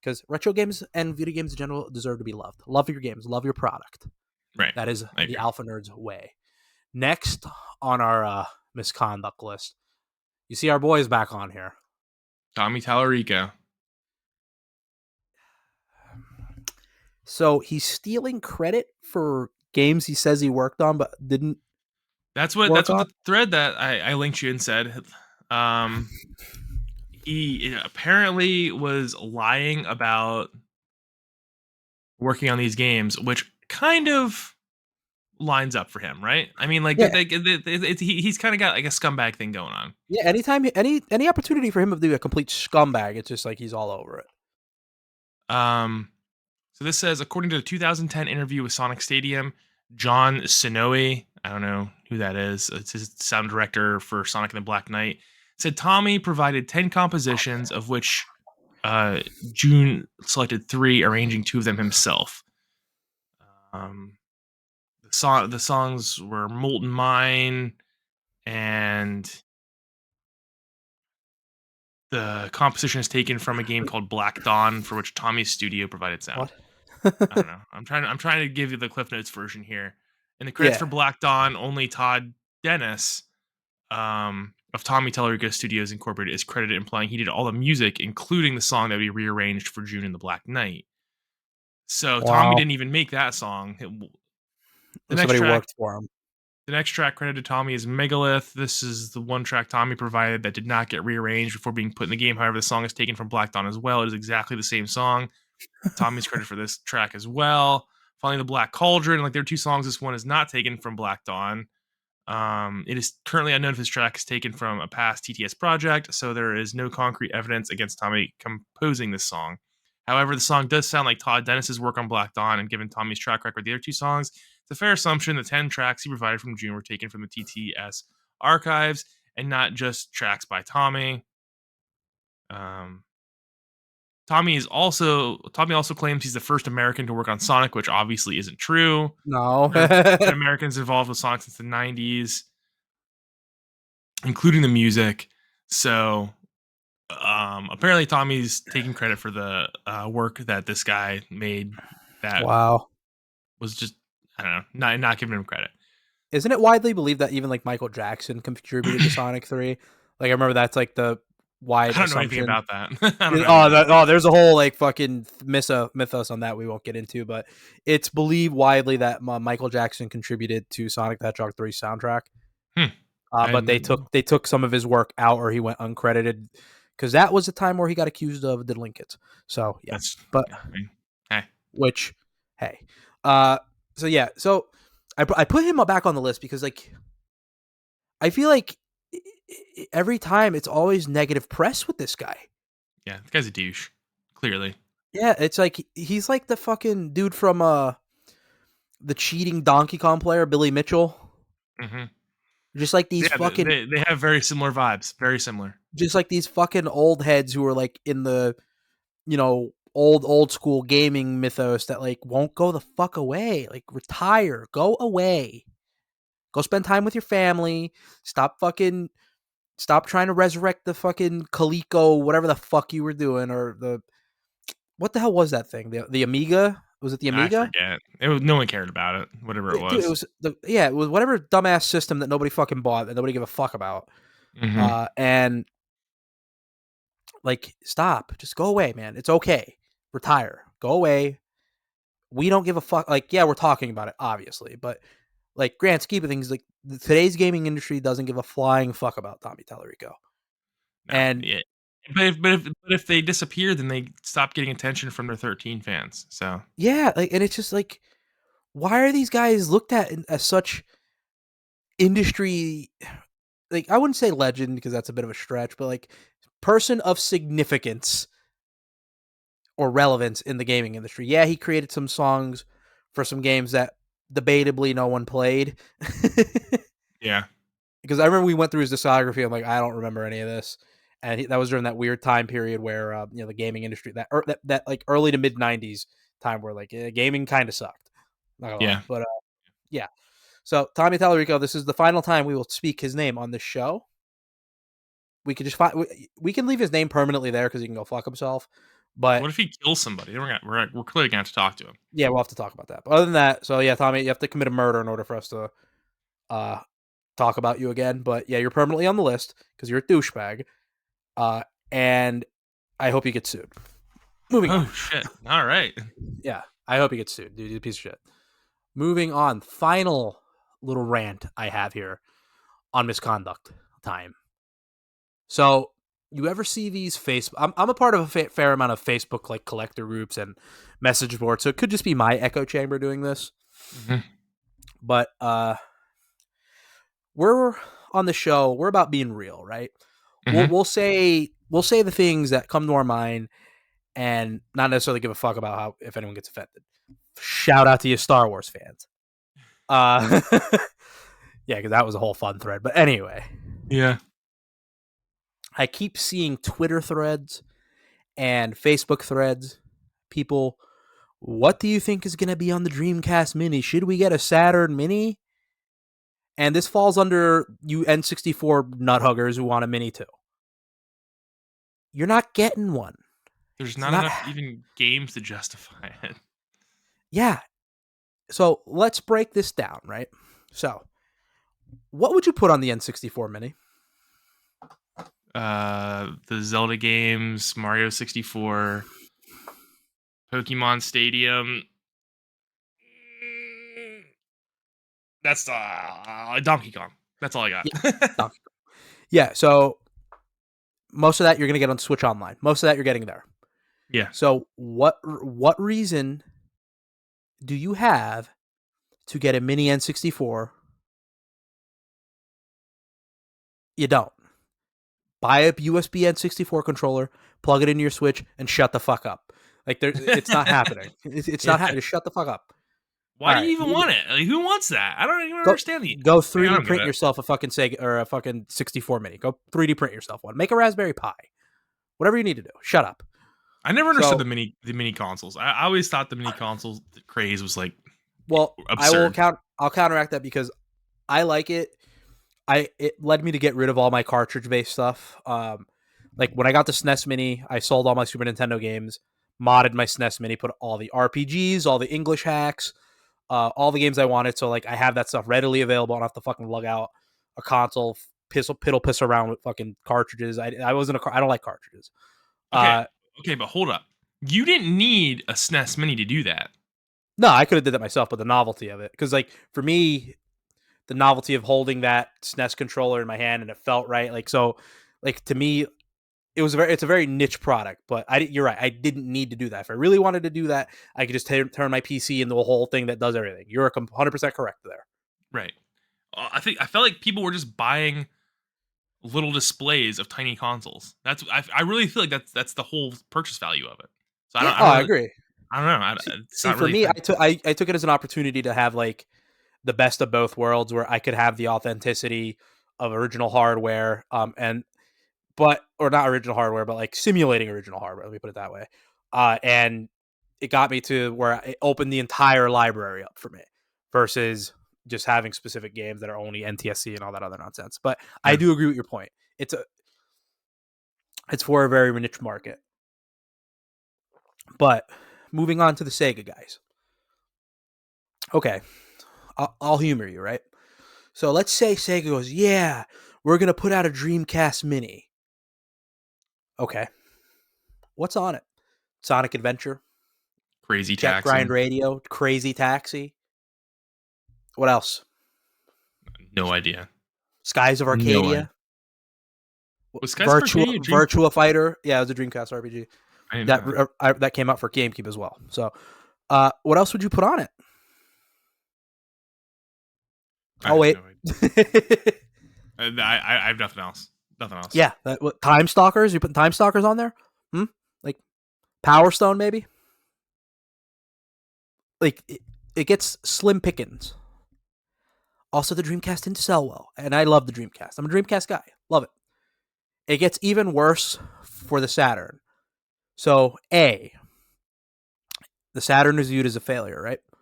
because retro games and video games in general deserve to be loved. Love your games, love your product. Right. That is I the agree. Alpha Nerds way. Next on our misconduct list, you see our boys back on here. Tommy Tallarico. So he's stealing credit for games he says he worked on but didn't That's work what on. the thread that I linked you and said. Um, he apparently was lying about working on these games, which kind of lines up for him, right? I mean, like Yeah, he's kind of got like a scumbag thing going on. yeah. Anytime, any opportunity for him to be a complete scumbag, it's just like he's all over it. Um, so this says, according to the 2010 interview with Sonic Stadium, John Sonoe, I don't know who that is, it's his sound director for Sonic and the Black Knight, said Tommy provided 10 compositions, of which uh, June selected 3, arranging 2 of them himself. Um, the songs were Molten Mine, and the composition is taken from a game called Black Dawn, for which Tommy's studio provided sound. What? I don't know. I'm trying to give you the Cliff Notes version here. In the credits Yeah. for Black Dawn, only Todd Dennis of Tommy Tellerico Studios Incorporated is credited, implying he did all the music, including the song that we rearranged for June and the Black Knight. So Tommy Wow. didn't even make that song. The next Somebody track, worked for him. the next track credited to Tommy is Megalith. This is the one track Tommy provided that did not get rearranged before being put in the game. However, the song is taken from Black Dawn as well. It is exactly the same song. Tommy's credit for this track as well. Finally, the Black Cauldron. Like, there are 2 songs. This one is not taken from Black Dawn. It is currently unknown if this track is taken from a past TTS project, so there is no concrete evidence against Tommy composing this song. However, the song does sound like Todd Dennis's work on Black Dawn, and given Tommy's track record, the other 2 songs, it's a fair assumption the 10 tracks he provided from June were taken from the TTS archives and not just tracks by Tommy. Um, Tommy also claims he's the first American to work on Sonic, which obviously isn't true. No. There have been Americans involved with Sonic since the 90s, including the music. So apparently Tommy's taking credit for the work that this guy made that Wow. was just, I don't know, not giving him credit. Isn't it widely believed that even like Michael Jackson contributed to Sonic 3? Like I remember that's like the wide I don't know anything assumption. about that. I don't know anything about that. There's a whole like fucking mythos on that we won't get into, but it's believed widely that Michael Jackson contributed to Sonic the Hedgehog 3 soundtrack. Hmm. But they took some of his work out, or he went uncredited because that was the time where he got accused of delinquents. So yeah, That's, but yeah, I mean, hey. which hey, uh, so yeah, so I put him back on the list because like I feel like every time it's always negative press with this guy. Yeah, the guy's a douche. Clearly. Yeah, it's like he's like the fucking dude from the cheating Donkey Kong player Billy Mitchell. Mm-hmm. Just like these Yeah, fucking they have very similar vibes. Very similar. just like these fucking old heads who are like in the old school gaming mythos that like won't go the fuck away. Like retire, go away. Go spend time with your family. Stop fucking Stop trying to resurrect the fucking Coleco, whatever the fuck you were doing, or the what the hell was that thing? The Amiga? Was it the I Amiga? forget. No one cared about it. Whatever it Dude, it was. was it was whatever dumbass system that nobody fucking bought that nobody gave a fuck about. Hmm. And like, stop, just go away, man. It's okay. Retire. Go away. We don't give a fuck. Like, yeah, we're talking about it, obviously, but like, grand scheme of things, like today's gaming industry doesn't give a flying fuck about Tommy Tallarico. No, And yeah. But if they disappear, then they stop getting attention from their 13 fans. So yeah, like, and it's just like, why are these guys looked at as such industry? Like, I wouldn't say legend because that's a bit of a stretch, but like person of significance or relevance in the gaming industry. Yeah, he created some songs for some games that debatably no one played. yeah, Because I remember we went through his discography. I'm like, I don't remember any of this, and that was during that weird time period where the gaming industry that like early to mid '90s time where like gaming kind of sucked. Not gonna lie, yeah. but yeah. So Tommy Tallarico, this is the final time we will speak his name on this show. We could just we can leave his name permanently there because he can go fuck himself. But What if he kills somebody? We're clearly gonna have to talk to him. yeah, we'll have to talk about that. But other than that, so yeah, Tommy, you have to commit a murder in order for us to uh, talk about you again. But yeah, you're permanently on the list because you're a douchebag. And I hope you get sued. Moving on. Oh shit! All right. Yeah, I hope you get sued, dude. You're a piece of shit. Moving on. Final little rant I have here on misconduct time. So, you ever see these I'm a part of a fair amount of Facebook like collector groups and message boards, so it could just be my echo chamber doing this. Hmm. But we're on the show. We're about being real, right? We'll Hmm. we'll say we'll say the things that come to our mind and not necessarily give a fuck about how if anyone gets offended. Shout out to you Star Wars fans. Uh yeah, because that was a whole fun thread. But anyway, Yeah. I keep seeing Twitter threads and Facebook threads. People, what do you think is going to be on the Dreamcast Mini? Should we get a Saturn Mini? And this falls under you N64 nut huggers who want a Mini too. You're not getting one. There's It's not not. enough even games to justify it. Yeah. So let's break this down, right? So, what would you put on the N64 Mini? The Zelda games, Mario 64, Pokemon Stadium. That's Donkey Kong. That's all I got. Yeah. Yeah. So most of that you're going to get on Switch Online. Most of that you're getting there. Yeah. So what reason do you have to get a mini N64? You don't. Buy a USB N64 controller, plug it into your Switch, and shut the fuck up. Like it's not happening. It's Yeah. not happening. Just shut the fuck up. Why All do you right, even want it? Like, who wants that? I don't even go understand the. go I 3D don't get print it. yourself a fucking Sega or a fucking 64 mini. Go 3D print yourself one. Make a Raspberry Pi. Whatever you need to do. Shut up. I never understood So, the mini consoles. I always thought the mini consoles craze was like well, absurd. I'll counteract that because I like it. It led me to get rid of all my cartridge based stuff. Like when I got the SNES Mini, I sold all my Super Nintendo games, modded my SNES Mini, put all the RPGs, all the English hacks, all the games I wanted. So like I have that stuff readily available. I don't have to fucking lug out a console, piss around with fucking cartridges. I don't like cartridges. Okay, Uh, okay, but hold up. You didn't need a SNES Mini to do that. no, I could have did that myself, but the novelty of it, because like for me, the novelty of holding that SNES controller in my hand and it felt right. Like so, like to me, it's a very niche product. But you're right. I didn't need to do that. If I really wanted to do that, I could just turn my PC into a whole thing that does everything. You're 100% correct there. Right. I felt like people were just buying little displays of tiny consoles. I really feel like that's the whole purchase value of it. So Yeah, I oh, don't I really agree. I don't know. It's See, not for really a me, thing. I took it as an opportunity to have like the best of both worlds, where I could have the authenticity of original hardware, and but or not original hardware, but like simulating original hardware. Let me put it that way. And it got me to where it opened the entire library up for me versus just having specific games that are only NTSC and all that other nonsense. But I Yeah. do agree with your point. it's a it's for a very niche market. But moving on to the Sega guys. Okay, I'll humor you, right? So let's say Sega goes, yeah, we're gonna put out a Dreamcast Mini. Okay, what's on it? Sonic Adventure, Crazy Jet Grind Taxi. Radio, Crazy Taxi. What else? No idea. Skies of No idea. Arcadia, Was Skies of Arcadia a dream? Virtua Fighter. Yeah, it was a Dreamcast RPG I didn't know that. that came out for GameCube as well. So, what else would you put on it? I Oh have wait, no idea. I have nothing else. Nothing else. yeah, Time Stalkers. You putting Time Stalkers on there? Like Power Stone, maybe. Like it gets slim pickings. Also, the Dreamcast didn't sell well, and I love the Dreamcast. I'm a Dreamcast guy. Love it. It gets even worse for the Saturn. So, the Saturn is viewed as a failure, right? Yeah.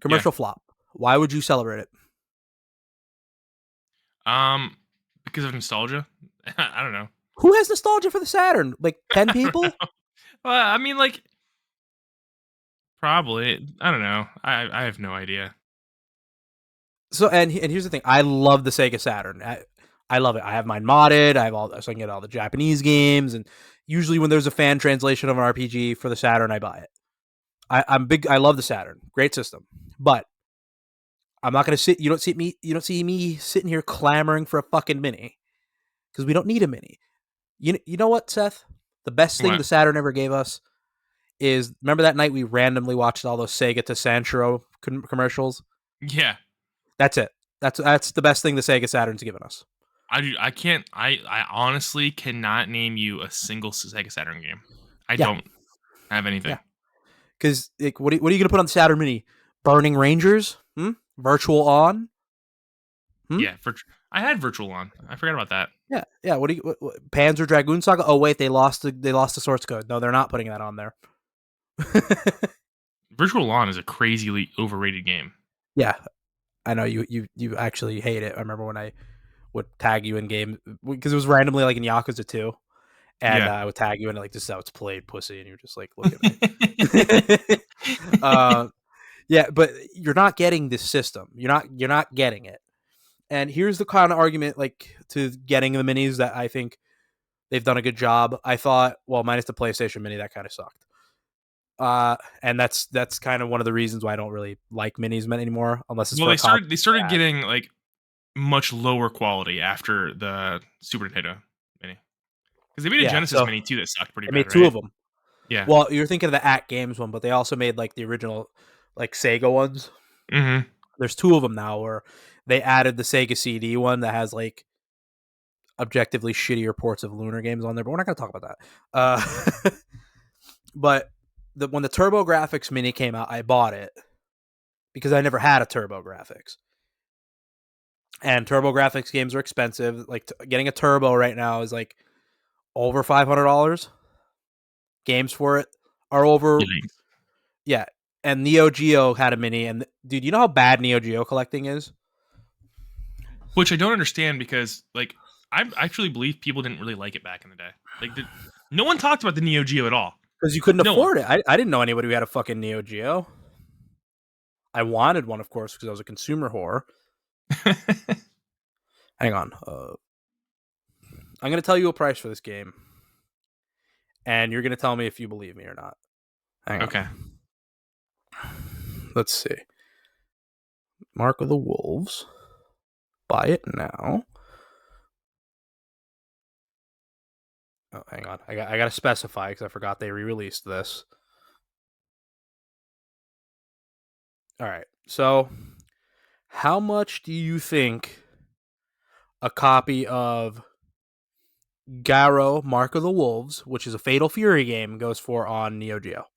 Commercial flop. Why would you celebrate it? Um, because of nostalgia. I don't know. Who has nostalgia for the Saturn? Like 10 I don't people? know. Well, I mean, like, probably. I don't know. I have no idea. So, and here's the thing. I love the Sega Saturn. I love it. I have mine modded. I have all, so I can get all the Japanese games. And usually when there's a fan translation of an RPG for the Saturn, I buy it. I'm big. I love the Saturn. Great system. But I'm not going to sit. You don't see me sitting here clamoring for a fucking mini because we don't need a mini. You know what, Seth? The best thing What? the Saturn ever gave us is, remember that night we randomly watched all those Sega to Sanshiro commercials? Yeah. That's it. That's the best thing the Sega Saturn's given us. I can't. I honestly cannot name you a single Sega Saturn game. I Yeah, don't have anything. yeah. Because like, what are you going to put on the Saturn Mini? Burning Rangers? Virtual On? Yeah. I had Virtual On. I forgot about that. Yeah, yeah. What Panzer Dragoon Saga? Oh wait, they lost the source code. No, they're not putting that on there. Virtual On is a crazily overrated game. Yeah, I know you actually hate it. I remember when I would tag you in game because it was randomly like in Yakuza 2, and Yeah. I would tag you in like, this is how it's played, pussy, and you're just like, look at me. Yeah, but you're not getting this system. You're not getting it. And here's the kind of argument like to getting the minis that I think they've done a good job. I thought, well, minus the PlayStation Mini, that kind of sucked. And that's kind of one of the reasons why I don't really like minis anymore, unless it's Well, for a cop. they started getting like much lower quality after the Super Nintendo Mini, because they made a Yeah, Genesis so Mini too that sucked pretty they bad, made two right? of them. Yeah. Well, you're thinking of the At Games one, but they also made like the original, like Sega ones. Mm-hmm. There's two of them now, where they added the Sega CD one that has like objectively shittier ports of Lunar games on there, but we're not going to talk about that. But when the Turbo Graphics Mini came out, I bought it because I never had a Turbo Graphics. And Turbo Graphics games are expensive. Like getting a Turbo right now is like over $500. Games for it are over. Yikes. Yeah. And Neo Geo had a mini, and dude, you know how bad Neo Geo collecting is? Which I don't understand, because like I actually believe people didn't really like it back in the day. Like no one talked about the Neo Geo at all. Because you couldn't No one. afford it. I didn't know anybody who had a fucking Neo Geo. I wanted one, of course, because I was a consumer whore. Hang on. I'm going to tell you a price for this game, and you're going to tell me if you believe me or not. Hang on. Okay. Let's see. Mark of the Wolves. Buy it now. Oh, hang on. I got to specify because I forgot they re-released this. All right. So, how much do you think a copy of Garo Mark of the Wolves, which is a Fatal Fury game, goes for on Neo Geo?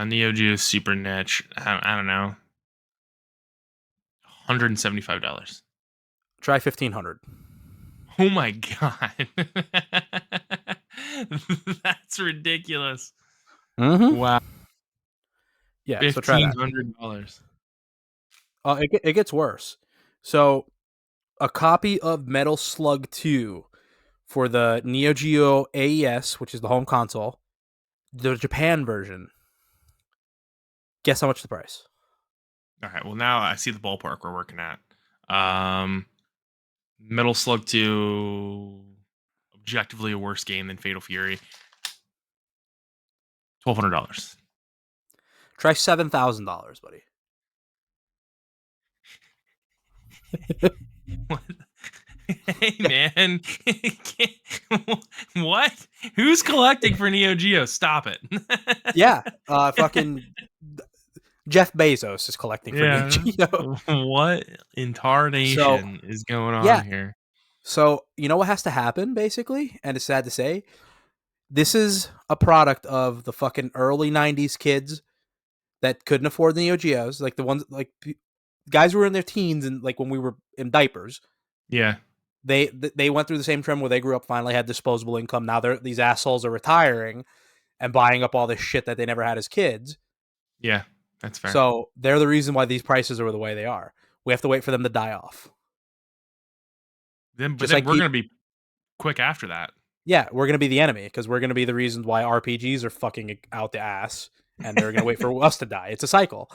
Neo Geo is super niche. I don't know. $175. Try 1,500. Oh my god. That's ridiculous. Mm-hmm. Wow. Yeah, so try that. $1,500. It gets worse. So a copy of Metal Slug 2 for the Neo Geo AES, which is the home console, the Japan version. Guess how much the price? All right. Well, now I see the ballpark we're working at. Um, Metal Slug 2, objectively a worse game than Fatal Fury. $1,200. Try $7,000, buddy. What? Hey man, what? Who's collecting for Neo Geo? Stop it. Yeah, fucking Jeff Bezos is collecting for Neo Yeah. Geo. What in So tarnation is going on yeah, here? so you know what has to happen basically, and it's sad to say, this is a product of the fucking early '90s kids that couldn't afford the Neo Geos, like the ones like guys who were in their teens and like when we were in diapers. Yeah. They went through the same trend where they grew up, finally had disposable income. Now these assholes are retiring and buying up all this shit that they never had as kids. Yeah. That's fair. So they're the reason why these prices are the way they are. We have to wait for them to die off. Then, but Just then like we're gonna be quick after that. yeah, we're gonna be the enemy because we're gonna be the reasons why RPGs are fucking out the ass, and they're gonna wait for us to die. It's a cycle.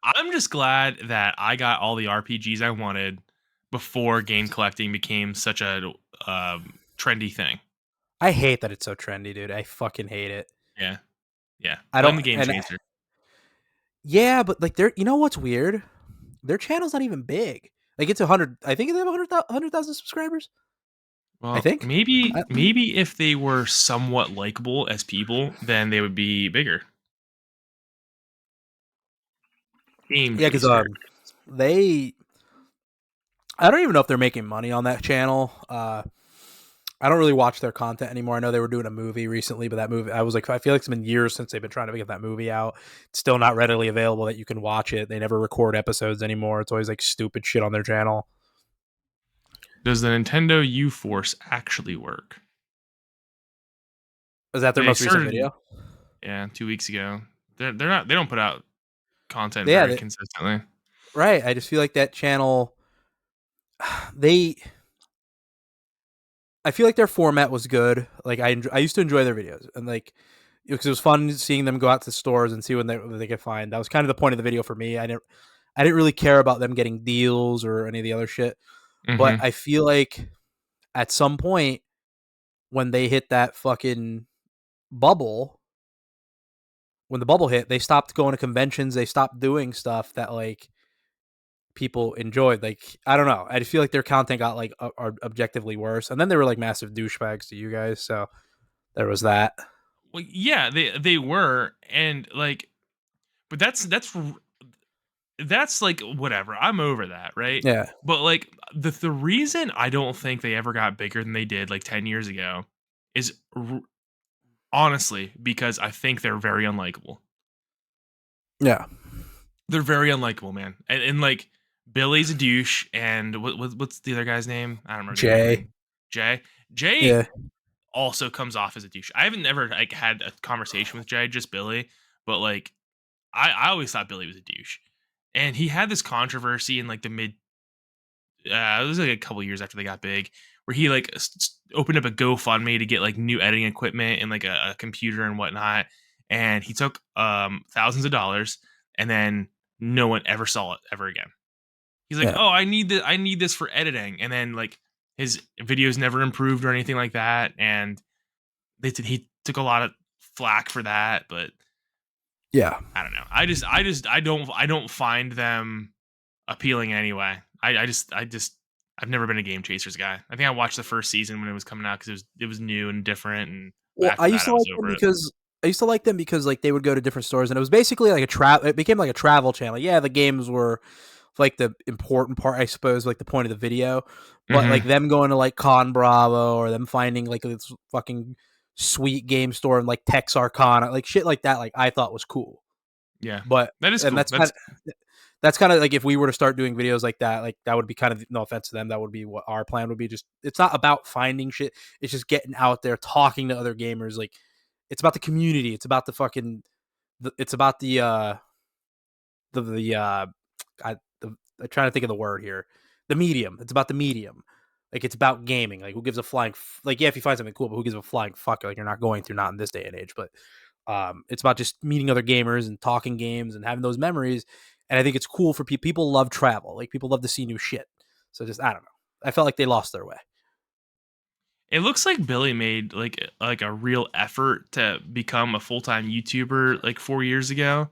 I'm just glad that I got all the RPGs I wanted before game collecting became such a trendy thing. I hate that it's so trendy, dude. I fucking hate it. Yeah. Yeah. I Blame don't, the game and chaser. yeah, but like they're, you know what's weird? Their channel's not even big. Like it's 100. I think they have 100,000 subscribers. I Well, think. maybe if they were somewhat likable as people, then they would be bigger. Game Yeah, because chaser. they. I don't even know if they're making money on that channel. I don't really watch their content anymore. I know they were doing a movie recently, but that movie, I was like, I feel like it's been years since they've been trying to get that movie out. It's still not readily available that you can watch it. They never record episodes anymore. It's always like stupid shit on their channel. Does the Nintendo U Force actually work? Is that their They most recent started, video? yeah, 2 weeks ago. They're not. They don't put out content Yeah, very consistently. right. I just feel like that channel, they, I feel like their format was good. Like I used to enjoy their videos, and like because it was fun seeing them go out to stores and see what they could find. That was kind of the point of the video for me. I didn't really care about them getting deals or any of the other shit. But Hmm. I feel like at some point when they hit that fucking bubble, when the bubble hit, they stopped going to conventions. They stopped doing stuff that like people enjoyed. Like I don't know. I just feel like their content got like objectively worse. And then they were like massive douchebags to you guys. So there was that. Well, yeah, they were, and like, but that's like whatever. I'm over that, right? Yeah. But like the reason I don't think they ever got bigger than they did like 10 years ago is honestly because I think they're very unlikable. Yeah. They're very unlikable, man. And like Billy's a douche, and what's the other guy's name? I don't remember the other guy's Jay. name. Jay. Jay Yeah. also comes off as a douche. I haven't ever like had a conversation with Jay, just Billy, but like I always thought Billy was a douche, and he had this controversy in like the mid. It was like a couple years after they got big, where he like opened up a GoFundMe to get like new editing equipment and like a computer and whatnot, and he took thousands of dollars, and then no one ever saw it ever again. He's like, Yeah. "Oh, I need this for editing," and then like his videos never improved or anything like that, and he took a lot of flack for that, but Yeah. I don't know. I don't find them appealing anyway. I've never been a Game Chasers guy. I think I watched the first season when it was coming out because it was new and different, and Well, after that I was over it. I used to like them because like they would go to different stores and it was basically like a travel. It became like a travel channel. Yeah, the games were like the important part, I suppose, like the point of the video. But like Hmm. them going to like Con Bravo or them finding like this fucking sweet game store and like Texarkana, like shit like that, like I thought was cool. Yeah, But that is and cool. that's kind of like if we were to start doing videos like that would be kind of, no offense to them, that would be what our plan would be. Just it's not about finding shit. It's just getting out there, talking to other gamers. Like it's about the community. It's about the fucking. It's about the I, I'm trying to think of the word here. the medium. It's about the medium. Like it's about gaming. Like who gives a flying like yeah, if you find something cool, but who gives a flying fuck? Like you're not going to, not in this day and age. But it's about just meeting other gamers and talking games and having those memories. And I think it's cool for people. People love travel. Like people love to see new shit. So just I don't know. I felt like they lost their way. It looks like Billy made like a real effort to become a full time YouTuber like 4 years ago,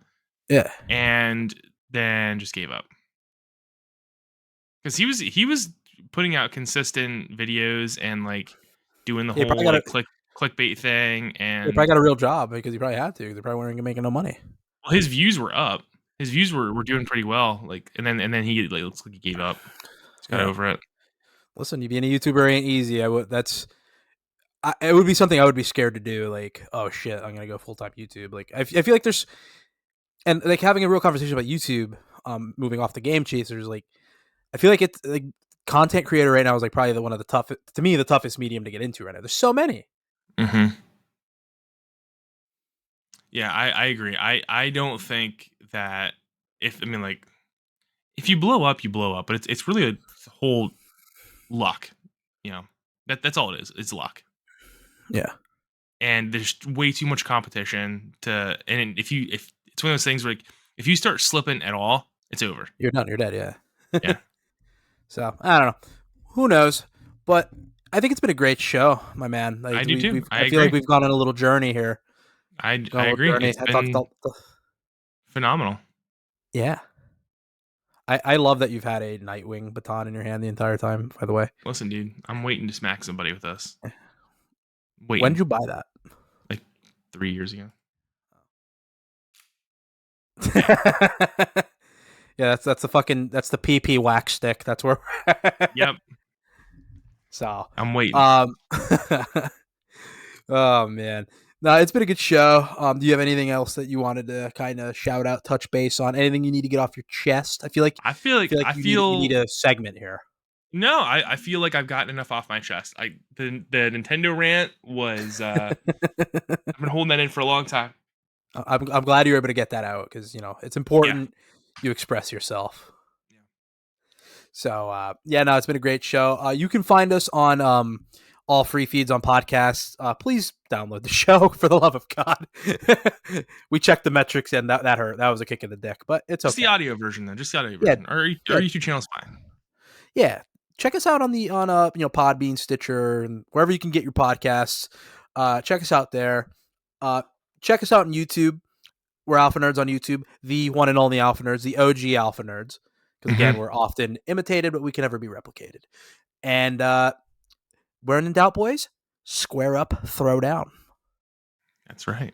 Yeah. and then just gave up because he was putting out consistent videos and like doing the They probably whole got a like clickbait thing, they probably and got a real job because he probably had to. They probably weren't making no money. well, his views were up. His views were doing pretty well. Like, and then he like looks like he gave up. Just got Yeah. over it. Listen, you being a YouTuber ain't easy. It would be something I would be scared to do. Like, oh shit, I'm gonna go full time YouTube. Like, I feel like there's and like having a real conversation about YouTube. Moving off the game chasers, like I feel like it's like content creator right now is like probably one of the toughest to me, the toughest medium to get into right now. There's so many. Hmm. Yeah, I agree. I don't think that if I mean like if you blow up, you blow up, but it's really a whole luck. You know that's all it is. It's luck, Yeah, and there's way too much competition to. And if it's one of those things where like, if you start slipping at all, it's over. you're done. You're dead. Yeah. Yeah, So I don't know. Who knows? But I think it's been a great show, my man. I Like do too. we've I I feel like agree. we've gone on a little journey here. I Gone on a little agree. journey. It's I talked been about phenomenal. yeah. I love that you've had a Nightwing baton in your hand the entire time. By the way, Listen, dude, I'm waiting to smack somebody with this. when did Waiting you buy that? like 3 years ago. Yeah. Yeah, that's the PP wax stick. That's where. Yep. So, I'm waiting. um, oh man, no, it's been a good show. Do you have anything else that you wanted to kind of shout out, touch base on? Anything you need to get off your chest? I feel I like feel like I you need feel a segment here. no. I feel like I've gotten enough off my chest. The Nintendo rant was. I've been holding that in for a long time. I'm glad you were able to get that out because it's Yeah. important you express yourself. Yeah. So yeah, no, it's been a great show. You can find us on all free feeds on podcasts. Please download the show for the love of God. We checked the metrics and that hurt. That was a kick in the dick, but it's Just the okay. audio version, then. Just the audio Yeah, version. Our yeah, YouTube channel's fine. yeah. Check us out on Podbean, Stitcher, and wherever you can get your podcasts. Check us out there. Uh, check us out on YouTube. We're Alpha Nerds on YouTube, the one and only Alpha Nerds, the OG Alpha Nerds. Because again, Hmm. we're often imitated, but we can never be replicated. And when in doubt, boys, square up, throw down. That's right.